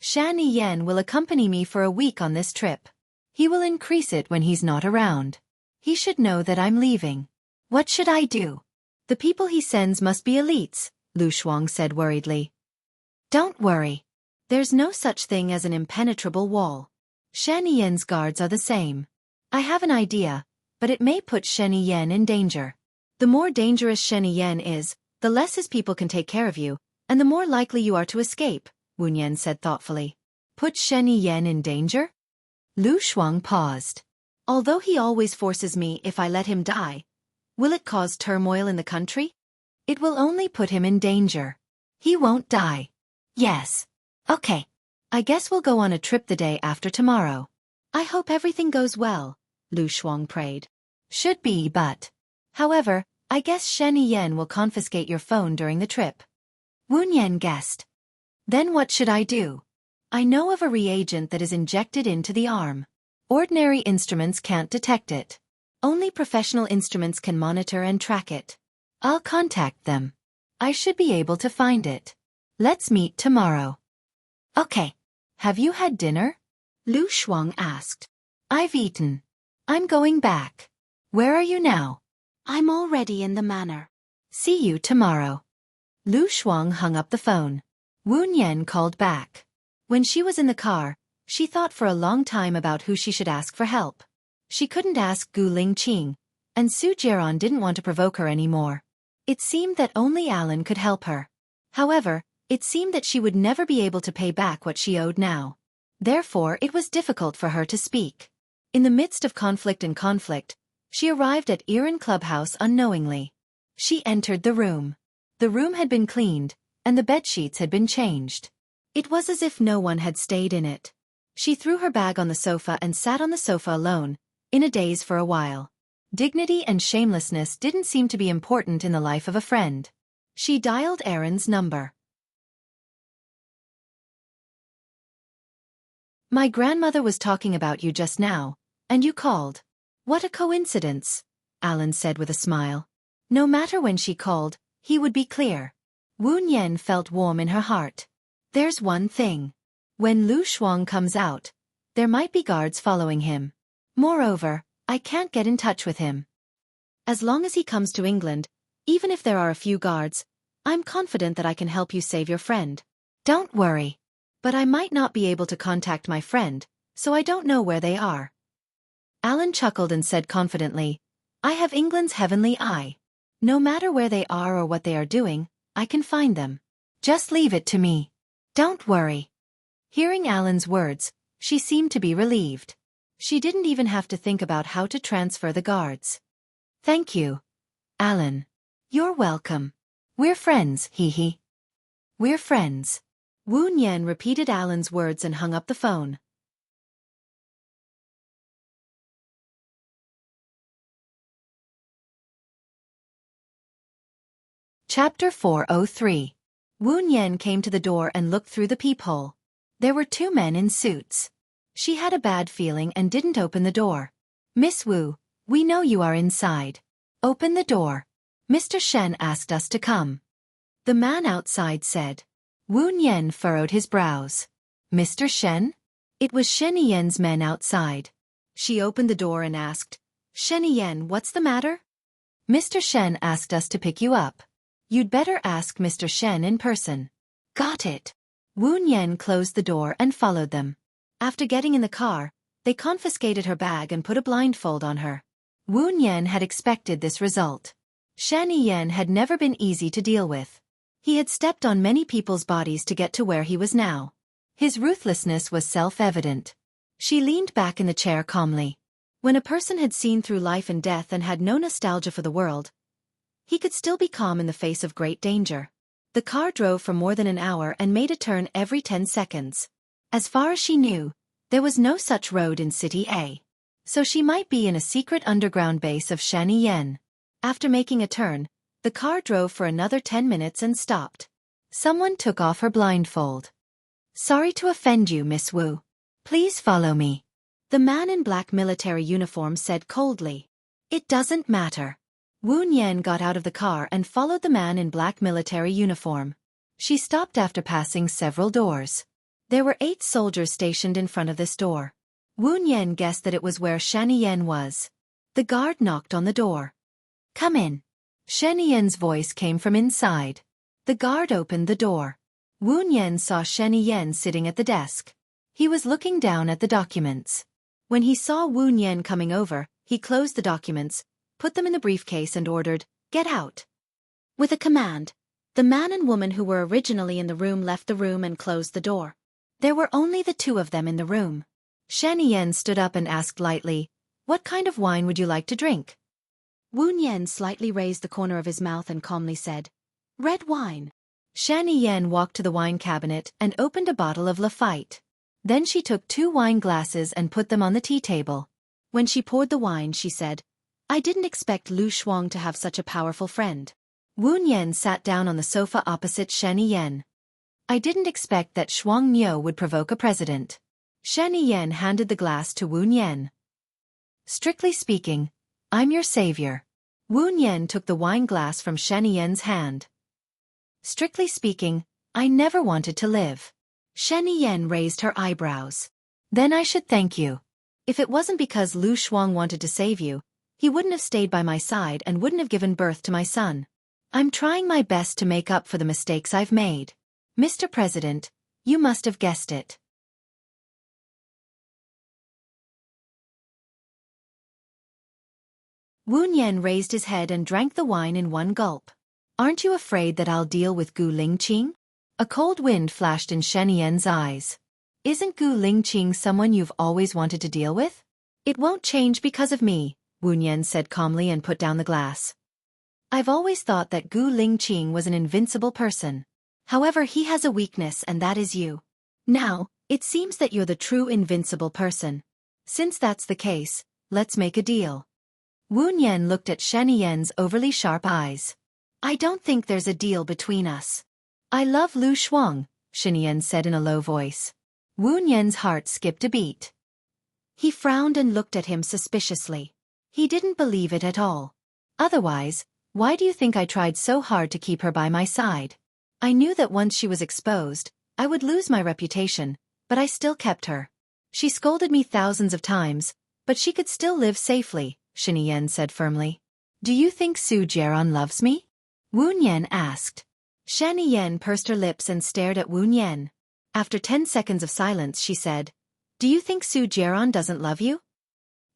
Shan Yan will accompany me for a week on this trip. He will increase it when he's not around. He should know that I'm leaving. What should I do? The people he sends must be elites, Lu Shuang said worriedly. Don't worry. There's no such thing as an impenetrable wall. Shan Yan's guards are the same. I have an idea, but it may put Shen Yan in danger. The more dangerous Shen Yan is, the less his people can take care of you, and the more likely you are to escape, Wu Nian said thoughtfully. Put Shen Yan in danger? Lu Shuang paused. Although he always forces me if I let him die, will it cause turmoil in the country? It will only put him in danger. He won't die. Yes. Okay. I guess we'll go on a trip the day after tomorrow. I hope everything goes well, Lu Shuang prayed. Should be, but. However, I guess Shen Yan will confiscate your phone during the trip. Wu Nian guessed. Then what should I do? I know of a reagent that is injected into the arm. Ordinary instruments can't detect it. Only professional instruments can monitor and track it. I'll contact them. I should be able to find it. Let's meet tomorrow. Okay. Have you had dinner? Lu Shuang asked. I've eaten. I'm going back. Where are you now? I'm already in the manor. See you tomorrow. Lu Shuang hung up the phone. Wu Nian called back. When she was in the car, she thought for a long time about who she should ask for help. She couldn't ask Gu Lingqing, and Su Jiaran didn't want to provoke her anymore. It seemed that only Alan could help her. However, it seemed that she would never be able to pay back what she owed now. Therefore, it was difficult for her to speak. In the midst of conflict, she arrived at Iran Clubhouse unknowingly. She entered the room. The room had been cleaned, and the bedsheets had been changed. It was as if no one had stayed in it. She threw her bag on the sofa and sat on the sofa alone, in a daze for a while. Dignity and shamelessness didn't seem to be important in the life of a friend. She dialed Aaron's number. My grandmother was talking about you just now, and you called. What a coincidence, Alan said with a smile. No matter when she called, he would be clear. Wu Nian felt warm in her heart. There's one thing. When Lu Shuang comes out, there might be guards following him. Moreover, I can't get in touch with him. As long as he comes to England, even if there are a few guards, I'm confident that I can help you save your friend. Don't worry. But I might not be able to contact my friend, so I don't know where they are. Alan chuckled and said confidently, I have England's heavenly eye. No matter where they are or what they are doing, I can find them. Just leave it to me. Don't worry. Hearing Alan's words, she seemed to be relieved. She didn't even have to think about how to transfer the guards. Thank you, Alan. You're welcome. We're friends, hee. We're friends. Wu Nian repeated Alan's words and hung up the phone. Chapter 403. Wu Nian came to the door and looked through the peephole. There were two men in suits. She had a bad feeling and didn't open the door. Miss Wu, we know you are inside. Open the door. Mr. Shen asked us to come. The man outside said. Wu Nian furrowed his brows. Mr. Shen? It was Shen Yan's men outside. She opened the door and asked, Shen Yan, what's the matter? Mr. Shen asked us to pick you up. You'd better ask Mr. Shen in person. Got it. Wu Nian closed the door and followed them. After getting in the car, they confiscated her bag and put a blindfold on her. Wu Nian had expected this result. Shen Yan had never been easy to deal with. He had stepped on many people's bodies to get to where he was now. His ruthlessness was self-evident. She leaned back in the chair calmly. When a person had seen through life and death and had no nostalgia for the world, he could still be calm in the face of great danger. The car drove for more than an hour and made a turn every 10 seconds. As far as she knew, there was no such road in City A. So she might be in a secret underground base of Shaniyen. After making a turn, the car drove for another 10 minutes and stopped. Someone took off her blindfold. Sorry to offend you, Miss Wu. Please follow me. The man in black military uniform said coldly. It doesn't matter. Wu Nian got out of the car and followed the man in black military uniform. She stopped after passing several doors. There were 8 soldiers stationed in front of this door. Wu Nian guessed that it was where Shaniyen was. The guard knocked on the door. Come in. Shaniyen's voice came from inside. The guard opened the door. Wu Nian saw Shaniyen sitting at the desk. He was looking down at the documents. When he saw Wu Nian coming over, he closed the documents, put them in the briefcase and ordered, "Get out." With a command, the man and woman who were originally in the room left the room and closed the door. There were only the two of them in the room. Shaniyen stood up and asked lightly, "What kind of wine would you like to drink?" Wu Nian slightly raised the corner of his mouth and calmly said, "Red wine." Shaniyen walked to the wine cabinet and opened a bottle of Lafite. Then she took 2 wine glasses and put them on the tea table. When she poured the wine, she said, "I didn't expect Lu Shuang to have such a powerful friend." Wu Nian sat down on the sofa opposite Shaniyen. I didn't expect that Shuang Niu would provoke a president. Shen Yan handed the glass to Wu Nian. Strictly speaking, I'm your savior. Wu Nian took the wine glass from Shen Yan's hand. Strictly speaking, I never wanted to live. Shen Yan raised her eyebrows. Then I should thank you. If it wasn't because Lu Shuang wanted to save you, he wouldn't have stayed by my side and wouldn't have given birth to my son. I'm trying my best to make up for the mistakes I've made. Mr. President, you must have guessed it. Wu Nian raised his head and drank the wine in one gulp. Aren't you afraid that I'll deal with Gu Lingqing? A cold wind flashed in Shen Yan's eyes. Isn't Gu Lingqing someone you've always wanted to deal with? It won't change because of me, Wu Nian said calmly and put down the glass. I've always thought that Gu Lingqing was an invincible person. However, he has a weakness and that is you. Now, it seems that you're the true invincible person. Since that's the case, let's make a deal. Wu Nian looked at Shen Yan's overly sharp eyes. I don't think there's a deal between us. I love Lu Shuang, Shen Yan said in a low voice. Wu Nian's heart skipped a beat. He frowned and looked at him suspiciously. He didn't believe it at all. Otherwise, why do you think I tried so hard to keep her by my side? I knew that once she was exposed, I would lose my reputation, but I still kept her. She scolded me thousands of times, but she could still live safely, Shen Yan said firmly. Do you think Su Jiaran loves me? Wu Nian asked. Shen Yan pursed her lips and stared at Wu Nian. After 10 seconds of silence she said, Do you think Su Jiaran doesn't love you?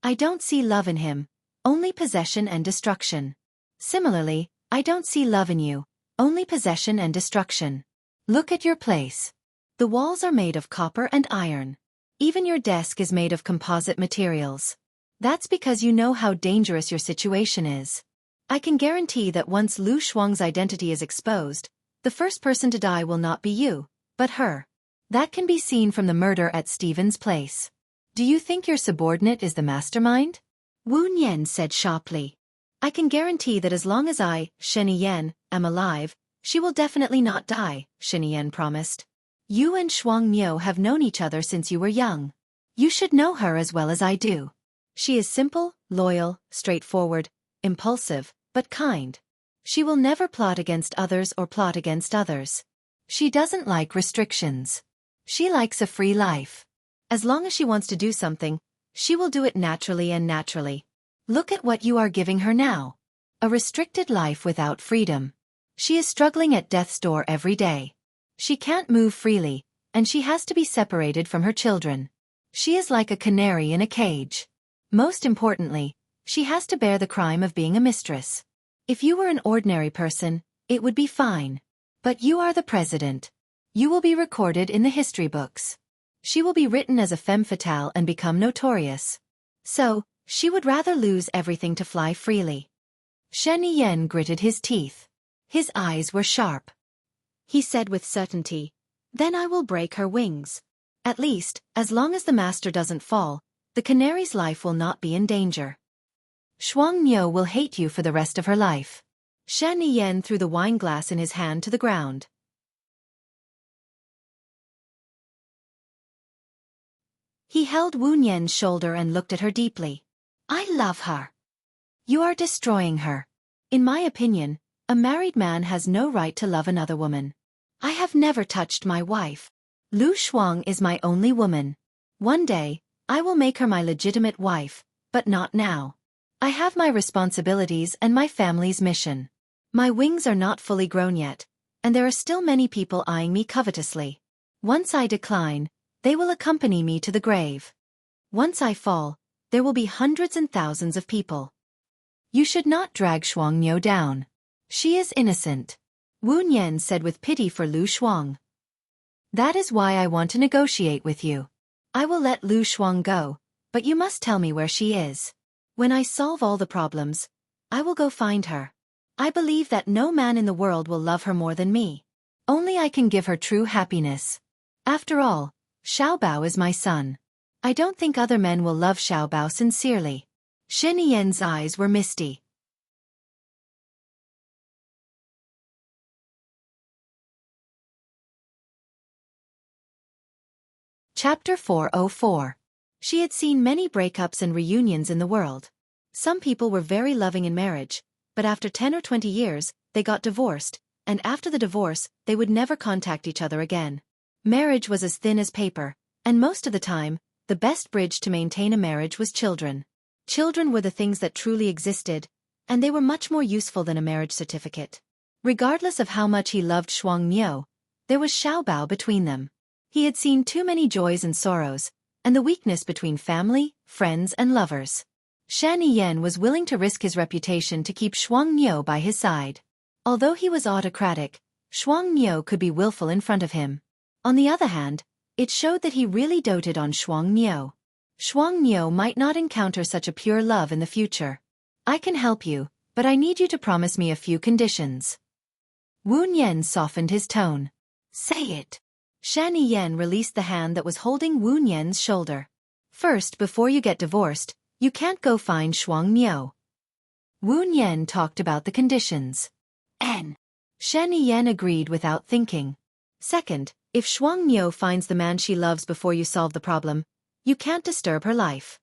I don't see love in him, only possession and destruction. Similarly, I don't see love in you, only possession and destruction. Look at your place. The walls are made of copper and iron. Even your desk is made of composite materials. That's because you know how dangerous your situation is. I can guarantee that once Lu Shuang's identity is exposed, the first person to die will not be you, but her. That can be seen from the murder at Stephen's place. Do you think your subordinate is the mastermind? Wu Nian said sharply. I can guarantee that as long as I, Shen Yan, am alive, she will definitely not die, Shen Yan promised. You and Shuang Niu have known each other since you were young. You should know her as well as I do. She is simple, loyal, straightforward, impulsive, but kind. She will never plot against others or plot against others. She doesn't like restrictions. She likes a free life. As long as she wants to do something, she will do it naturally and naturally. Look at what you are giving her now. A restricted life without freedom. She is struggling at death's door every day. She can't move freely, and she has to be separated from her children. She is like a canary in a cage. Most importantly, she has to bear the crime of being a mistress. If you were an ordinary person, it would be fine. But you are the president. You will be recorded in the history books. She will be written as a femme fatale and become notorious. So, she would rather lose everything to fly freely. Shen Yan gritted his teeth. His eyes were sharp. He said with certainty, Then I will break her wings. At least, as long as the master doesn't fall, the canary's life will not be in danger. Shuang Niu will hate you for the rest of her life. Shen Yan threw the wine glass in his hand to the ground. He held Wu Nian's shoulder and looked at her deeply. I love her. You are destroying her. In my opinion, a married man has no right to love another woman. I have never touched my wife. Lu Shuang is my only woman. One day, I will make her my legitimate wife, but not now. I have my responsibilities and my family's mission. My wings are not fully grown yet, and there are still many people eyeing me covetously. Once I decline, they will accompany me to the grave. Once I fall, there will be hundreds and thousands of people. You should not drag Shuang Niu down. She is innocent. Wu Nian said with pity for Lu Shuang. That is why I want to negotiate with you. I will let Lu Shuang go, but you must tell me where she is. When I solve all the problems, I will go find her. I believe that no man in the world will love her more than me. Only I can give her true happiness. After all, Xiaobao is my son. I don't think other men will love Xiaobao sincerely. Shen Yan's eyes were misty. Chapter 404. She had seen many breakups and reunions in the world. Some people were very loving in marriage, but after 10 or 20 years, they got divorced, and after the divorce, they would never contact each other again. Marriage was as thin as paper, and most of the time, the best bridge to maintain a marriage was children. Children were the things that truly existed, and they were much more useful than a marriage certificate. Regardless of how much he loved Shuang Miao, there was Xiaobao between them. He had seen too many joys and sorrows, and the weakness between family, friends and lovers. Shan Yan was willing to risk his reputation to keep Shuang Miao by his side. Although he was autocratic, Shuang Miao could be willful in front of him. On the other hand, it showed that he really doted on Shuang Miao. Shuang Miao might not encounter such a pure love in the future. I can help you, but I need you to promise me a few conditions. Wu Nian softened his tone. Say it. Shan Yan released the hand that was holding Wu Nian's shoulder. First, before you get divorced, you can't go find Shuang Miao. Wu Nian talked about the conditions. Shan Yan agreed without thinking. Second, if Shuang Miao finds the man she loves before you solve the problem, you can't disturb her life.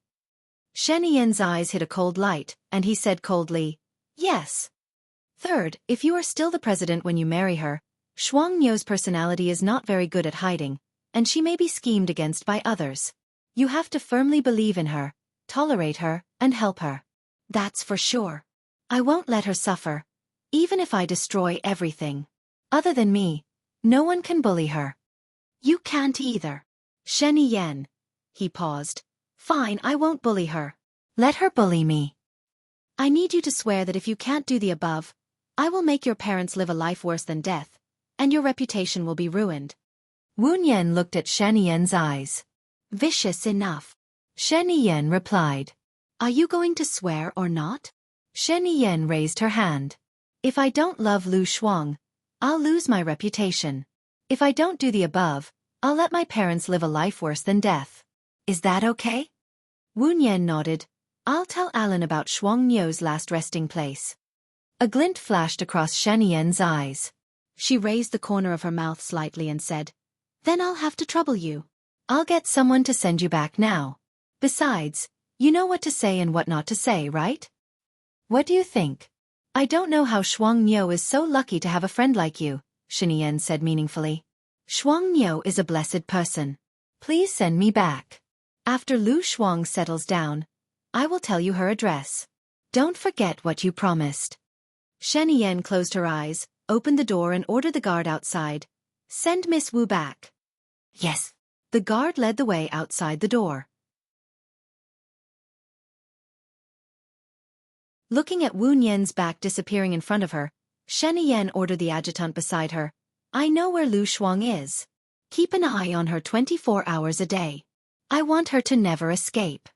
Shan Yan's eyes hit a cold light, and he said coldly, yes. Third, if you are still the president when you marry her, Shuang Miao's personality is not very good at hiding, and she may be schemed against by others. You have to firmly believe in her, tolerate her, and help her. That's for sure. I won't let her suffer, even if I destroy everything. Other than me, no one can bully her. You can't either. Shen Yan. He paused. Fine, I won't bully her. Let her bully me. I need you to swear that if you can't do the above, I will make your parents live a life worse than death, and your reputation will be ruined. Wu Nian looked at Shen Yan's eyes. Vicious enough. Shen Yan replied. Are you going to swear or not? Shen Yan raised her hand. If I don't love Lu Shuang, I'll lose my reputation. If I don't do the above, I'll let my parents live a life worse than death. Is that okay? Wu Nian nodded. I'll tell Alan about Shuang Miao's last resting place. A glint flashed across Shen Yan's eyes. She raised the corner of her mouth slightly and said, Then I'll have to trouble you. I'll get someone to send you back now. Besides, you know what to say and what not to say, right? What do you think? I don't know how Shuang Miao is so lucky to have a friend like you, Shen Yan said meaningfully. Shuang Miao is a blessed person. Please send me back. After Lu Shuang settles down, I will tell you her address. Don't forget what you promised. Shen Yan closed her eyes, opened the door and ordered the guard outside. Send Miss Wu back. Yes. The guard led the way outside the door. Looking at Wu Nian's back disappearing in front of her, Shen Yan ordered the adjutant beside her. I know where Lu Shuang is. Keep an eye on her 24 hours a day. I want her to never escape.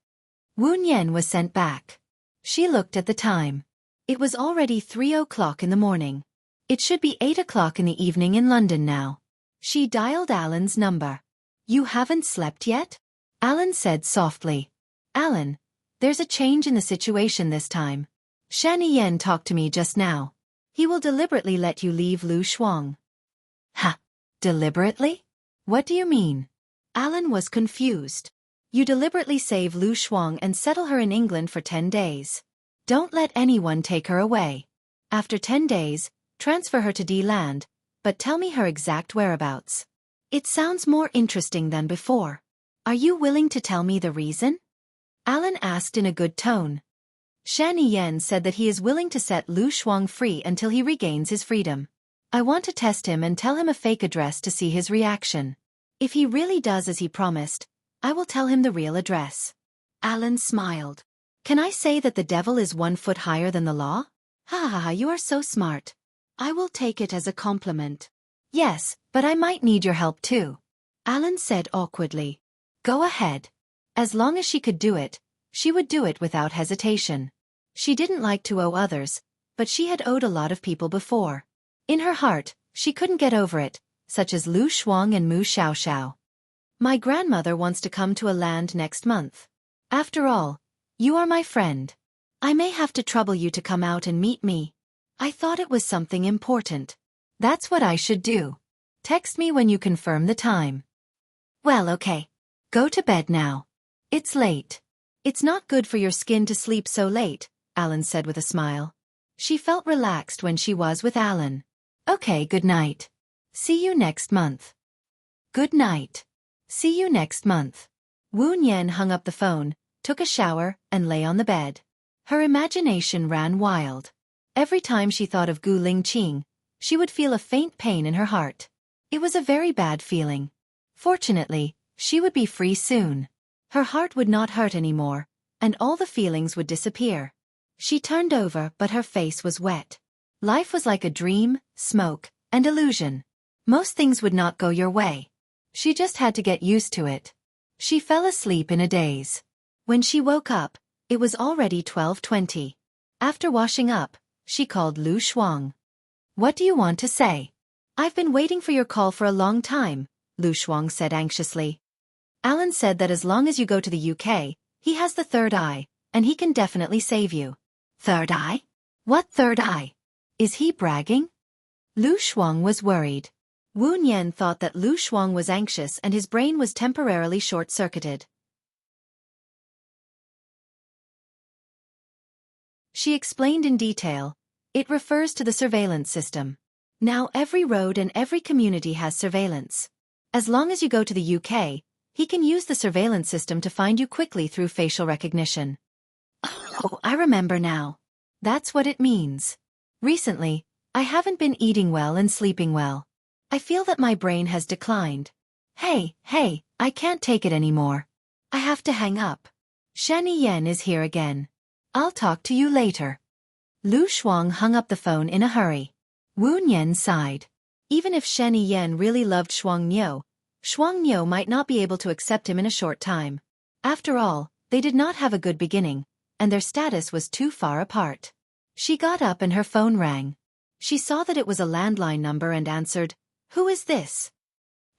Wu Nian was sent back. She looked at the time. It was already 3 o'clock in the morning. It should be 8 o'clock in the evening in London now. She dialed Alan's number. You haven't slept yet? Alan said softly. Alan, there's a change in the situation this time. Shan Yan talked to me just now. He will deliberately let you leave Lu Shuang. Ha! Deliberately? What do you mean? Alan was confused. You deliberately save Lu Shuang and settle her in England for 10 days. Don't let anyone take her away. After 10 days, transfer her to D-Land, but tell me her exact whereabouts. It sounds more interesting than before. Are you willing to tell me the reason? Alan asked in a good tone. Shan Yan said that he is willing to set Lu Shuang free until he regains his freedom. I want to test him and tell him a fake address to see his reaction. If he really does as he promised, I will tell him the real address. Alan smiled. Can I say that the devil is 1 foot higher than the law? Ha ha ha, you are so smart. I will take it as a compliment. Yes, but I might need your help too. Alan said awkwardly. Go ahead. As long as she could do it, she would do it without hesitation. She didn't like to owe others, but she had owed a lot of people before. In her heart, she couldn't get over it, such as Lu Shuang and Mu Xiaoxiao. My grandmother wants to come to a land next month. After all, you are my friend. I may have to trouble you to come out and meet me. I thought it was something important. That's what I should do. Text me when you confirm the time. Well, okay. Go to bed now. It's late. It's not good for your skin to sleep so late, Alan said with a smile. She felt relaxed when she was with Alan. Okay, good night. See you next month. Good night. See you next month. Wu Nian hung up the phone, took a shower, and lay on the bed. Her imagination ran wild. Every time she thought of Gu Lingqing, she would feel a faint pain in her heart. It was a very bad feeling. Fortunately, she would be free soon. Her heart would not hurt anymore, and all the feelings would disappear. She turned over, but her face was wet. Life was like a dream, smoke, and illusion. Most things would not go your way. She just had to get used to it. She fell asleep in a daze. When she woke up, it was already 12:20. After washing up, she called Lu Shuang. What do you want to say? I've been waiting for your call for a long time, Lu Shuang said anxiously. Alan said that as long as you go to the UK, he has the third eye, and he can definitely save you. Third eye? What third eye? Is he bragging? Lu Shuang was worried. Wu Nian thought that Lu Shuang was anxious and his brain was temporarily short-circuited. She explained in detail. It refers to the surveillance system. Now every road and every community has surveillance. As long as you go to the UK, he can use the surveillance system to find you quickly through facial recognition. Oh, I remember now. That's what it means. Recently, I haven't been eating well and sleeping well. I feel that my brain has declined. Hey, I can't take it anymore. I have to hang up. Shani Yen is here again. I'll talk to you later. Lu Shuang hung up the phone in a hurry. Wu Nian sighed. Even if Shani Yen really loved Shuang Niu might not be able to accept him in a short time. After all, they did not have a good beginning, and their status was too far apart. She got up and her phone rang. She saw that it was a landline number and answered, Who is this?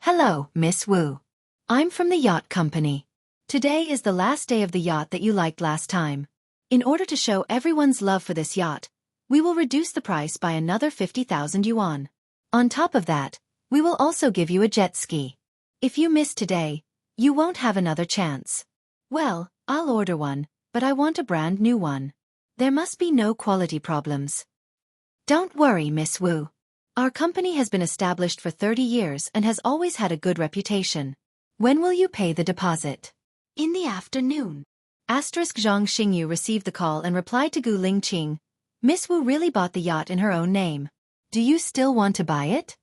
Hello, Miss Wu. I'm from the yacht company. Today is the last day of the yacht that you liked last time. In order to show everyone's love for this yacht, we will reduce the price by another 50,000 yuan. On top of that, we will also give you a jet ski. If you miss today, you won't have another chance. Well, I'll order one, but I want a brand new one. There must be no quality problems. Don't worry, Miss Wu. Our company has been established for 30 years and has always had a good reputation. When will you pay the deposit? In the afternoon. Zhang Xingyu received the call and replied to Gu Lingqing. Miss Wu really bought the yacht in her own name. Do you still want to buy it?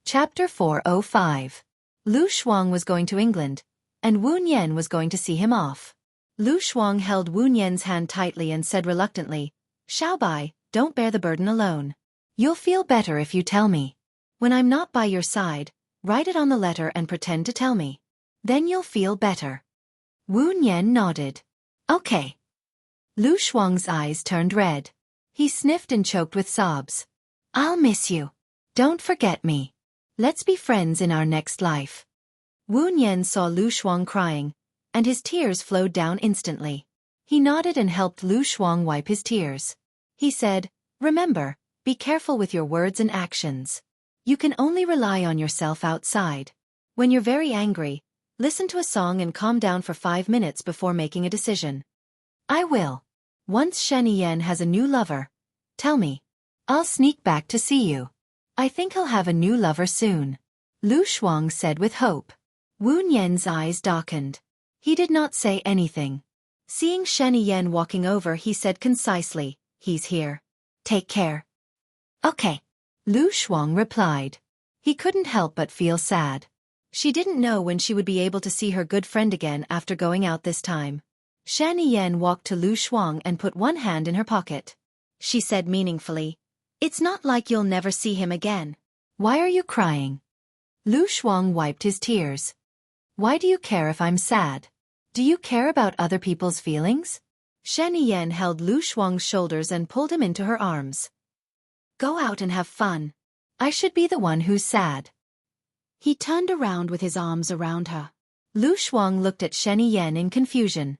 Chapter 405. Lu Shuang was going to England, and Wu Nian was going to see him off. Lu Shuang held Wu Nian's hand tightly and said reluctantly, Xiaobai, don't bear the burden alone. You'll feel better if you tell me. When I'm not by your side, write it on the letter and pretend to tell me. Then you'll feel better. Wu Nian nodded. Okay. Lu Shuang's eyes turned red. He sniffed and choked with sobs. I'll miss you. Don't forget me. Let's be friends in our next life. Wu Nian saw Lu Shuang crying, and his tears flowed down instantly. He nodded and helped Lu Shuang wipe his tears. He said, Remember, be careful with your words and actions. You can only rely on yourself outside. When you're very angry, listen to a song and calm down for 5 minutes before making a decision. I will. Once Shani Yen has a new lover, tell me. I'll sneak back to see you. I think he'll have a new lover soon. Lu Shuang said with hope. Wu Nian's eyes darkened. He did not say anything. Seeing Shani Yen walking over, he said concisely, He's here. Take care. Okay. Lu Shuang replied. He couldn't help but feel sad. She didn't know when she would be able to see her good friend again after going out this time. Shani Yen walked to Lu Shuang and put one hand in her pocket. She said meaningfully, It's not like you'll never see him again. Why are you crying? Lu Shuang wiped his tears. Why do you care if I'm sad? Do you care about other people's feelings? Shani Yen held Lu Shuang's shoulders and pulled him into her arms. Go out and have fun. I should be the one who's sad. He turned around with his arms around her. Lu Shuang looked at Shani Yen in confusion.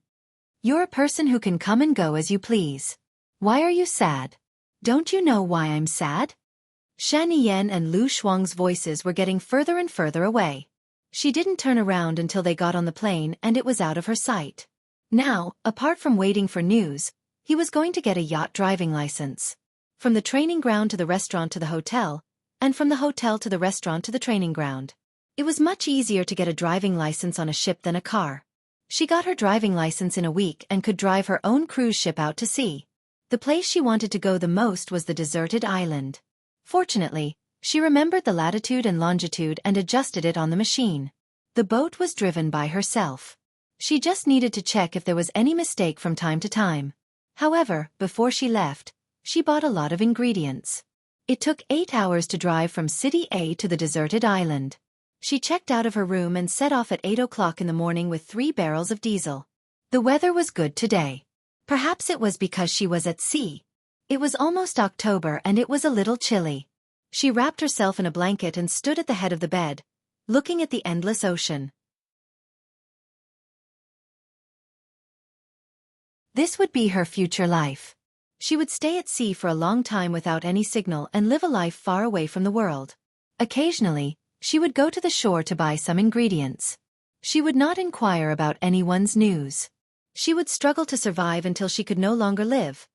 You're a person who can come and go as you please. Why are you sad? Don't you know why I'm sad? Shan Yan and Lu Shuang's voices were getting further and further away. She didn't turn around until they got on the plane and it was out of her sight. Now, apart from waiting for news, he was going to get a yacht driving license. From the training ground to the restaurant to the hotel, and from the hotel to the restaurant to the training ground. It was much easier to get a driving license on a ship than a car. She got her driving license in a week and could drive her own cruise ship out to sea. The place she wanted to go the most was the deserted island. Fortunately, she remembered the latitude and longitude and adjusted it on the machine. The boat was driven by herself. She just needed to check if there was any mistake from time to time. However, before she left, she bought a lot of ingredients. It took 8 hours to drive from City A to the deserted island. She checked out of her room and set off at 8 o'clock in the morning with 3 barrels of diesel. The weather was good today. Perhaps it was because she was at sea. It was almost October and it was a little chilly. She wrapped herself in a blanket and stood at the head of the bed, looking at the endless ocean. This would be her future life. She would stay at sea for a long time without any signal and live a life far away from the world. Occasionally, she would go to the shore to buy some ingredients. She would not inquire about anyone's news. She would struggle to survive until she could no longer live.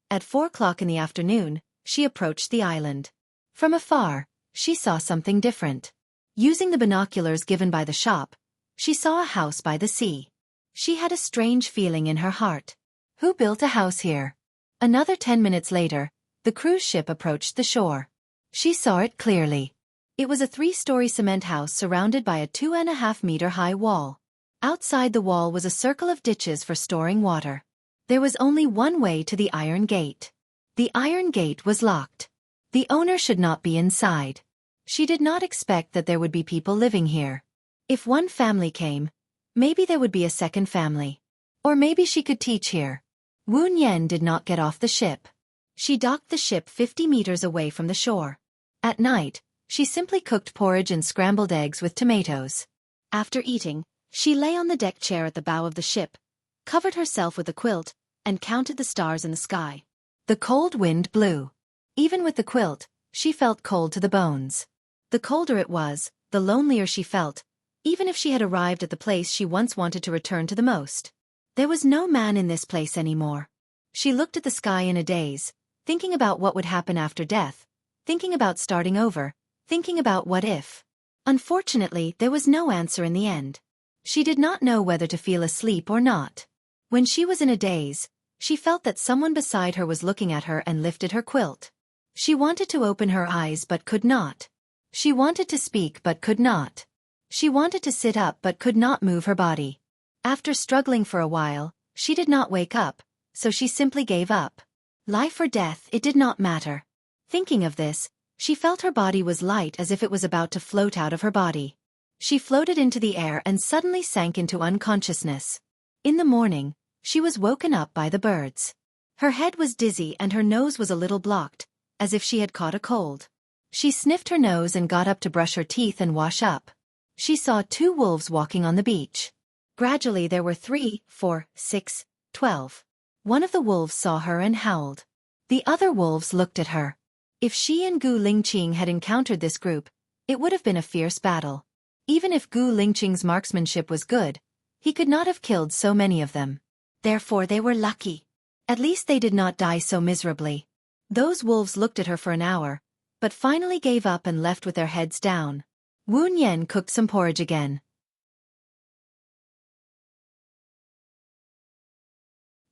At 4 o'clock in the afternoon, she approached the island. From afar, she saw something different. Using the binoculars given by the shop, she saw a house by the sea. She had a strange feeling in her heart. Who built a house here? Another 10 minutes later, the cruise ship approached the shore. She saw it clearly. It was a 3-story cement house surrounded by a 2.5-meter high wall. Outside the wall was a circle of ditches for storing water. There was only one way to the iron gate. The iron gate was locked. The owner should not be inside. She did not expect that there would be people living here. If one family came, maybe there would be a second family. Or maybe she could teach here. Wu Nian did not get off the ship. She docked the ship 50 meters away from the shore. At night, she simply cooked porridge and scrambled eggs with tomatoes. After eating, she lay on the deck chair at the bow of the ship, covered herself with a quilt, and counted the stars in the sky. The cold wind blew. Even with the quilt, she felt cold to the bones. The colder it was, the lonelier she felt, even if she had arrived at the place she once wanted to return to the most. There was no man in this place anymore. She looked at the sky in a daze, thinking about what would happen after death, thinking about starting over, thinking about what if. Unfortunately, there was no answer in the end. She did not know whether to feel asleep or not. When she was in a daze, she felt that someone beside her was looking at her and lifted her quilt. She wanted to open her eyes but could not. She wanted to speak but could not. She wanted to sit up but could not move her body. After struggling for a while, she did not wake up, so she simply gave up. Life or death, it did not matter. Thinking of this, she felt her body was light as if it was about to float out of her body. She floated into the air and suddenly sank into unconsciousness. In the morning, she was woken up by the birds. Her head was dizzy and her nose was a little blocked, as if she had caught a cold. She sniffed her nose and got up to brush her teeth and wash up. She saw 2 wolves walking on the beach. Gradually there were 3, 4, 6, 12. One of the wolves saw her and howled. The other wolves looked at her. If she and Gu Lingqing had encountered this group, it would have been a fierce battle. Even if Gu Lingqing's marksmanship was good, he could not have killed so many of them. Therefore they were lucky. At least they did not die so miserably. Those wolves looked at her for an hour, but finally gave up and left with their heads down. Wu Nian cooked some porridge again.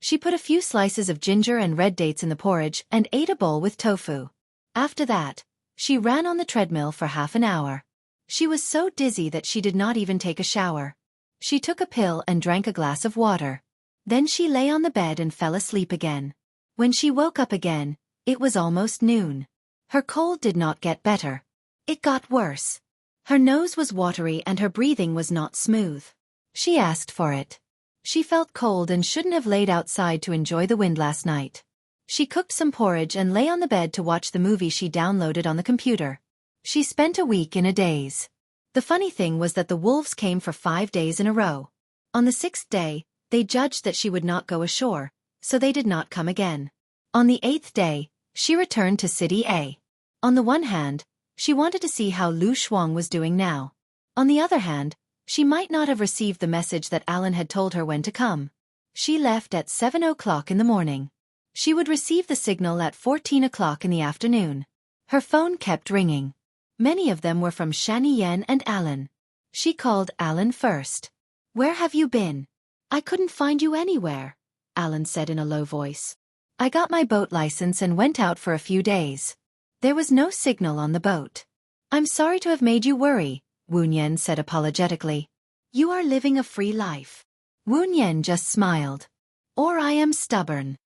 She put a few slices of ginger and red dates in the porridge and ate a bowl with tofu. After that, she ran on the treadmill for half an hour. She was so dizzy that she did not even take a shower. She took a pill and drank a glass of water. Then she lay on the bed and fell asleep again. When she woke up again, it was almost noon. Her cold did not get better. It got worse. Her nose was watery and her breathing was not smooth. She asked for it. She felt cold and shouldn't have laid outside to enjoy the wind last night. She cooked some porridge and lay on the bed to watch the movie she downloaded on the computer. She spent a week in a daze. The funny thing was that the wolves came for 5 days in a row. On the 6th day, they judged that she would not go ashore, so they did not come again. On the 8th day, She returned to City A. On the one hand, she wanted to see how Lu Shuang was doing now. On the other hand, she might not have received the message that Alan had told her when to come. She left at 7 o'clock in the morning. She would receive the signal at 14 o'clock in the afternoon. Her phone kept ringing. Many of them were from Shani Yan and Alan. She called Alan first. "Where have you been? I couldn't find you anywhere," Alan said in a low voice. "I got my boat license and went out for a few days. There was no signal on the boat." "I'm sorry to have made you worry," Wunyan said apologetically. "You are living a free life." Wunyan just smiled. "Or I am stubborn.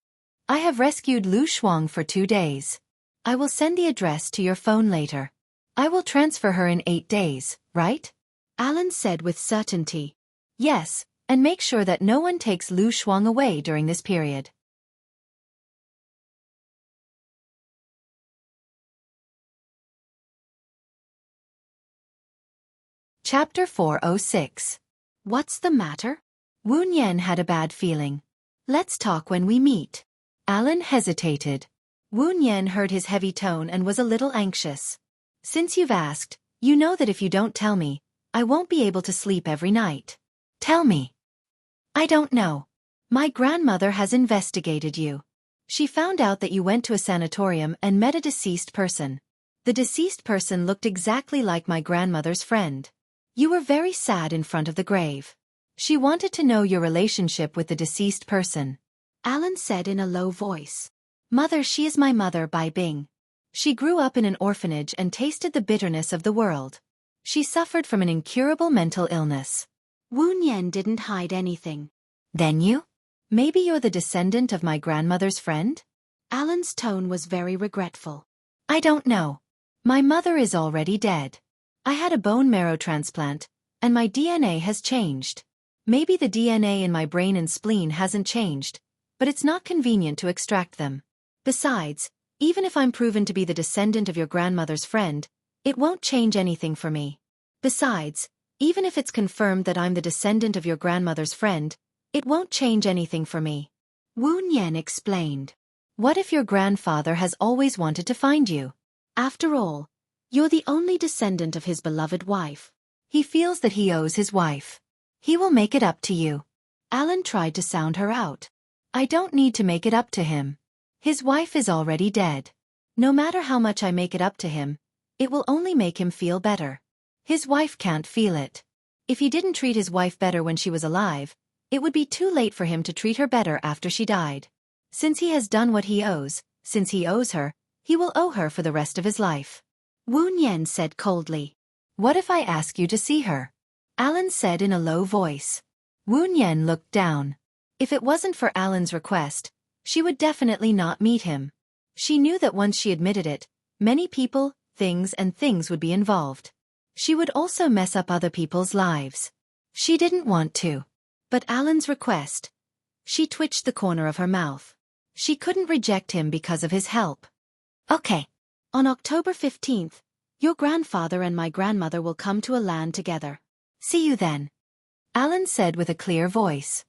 I have rescued Lu Shuang for 2 days. I will send the address to your phone later. I will transfer her in 8 days, right?" Alan said with certainty. "Yes, and make sure that no one takes Lu Shuang away during this period." Chapter 406. What's the matter? Wunyan had a bad feeling. "Let's talk when we meet." Alan hesitated. Wunyan heard his heavy tone and was a little anxious. "Since you've asked, you know that if you don't tell me, I won't be able to sleep every night. Tell me." "I don't know. My grandmother has investigated you. She found out that you went to a sanatorium and met a deceased person. The deceased person looked exactly like my grandmother's friend. You were very sad in front of the grave. She wanted to know your relationship with the deceased person." Alan said in a low voice. "Mother, she is my mother by Bing. She grew up in an orphanage and tasted the bitterness of the world. She suffered from an incurable mental illness." Wunyan didn't hide anything. "Then you? Maybe you're the descendant of my grandmother's friend?" Alan's tone was very regretful. "I don't know. My mother is already dead. I had a bone marrow transplant, and my DNA has changed. Maybe the DNA in my brain and spleen hasn't changed, but it's not convenient to extract them. Besides, even if I'm proven to be the descendant of your grandmother's friend, it won't change anything for me. Besides, even if it's confirmed that I'm the descendant of your grandmother's friend, it won't change anything for me." Wunyan explained. "What if your grandfather has always wanted to find you? After all, you're the only descendant of his beloved wife. He feels that he owes his wife. He will make it up to you." Alan tried to sound her out. "I don't need to make it up to him. His wife is already dead. No matter how much I make it up to him, it will only make him feel better. His wife can't feel it. If he didn't treat his wife better when she was alive, it would be too late for him to treat her better after she died. Since he has done what he owes, since he owes her, he will owe her for the rest of his life." Wunyan said coldly. "What if I ask you to see her?" Alan said in a low voice. Wunyan looked down. If it wasn't for Alan's request, she would definitely not meet him. She knew that once she admitted it, many people, things would be involved. She would also mess up other people's lives. She didn't want to. But Alan's request. She twitched the corner of her mouth. She couldn't reject him because of his help. "Okay. On October 15th, your grandfather and my grandmother will come to a land together. See you then," Alan said with a clear voice.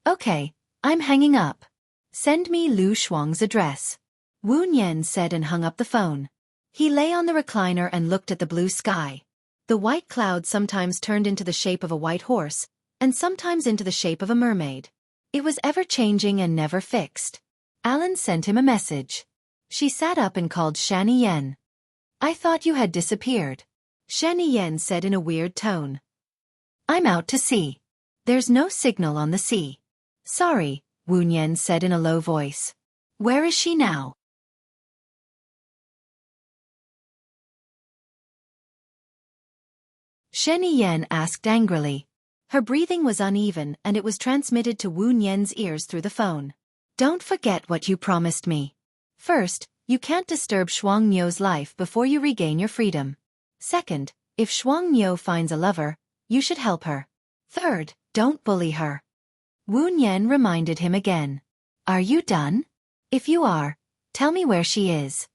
"Okay, I'm hanging up. Send me Lu Shuang's address," Wunyan said and hung up the phone. He lay on the recliner and looked at the blue sky. The white cloud sometimes turned into the shape of a white horse, and sometimes into the shape of a mermaid. It was ever-changing and never fixed. Alan sent him a message. She sat up and called Shani Yan. "I thought you had disappeared," Shani Yan said in a weird tone. "I'm out to sea. There's no signal on the sea." "Sorry," Wunyan said in a low voice. "Where is she now?" Shani Yan asked angrily. Her breathing was uneven and it was transmitted to Wunyan's ears through the phone. "Don't forget what you promised me. First, you can't disturb Shuang Niu's life before you regain your freedom. Second, if Shuang Niu finds a lover, you should help her. Third, don't bully her." Wunyan reminded him again. "Are you done? If you are, tell me where she is."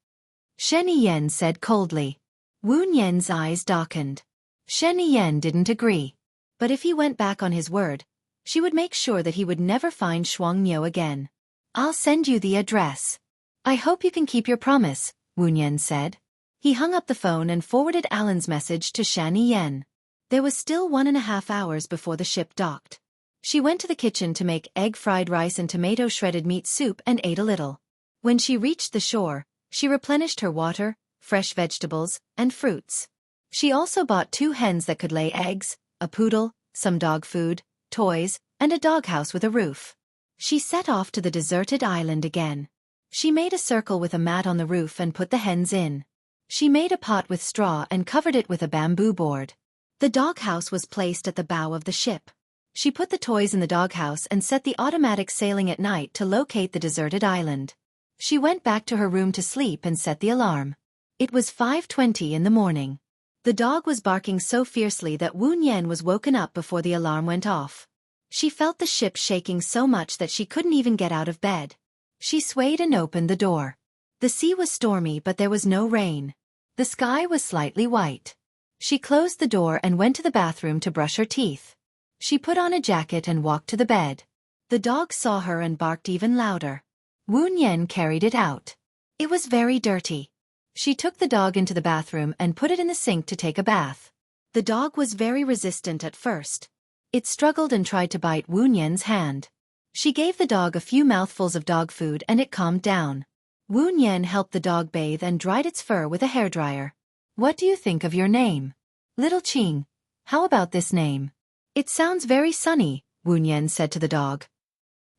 Shani Yan said coldly. Wunyan's eyes darkened. Shani Yan didn't agree. But if he went back on his word, she would make sure that he would never find Shuang Niu again. "I'll send you the address." I hope you can keep your promise, Wu Nian said. He hung up the phone and forwarded Alan's message to Shani Yen. There was still 1.5 hours before the ship docked. She went to the kitchen to make egg fried rice and tomato shredded meat soup and ate a little. When she reached the shore, she replenished her water, fresh vegetables, and fruits. She also bought 2 hens that could lay eggs, a poodle, some dog food, toys, and a doghouse with a roof. She set off to the deserted island again. She made a circle with a mat on the roof and put the hens in. She made a pot with straw and covered it with a bamboo board. The doghouse was placed at the bow of the ship. She put the toys in the doghouse and set the automatic sailing at night to locate the deserted island. She went back to her room to sleep and set the alarm. It was 5:20 in the morning. The dog was barking so fiercely that Wu Nian was woken up before the alarm went off. She felt the ship shaking so much that she couldn't even get out of bed. She swayed and opened the door. The sea was stormy but there was no rain. The sky was slightly white. She closed the door and went to the bathroom to brush her teeth. She put on a jacket and walked to the bed. The dog saw her and barked even louder. Wu Nian carried it out. It was very dirty. She took the dog into the bathroom and put it in the sink to take a bath. The dog was very resistant at first. It struggled and tried to bite Wu Nian's hand. She gave the dog a few mouthfuls of dog food and it calmed down. Wu Nian helped the dog bathe and dried its fur with a hairdryer. What do you think of your name? Little Qing. How about this name? It sounds very sunny, Wu Nian said to the dog.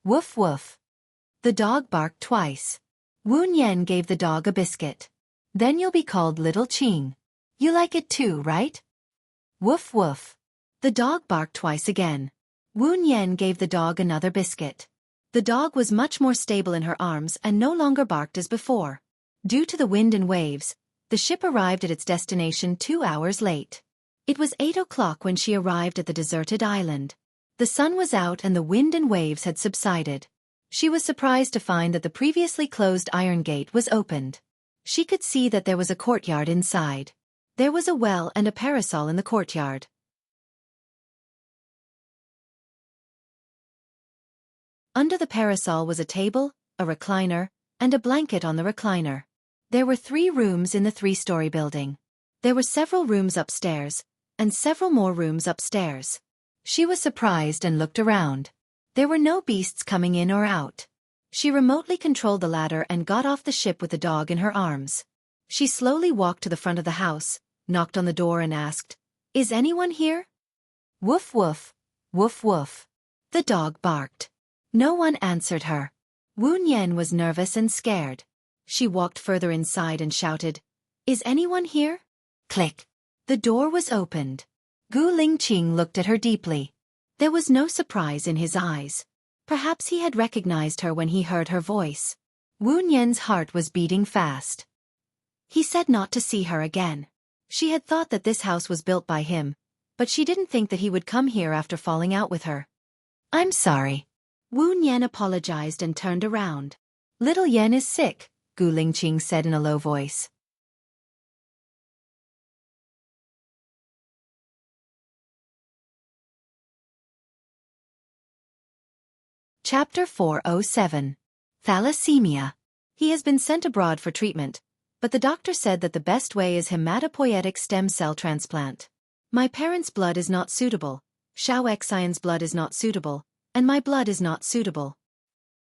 Woof woof. The dog barked twice. Wu Nian gave the dog a biscuit. Then you'll be called Little Qing. You like it too, right? Woof woof. The dog barked twice again. Wu Nian gave the dog another biscuit. The dog was much more stable in her arms and no longer barked as before. Due to the wind and waves, the ship arrived at its destination 2 hours late. It was 8 o'clock when she arrived at the deserted island. The sun was out and the wind and waves had subsided. She was surprised to find that the previously closed iron gate was opened. She could see that there was a courtyard inside. There was a well and a parasol in the courtyard. Under the parasol was a table, a recliner, and a blanket on the recliner. There were 3 rooms in the 3-story building. There were several rooms upstairs, and several more rooms upstairs. She was surprised and looked around. There were no beasts coming in or out. She remotely controlled the ladder and got off the ship with the dog in her arms. She slowly walked to the front of the house, knocked on the door and asked, "Is anyone here?" Woof woof, woof woof. The dog barked. No one answered her. Wu Nian was nervous and scared. She walked further inside and shouted, "Is anyone here?" Click. The door was opened. Gu Lingqing looked at her deeply. There was no surprise in his eyes. Perhaps he had recognized her when he heard her voice. Wu Nian's heart was beating fast. He said not to see her again. She had thought that this house was built by him, but she didn't think that he would come here after falling out with her. "I'm sorry." Wu Nian apologized and turned around. "Little Yen is sick," Gu Lingqing said in a low voice. Chapter 407. Thalassemia. He has been sent abroad for treatment, but the doctor said that the best way is hematopoietic stem cell transplant. My parents' blood is not suitable, Xiaoxian's blood is not suitable, and my blood is not suitable.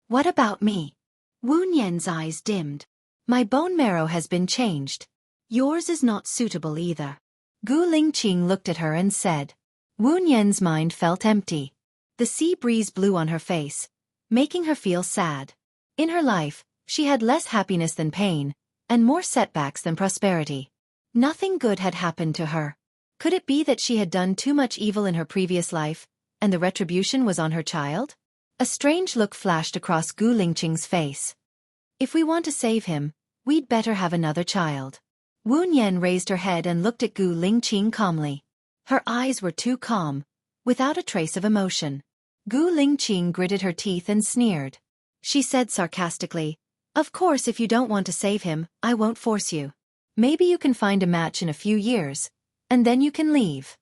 What about me? Wu Nian's eyes dimmed. My bone marrow has been changed. Yours is not suitable either. Gu Lingqing looked at her and said. Wu Nian's mind felt empty. The sea breeze blew on her face, making her feel sad. In her life, she had less happiness than pain, and more setbacks than prosperity. Nothing good had happened to her. Could it be that she had done too much evil in her previous life, and the retribution was on her child? A strange look flashed across Gu Lingqing's face. If we want to save him, we'd better have another child. Wu Nian raised her head and looked at Gu Lingqing calmly. Her eyes were too calm, without a trace of emotion. Gu Lingqing gritted her teeth and sneered. She said sarcastically, "Of course if you don't want to save him, I won't force you. Maybe you can find a match in a few years, and then you can leave.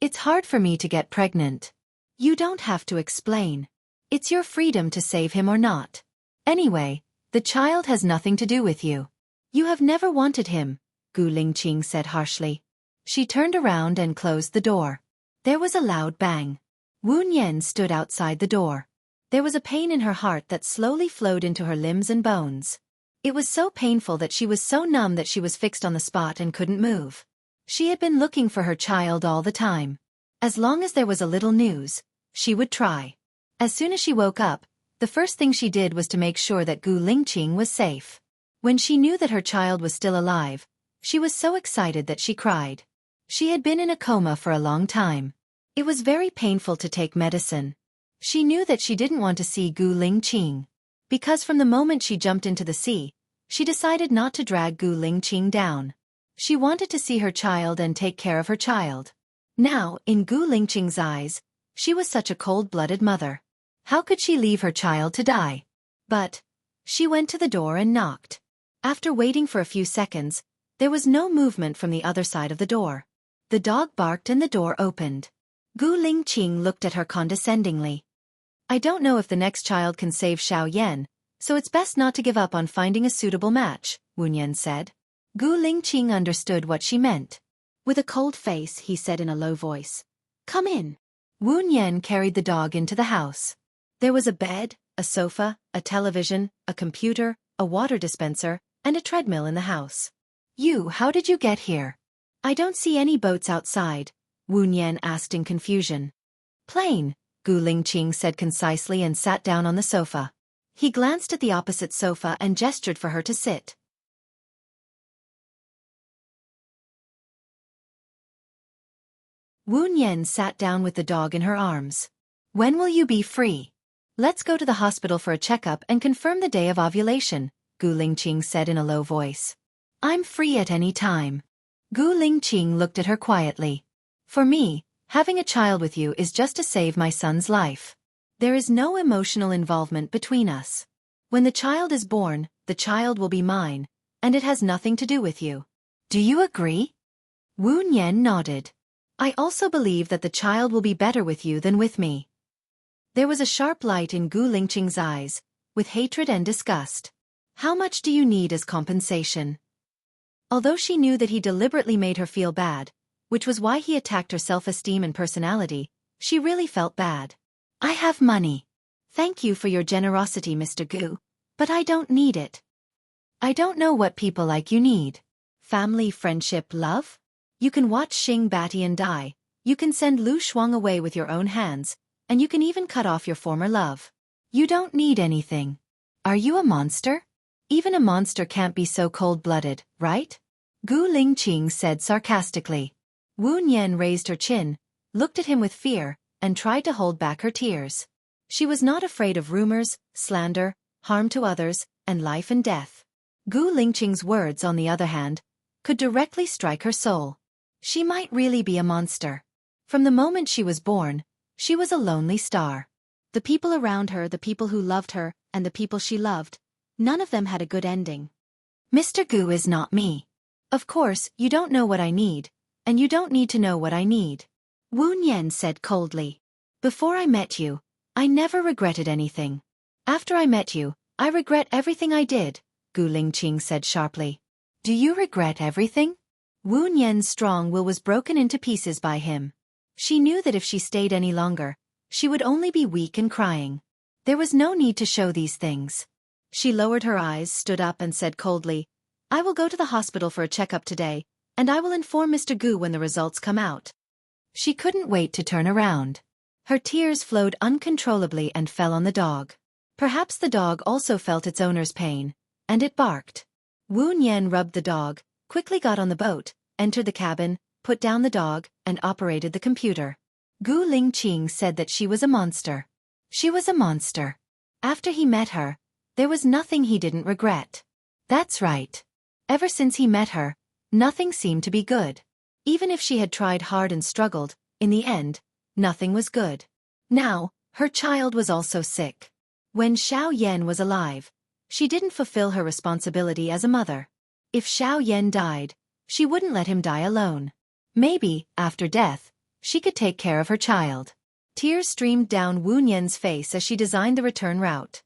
It's hard for me to get pregnant. You don't have to explain. It's your freedom to save him or not. Anyway, The child has nothing to do with you. You have never wanted him, Gu Lingqing said harshly. She turned around and closed the door. There was a loud bang. Wu Nian stood outside the door. There was a pain in her heart that slowly flowed into her limbs and bones. It was so painful that she was so numb that she was fixed on the spot and couldn't move. She had been looking for her child all the time. As long as there was a little news, she would try. As soon as she woke up, the first thing she did was to make sure that Gu Lingqing was safe. When she knew that her child was still alive, she was so excited that she cried. She had been in a coma for a long time. It was very painful to take medicine. She knew that she didn't want to see Gu Lingqing. Because from the moment she jumped into the sea, she decided not to drag Gu Lingqing down. She wanted to see her child and take care of her child. Now, in Gu Lingqing's eyes, she was such a cold-blooded mother. How could she leave her child to die? But she went to the door and knocked. After waiting for a few seconds, there was no movement from the other side of the door. The dog barked and the door opened. Gu Lingqing looked at her condescendingly. I don't know if the next child can save Xiao Yan, so it's best not to give up on finding a suitable match, Wu Nian said. Gu Lingqing understood what she meant. With a cold face, he said in a low voice, "Come in." Wu Nian carried the dog into the house. There was a bed, a sofa, a television, a computer, a water dispenser, and a treadmill in the house. How did you get here? I don't see any boats outside, Wu Nian asked in confusion. Plane, Gu Lingqing said concisely and sat down on the sofa. He glanced at the opposite sofa and gestured for her to sit. Wu Nian sat down with the dog in her arms. When will you be free? Let's go to the hospital for a checkup and confirm the day of ovulation, Gu Lingqing said in a low voice. I'm free at any time. Gu Lingqing looked at her quietly. For me, having a child with you is just to save my son's life. There is no emotional involvement between us. When the child is born, the child will be mine, and it has nothing to do with you. Do you agree? Wu Nian nodded. I also believe that the child will be better with you than with me. There was a sharp light in Gu Lingqing's eyes, with hatred and disgust. How much do you need as compensation? Although she knew that he deliberately made her feel bad, which was why he attacked her self-esteem and personality, she really felt bad. I have money. Thank you for your generosity, Mr. Gu, but I don't need it. I don't know what people like you need. Family, friendship, love? You can watch Xing Batian die, you can send Lu Shuang away with your own hands, and you can even cut off your former love. You don't need anything. Are you a monster? Even a monster can't be so cold-blooded, right? Gu Lingqing said sarcastically. Wu Nian raised her chin, looked at him with fear, and tried to hold back her tears. She was not afraid of rumors, slander, harm to others, and life and death. Gu Lingqing's words, on the other hand, could directly strike her soul. She might really be a monster. From the moment she was born, she was a lonely star. The people around her, the people who loved her, and the people she loved, none of them had a good ending. Mr. Gu is not me. Of course, you don't know what I need, and you don't need to know what I need. Wu Nian said coldly. Before I met you, I never regretted anything. After I met you, I regret everything I did, Gu Lingqing said sharply. Do you regret everything? Wu Nian's strong will was broken into pieces by him. She knew that if she stayed any longer, she would only be weak and crying. There was no need to show these things. She lowered her eyes, stood up and said coldly, I will go to the hospital for a checkup today, and I will inform Mr. Gu when the results come out. She couldn't wait to turn around. Her tears flowed uncontrollably and fell on the dog. Perhaps the dog also felt its owner's pain, and it barked. Wu Nian rubbed the dog, quickly got on the boat, entered the cabin, put down the dog, and operated the computer. Gu Lingqing said that she was a monster. She was a monster. After he met her, there was nothing he didn't regret. That's right. Ever since he met her, nothing seemed to be good. Even if she had tried hard and struggled, in the end, nothing was good. Now, her child was also sick. When Xiao Yan was alive, she didn't fulfill her responsibility as a mother. If Xiao Yan died, she wouldn't let him die alone. Maybe, after death, she could take care of her child. Tears streamed down Wu Nian's face as she designed the return route.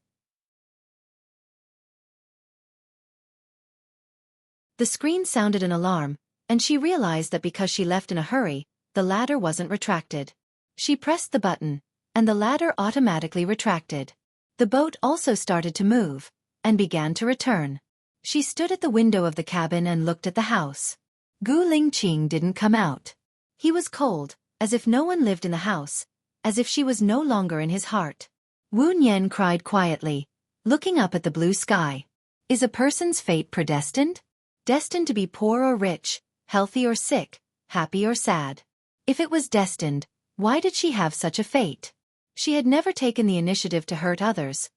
The screen sounded an alarm, and she realized that because she left in a hurry, the ladder wasn't retracted. She pressed the button, and the ladder automatically retracted. The boat also started to move, and began to return. She stood at the window of the cabin and looked at the house. Gu Lingqing didn't come out. He was cold, as if no one lived in the house, as if she was no longer in his heart. Wu Nian cried quietly, looking up at the blue sky. Is a person's fate predestined? Destined to be poor or rich, healthy or sick, happy or sad? If it was destined, why did she have such a fate? She had never taken the initiative to hurt others.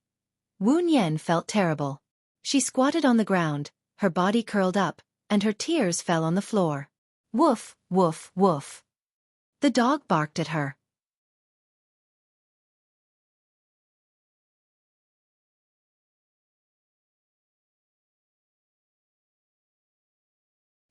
Wu Nian felt terrible. She squatted on the ground, her body curled up, and her tears fell on the floor. Woof, woof, woof. The dog barked at her.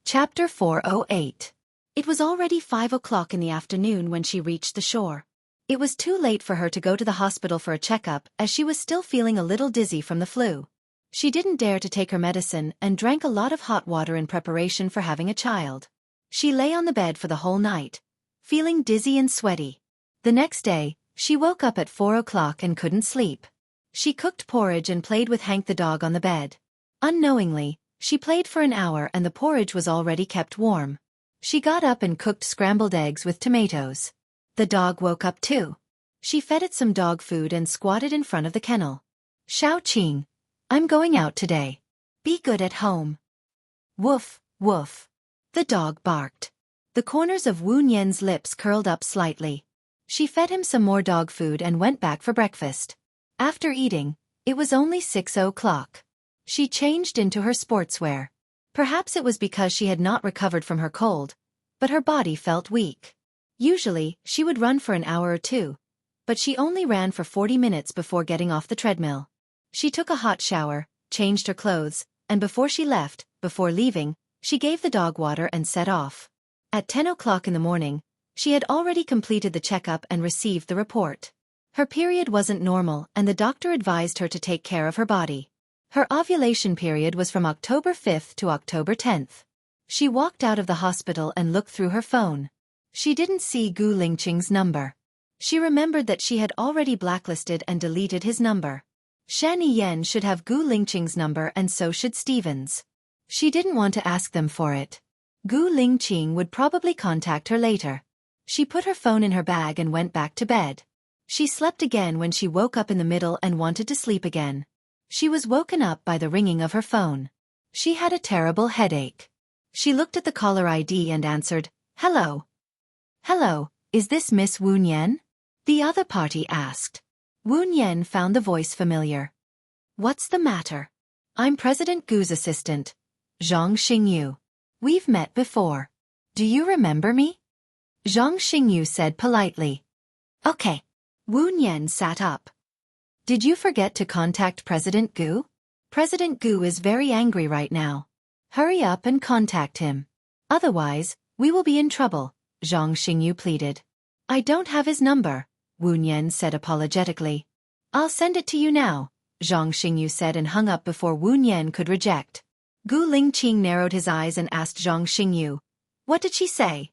Chapter 408. It was already 5 o'clock in the afternoon when she reached the shore. It was too late for her to go to the hospital for a checkup as she was still feeling a little dizzy from the flu. She didn't dare to take her medicine and drank a lot of hot water in preparation for having a child. She lay on the bed for the whole night, feeling dizzy and sweaty. The next day, she woke up at 4 o'clock and couldn't sleep. She cooked porridge and played with Hank the dog on the bed. Unknowingly, she played for an hour and the porridge was already kept warm. She got up and cooked scrambled eggs with tomatoes. The dog woke up too. She fed it some dog food and squatted in front of the kennel. Xiaoqing, I'm going out today. Be good at home. Woof, woof. The dog barked. The corners of Wu Nian's lips curled up slightly. She fed him some more dog food and went back for breakfast. After eating, it was only 6 o'clock. She changed into her sportswear. Perhaps it was because she had not recovered from her cold, but her body felt weak. Usually, she would run for an hour or two, but she only ran for 40 minutes before getting off the treadmill. She took a hot shower, changed her clothes, and before leaving, she gave the dog water and set off. At 10 o'clock in the morning, she had already completed the checkup and received the report. Her period wasn't normal and the doctor advised her to take care of her body. Her ovulation period was from October 5th to October 10th. She walked out of the hospital and looked through her phone. She didn't see Gu Lingqing's number. She remembered that she had already blacklisted and deleted his number. Shan Yen should have Gu Lingqing's number and so should Stevens. She didn't want to ask them for it. Gu Lingqing would probably contact her later. She put her phone in her bag and went back to bed. She slept again when she woke up in the middle and wanted to sleep again. She was woken up by the ringing of her phone. She had a terrible headache. She looked at the caller ID and answered, "Hello." "Hello, is this Miss Wu Nian?" the other party asked. Wu Nian found the voice familiar. "What's the matter? I'm President Gu's assistant, Zhang Xingyu. We've met before. Do you remember me?" Zhang Xingyu said politely. "Okay." Wu Nian sat up. "Did you forget to contact President Gu? President Gu is very angry right now. Hurry up and contact him. Otherwise, we will be in trouble," Zhang Xingyu pleaded. "I don't have his number," Wu Nian said apologetically. "I'll send it to you now," Zhang Xingyu said and hung up before Wu Nian could reject. Gu Lingqing narrowed his eyes and asked Zhang Xingyu, "What did she say?"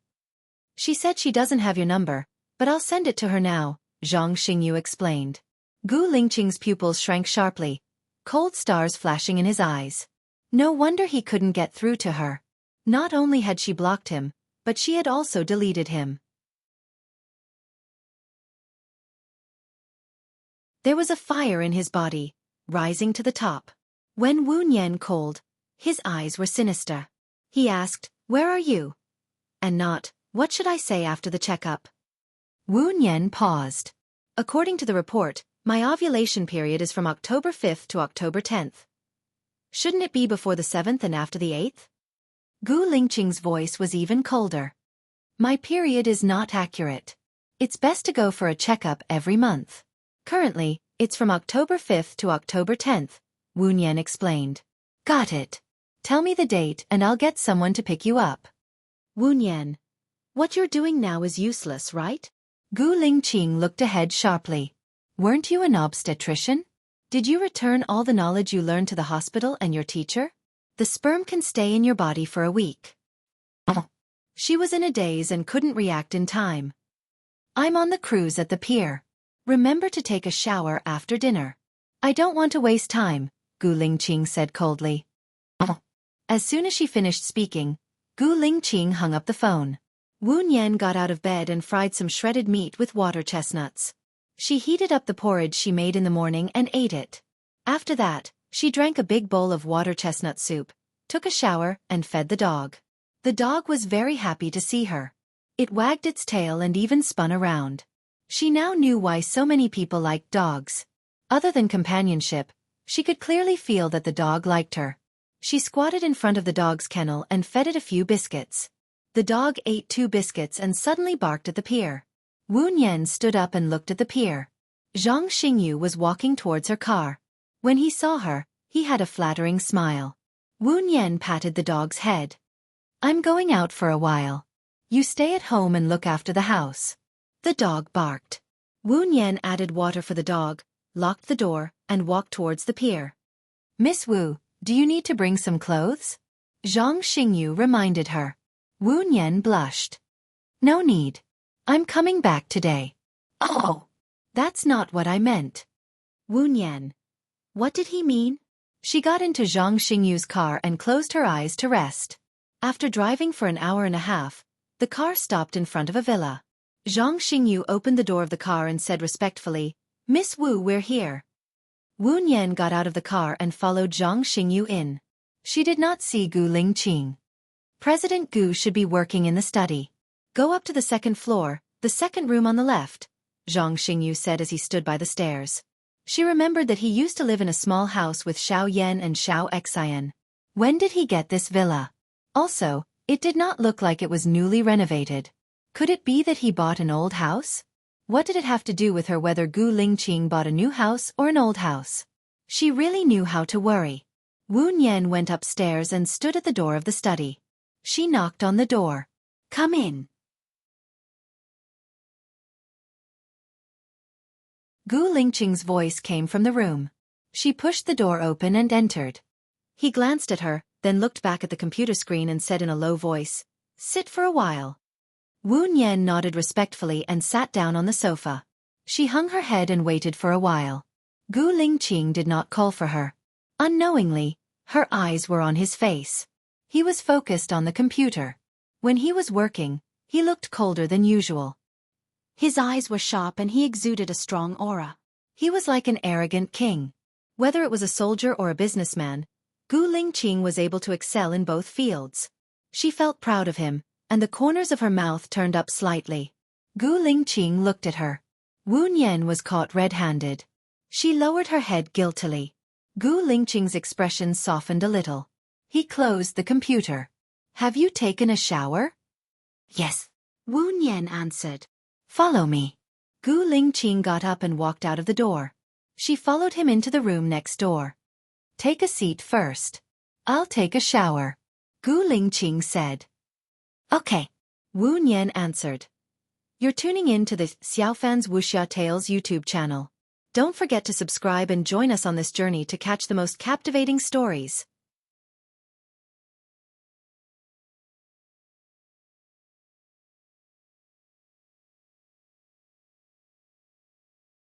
"She said she doesn't have your number, but I'll send it to her now," Zhang Xingyu explained. Gu Lingqing's pupils shrank sharply, cold stars flashing in his eyes. No wonder he couldn't get through to her. Not only had she blocked him, but she had also deleted him. There was a fire in his body, rising to the top. When Wu Nian called, his eyes were sinister. He asked, "Where are you?" And not, "What should I say after the checkup?" Wu Nian paused. "According to the report, my ovulation period is from October 5th to October 10th. Shouldn't it be before the 7th and after the 8th? Gu Lingqing's voice was even colder. "My period is not accurate. It's best to go for a checkup every month. Currently, it's from October 5th to October 10th, Wu Nian explained. "Got it. Tell me the date and I'll get someone to pick you up." Wu Nian, "What you're doing now is useless, right?" Gu Lingqing looked ahead sharply. "Weren't you an obstetrician? Did you return all the knowledge you learned to the hospital and your teacher?" The sperm can stay in your body for a week. She was in a daze and couldn't react in time. I'm on the cruise at the pier. Remember to take a shower after dinner. I don't want to waste time, Gu Lingqing said coldly. As soon as she finished speaking, Gu Lingqing hung up the phone. Wu Nian got out of bed and fried some shredded meat with water chestnuts. She heated up the porridge she made in the morning and ate it. After that, she drank a big bowl of water chestnut soup, took a shower, and fed the dog. The dog was very happy to see her. It wagged its tail and even spun around. She now knew why so many people liked dogs. Other than companionship, she could clearly feel that the dog liked her. She squatted in front of the dog's kennel and fed it a few biscuits. The dog ate 2 biscuits and suddenly barked at the pier. Wu Nian stood up and looked at the pier. Zhang Xingyu was walking towards her car. When he saw her, he had a flattering smile. Wu Nian patted the dog's head. I'm going out for a while. You stay at home and look after the house. The dog barked. Wu Nian added water for the dog, locked the door, and walked towards the pier. Miss Wu, do you need to bring some clothes? Zhang Xingyu reminded her. Wu Nian blushed. No need. I'm coming back today. Oh, that's not what I meant. Wu Nian. What did he mean? She got into Zhang Xingyu's car and closed her eyes to rest. After driving for an hour and a half, the car stopped in front of a villa. Zhang Xingyu opened the door of the car and said respectfully, Miss Wu, we're here. Wu Nian got out of the car and followed Zhang Xingyu in. She did not see Gu Lingqing. President Gu should be working in the study. Go up to the 2nd floor, the 2nd room on the left, Zhang Xingyu said as he stood by the stairs. She remembered that he used to live in a small house with Xiao Yan and Xiao Xian. When did he get this villa? Also, it did not look like it was newly renovated. Could it be that he bought an old house? What did it have to do with her whether Gu Lingqing bought a new house or an old house? She really knew how to worry. Wu Nian went upstairs and stood at the door of the study. She knocked on the door. Come in. Gu Lingqing's voice came from the room. She pushed the door open and entered. He glanced at her, then looked back at the computer screen and said in a low voice, Sit for a while. Wu Nian nodded respectfully and sat down on the sofa. She hung her head and waited for a while. Gu Lingqing did not call for her. Unknowingly, her eyes were on his face. He was focused on the computer. When he was working, he looked colder than usual. His eyes were sharp and he exuded a strong aura. He was like an arrogant king. Whether it was a soldier or a businessman, Gu Lingqing was able to excel in both fields. She felt proud of him, and the corners of her mouth turned up slightly. Gu Lingqing looked at her. Wu Nian was caught red-handed. She lowered her head guiltily. Gu Lingqing's expression softened a little. He closed the computer. Have you taken a shower? Yes. Wu Nian answered. Follow me. Gu Lingqing got up and walked out of the door. She followed him into the room next door. Take a seat first. I'll take a shower. Gu Lingqing said. Okay. Wu Nian answered. You're tuning in to the Xiaofan's Wuxia Tales YouTube channel. Don't forget to subscribe and join us on this journey to catch the most captivating stories.